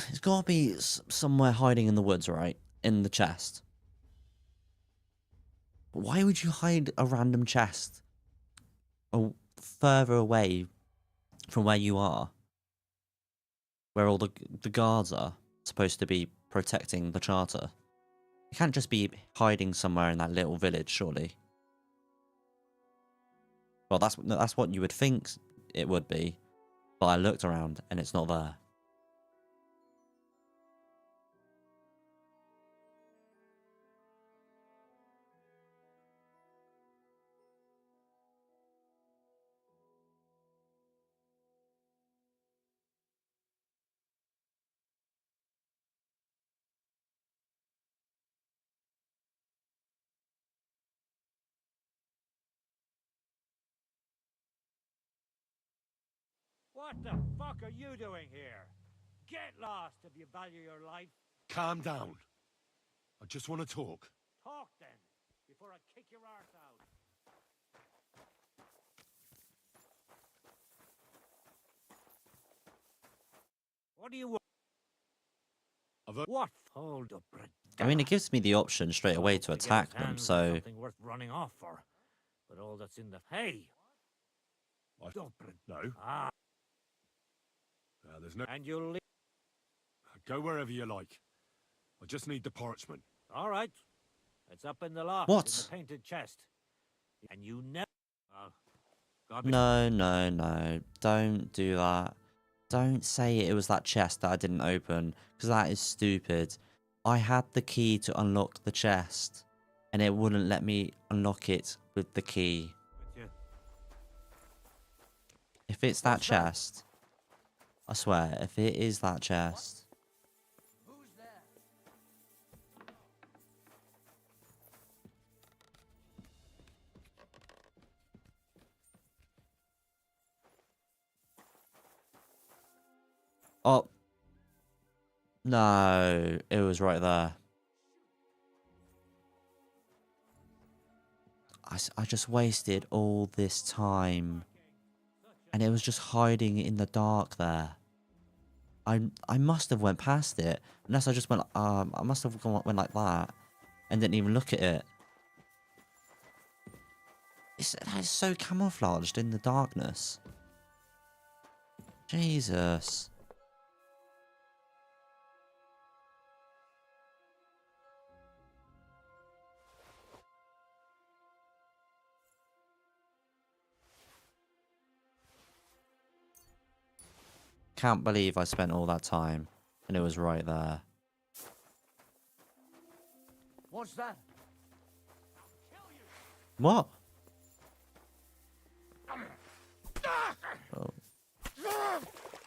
It's got to be somewhere hiding in the woods, right? in the chest. Why would you hide a random chest further away from where you are? Where all the guards are supposed to be protecting the charter. You can't just be hiding somewhere in that little village, surely. Well, that's what you would think it would be, but I looked around and it's not there. What the fuck are you doing here? Get lost if you value your life. Calm down. I just want to talk. Talk then, before I kick your arse out. What do you want? What? Hold up, I mean, it gives me the option straight away to attack them, so... Something worth running off for. But all that's in the... Hey! No. Ah. There's no... And you'll leave... Go wherever you like. I just need the parchment. All right. It's up in the loft. What? In the painted chest. And you never... No, no, no. Don't do that. Don't say it was that chest that I didn't open, because that is stupid. I had the key to unlock the chest, and it wouldn't let me unlock it with the key. If it's that chest, I swear, if it is that chest... Oh. No, it was right there. I just wasted all this time. And it was just hiding in the dark there. I must have went past it. Unless I just went, I must have went like that. And didn't even look at it. That is so camouflaged in the darkness. Jesus. Can't believe I spent all that time and it was right there. What's that? What?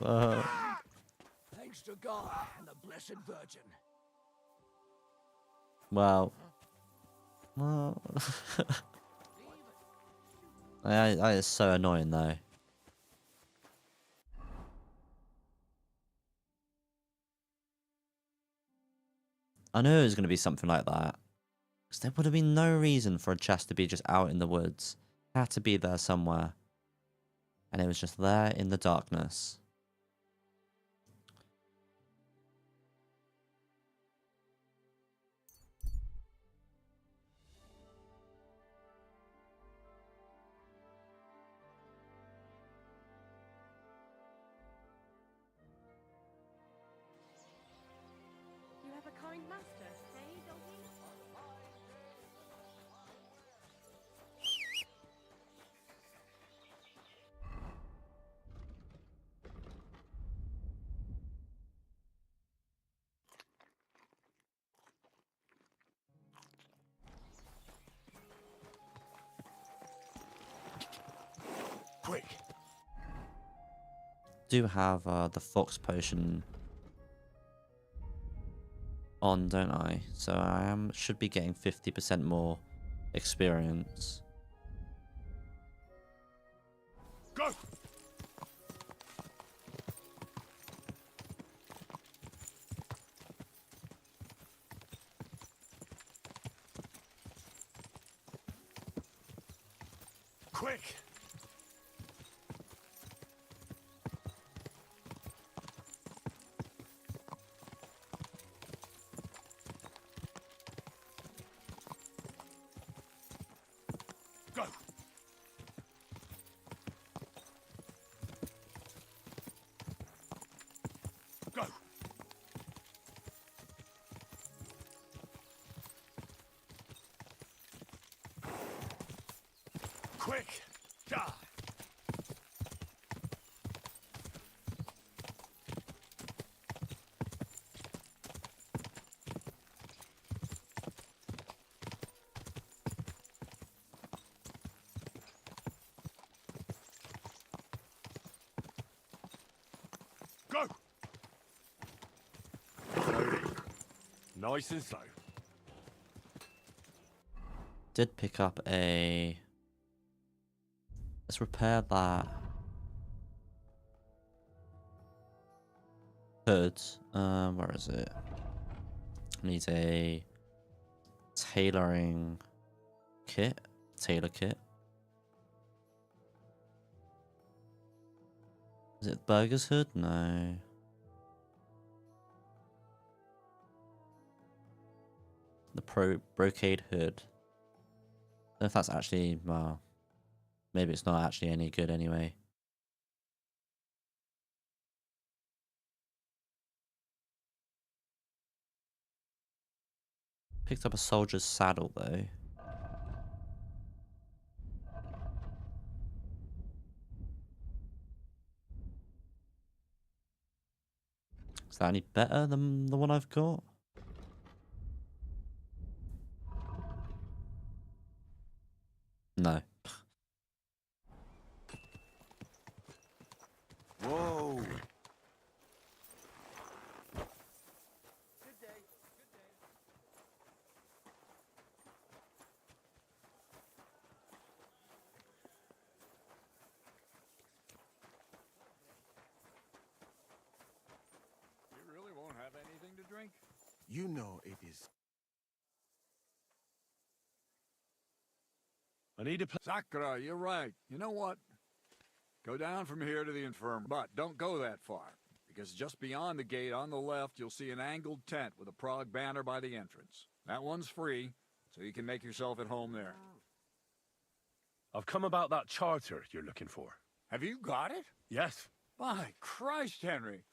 Oh. Thanks to God and the Blessed Virgin. Well. That is so annoying though. I knew it was going to be something like that. Because there would have been no reason for a chest to be just out in the woods. It had to be there somewhere. And it was just there in the darkness. You have a kind master, eh, doggy? Quick. Do have the fox potion on, don't I? So I should be getting 50% more experience. Go. Quick. Quick! Die! Go! Slowly. Nice and slow. Did pick up a... Let's repair that hood. Where is it? Needs a tailoring kit. Tailor kit. Is it Burger's hood? No. The brocade hood. I don't know if that's actually, well, maybe it's not actually any good anyway. Picked up a soldier's saddle though. Is that any better than the one I've got? No. Whoa! You really won't have anything to drink? You know it is. I need a Sakura, you're right. You know what? Go down from here to the infirmary, but don't go that far, because just beyond the gate on the left, you'll see an angled tent with a Prague banner by the entrance. That one's free, so you can make yourself at home there. I've come about that charter you're looking for. Have you got it? Yes. By Christ, Henry.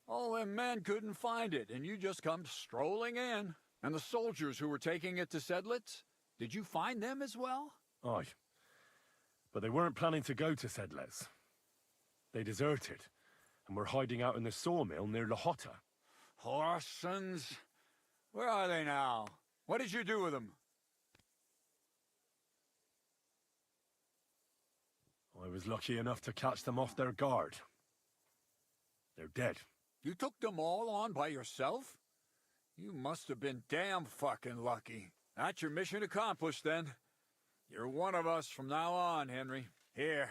All them men couldn't find it, and you just come strolling in. And the soldiers who were taking it to Sedlitz, did you find them as well? Aye. But they weren't planning to go to Sedlitz. They deserted, and were hiding out in the sawmill near Lahota. Horsons. Where are they now? What did you do with them? I was lucky enough to catch them off their guard. They're dead. You took them all on by yourself? You must have been damn fucking lucky. That's your mission accomplished, then. You're one of us from now on, Henry. Here,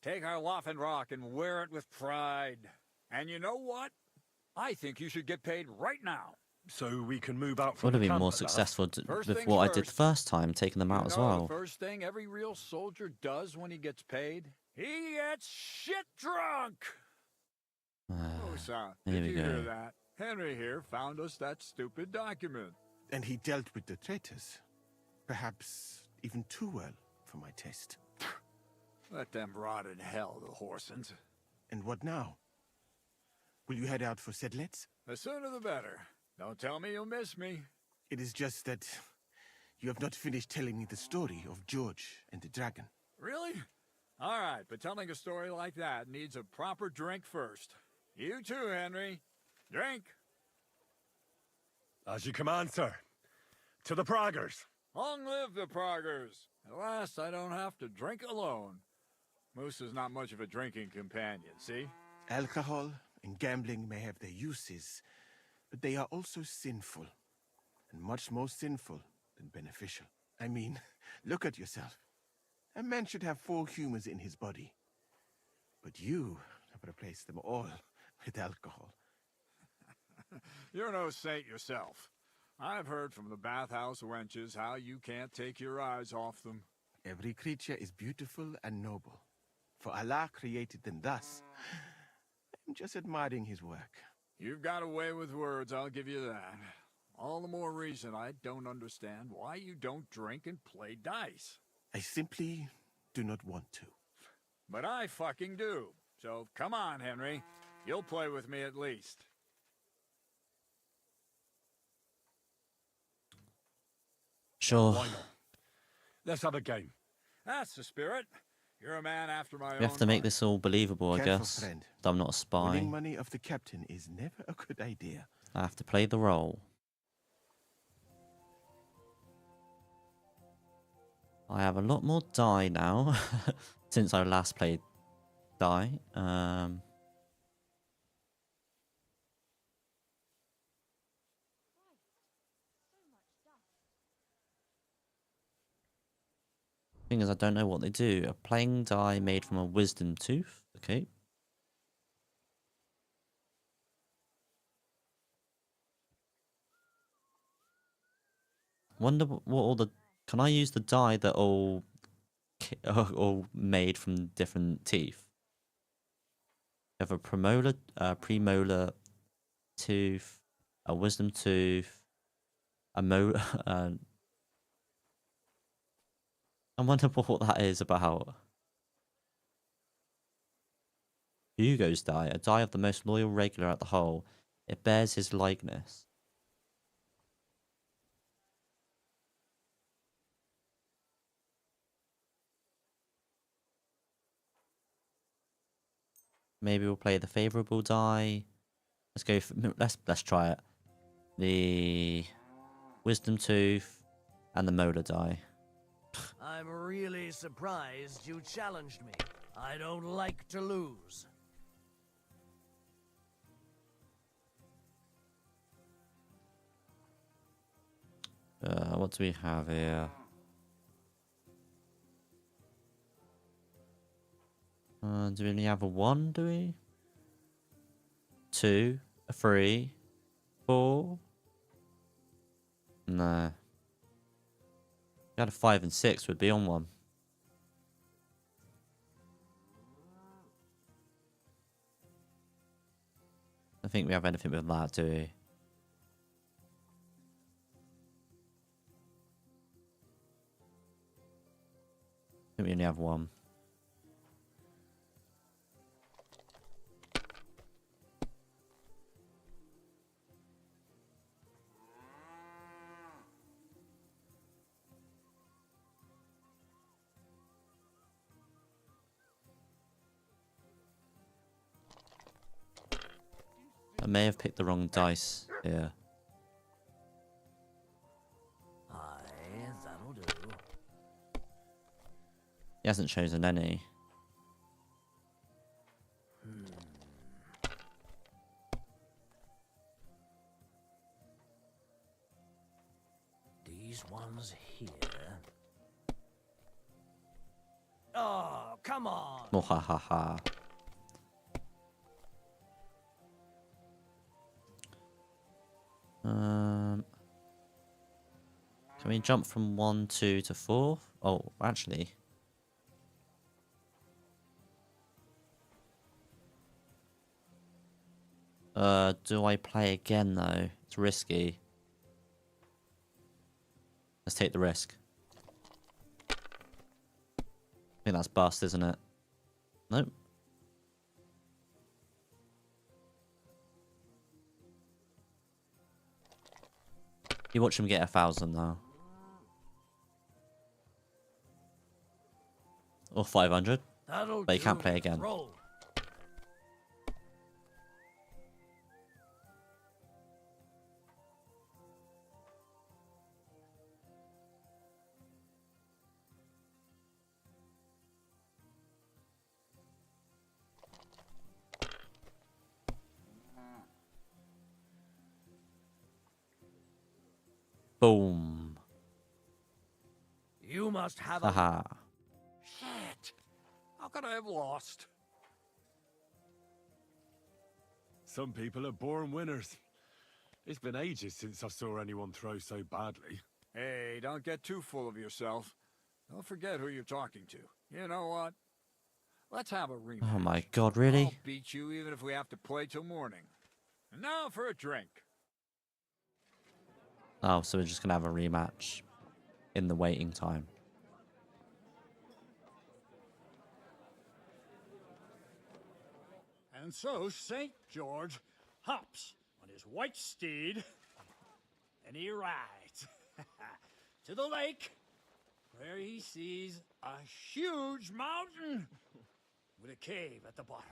take our Waffenrock and wear it with pride. And you know what? I think you should get paid right now. So we can move out from Would have the been camp more at last. successful First with things what I did the first. first time, taking them out as well. The first thing every real soldier does when he gets paid? He gets shit drunk! Oh, son, Here did we you hear go. that? Henry here found us that stupid document. And he dealt with the traitors. Perhaps even too well for my taste. Let them rot in hell, the Horsens. And what now? Will you head out for Sedlitz? The sooner the better. Don't tell me you'll miss me. It is just that you have not finished telling me the story of George and the dragon. Really? All right, but telling a story like that needs a proper drink first. You too, Henry. Drink. As you command, sir. To the Praggers. Long live the Praggers. At last, I don't have to drink alone. Moose is not much of a drinking companion, see? Alcohol and gambling may have their uses, but they are also sinful. And much more sinful than beneficial. I mean, look at yourself. A man should have 4 humors in his body. But you have replaced them all with alcohol. You're no saint yourself. I've heard from the bathhouse wenches how you can't take your eyes off them. Every creature is beautiful and noble. For Allah created them thus. I'm just admiring his work. You've got a way with words, I'll give you that. All the more reason I don't understand why you don't drink and play dice. I simply do not want to. But I fucking do. So come on, Henry. You'll play with me at least. Sure. Why not? Let's have a game. That's the spirit. You're a man after my own We have to make heart. this all believable, I Careful, guess. friend. That I'm not a spy. Winning money of the captain is never a good idea. I have to play the role. I have a lot more die now since I last played die. Thing is, I don't know what they do. A playing die made from a wisdom tooth. Okay. Wonder what all the. Can I use the die that all made from different teeth? You have a premolar tooth, a wisdom tooth, a molar. I wonder what that is about. Hugo's die, a die of the most loyal regular at the whole. It bears his likeness. Maybe we'll play the favorable die. Let's go. Let's try it. The wisdom tooth and the molar die. I'm really surprised you challenged me. I don't like to lose. What do we have here? Do we only have a 1, do we? 2, a 3, 4? No. We had a 5 and 6, would be on 1. I think we have anything with that, do we? I think we only have 1. I may have picked the wrong dice here. Aye, that'll do. He hasn't chosen any. These ones here. Oh, come on. Oh, ha ha ha. Can we jump from 1, 2 to 4? Oh, actually. Do I play again though? It's risky. Let's take the risk. I think that's bust, isn't it? Nope. You watch him get 1,000 now. Or 500. That'll But you can't do. play again. Roll. Boom. You must have a... Haha. Shit! How could I have lost? Some people are born winners. It's been ages since I saw anyone throw so badly. Hey, don't get too full of yourself. Don't forget who you're talking to. You know what? Let's have a rematch. Oh my god, really? I'll beat you even if we have to play till morning. And now for a drink. Oh, so we're just gonna have a rematch in the waiting time. And so St. George hops on his white steed, and he rides to the lake where he sees a huge mountain with a cave at the bottom.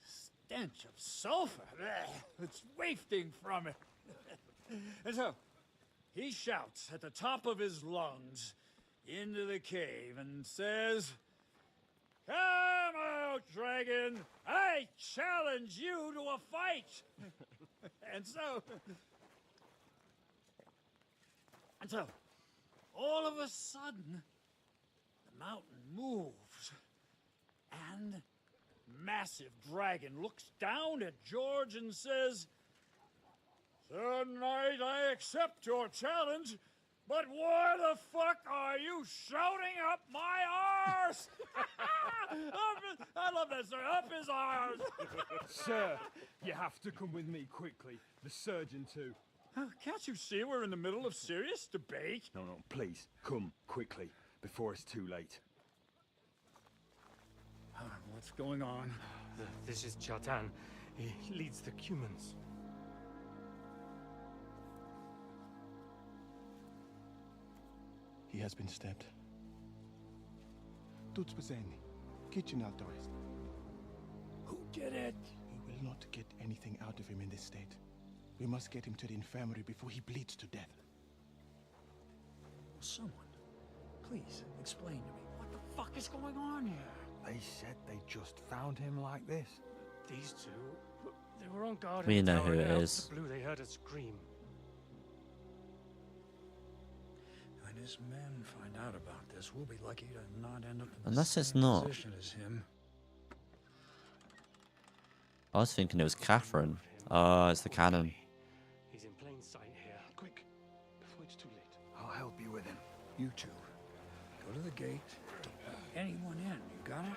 Stench of sulfur. It's wafting from it. And so, he shouts at the top of his lungs into the cave and says, "Come out, dragon! I challenge you to a fight!" And so, all of a sudden, the mountain moves, and massive dragon looks down at George and says, "Sir Knight, I accept your challenge, but why the fuck are you shouting up my arse?" I love that, sir. Up his arse. Sir, you have to come with me quickly. The surgeon too. Can't you see we're in the middle of serious debate? No, please, come quickly, before it's too late. What's going on? This is Chatan. He leads the Cumans. He has been stabbed. Tudo bem. Kitchen alto est. Who did it? We will not get anything out of him in this state. We must get him to the infirmary before he bleeds to death. Someone, please explain to me what the fuck is going on here. They said they just found him like this. These two, they were on guard. We at the know tower, who and it out of is. the blue, they heard a scream. When his men find out about this, we'll be lucky to not end up in Unless the it's same not. position as him. I was thinking it was Catherine. Oh, it's the cannon. He's in plain sight here. Quick, before it's too late. I'll help you with him. You two, go to the gate. Don't let anyone in. You got it?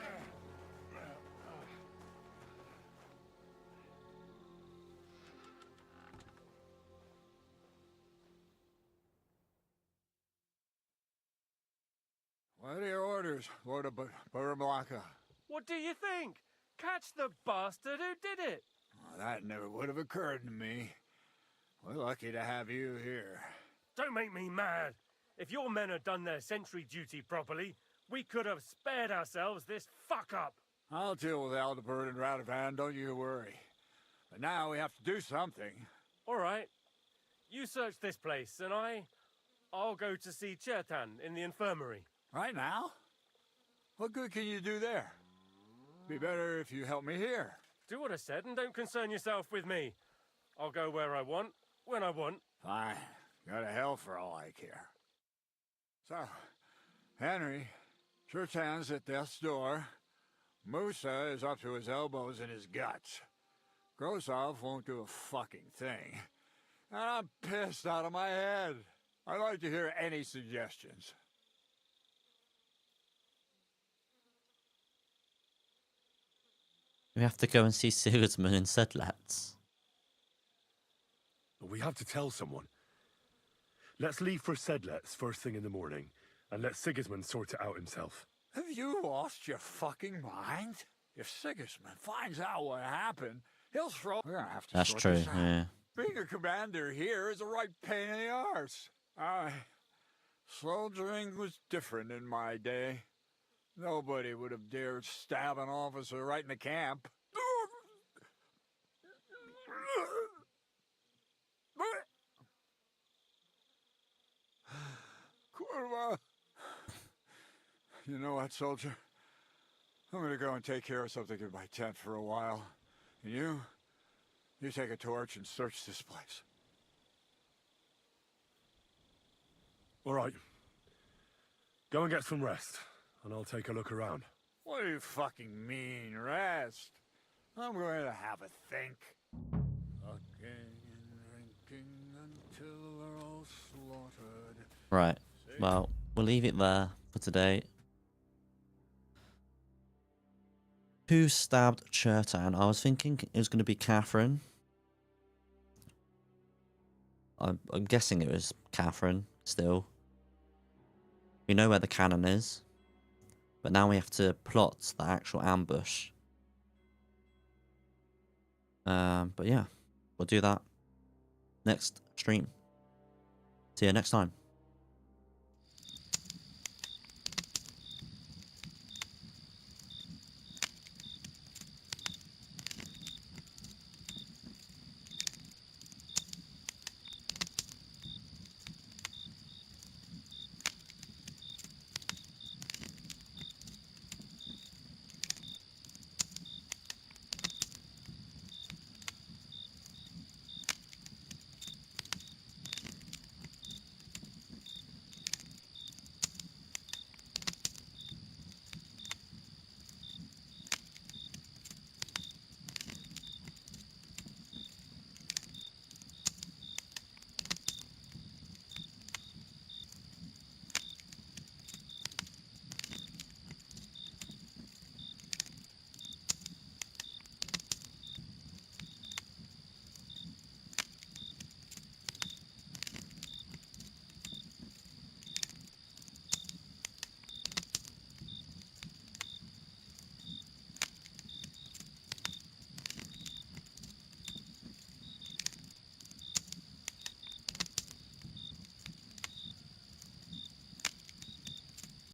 What are your orders, Lord of Burmlaka? What do you think? Catch the bastard who did it! Well, that never would have occurred to me. We're lucky to have you here. Don't make me mad. If your men had done their sentry duty properly, we could have spared ourselves this fuck-up. I'll deal with Aldebert and Radovan, don't you worry. But now we have to do something. All right. You search this place, and I'll go to see Chertan in the infirmary. Right now? What good can you do there? Be better if you help me here. Do what I said and don't concern yourself with me. I'll go where I want, when I want. Fine. Go to hell for all I care. So, Henry, Chertan's at death's door. Musa is up to his elbows in his guts. Grosov won't do a fucking thing. And I'm pissed out of my head. I'd like to hear any suggestions. We have to go and see Sigismund in Sedlets. We have to tell someone. Let's leave for Sedlets first thing in the morning, and let Sigismund sort it out himself. Have you lost your fucking mind? If Sigismund finds out what happened, he'll throw... We're gonna have to That's sort true, this out. yeah. Being a commander here is a right pain in the arse. Soldiering was different in my day. Nobody would have dared stab an officer right in the camp. Kurva. You know what, soldier? I'm gonna go and take care of something in my tent for a while. And you take a torch and search this place. All right. Go and get some rest, and I'll take a look around. What do you fucking mean, rest? I'm going to have a think. Fucking and drinking until we're all slaughtered. Right. Well, we'll leave it there for today. Who stabbed Chertan? I was thinking it was going to be Catherine. I'm guessing it was Catherine still. We know where the cannon is. But now we have to plot the actual ambush. But yeah, we'll do that next stream. See you next time.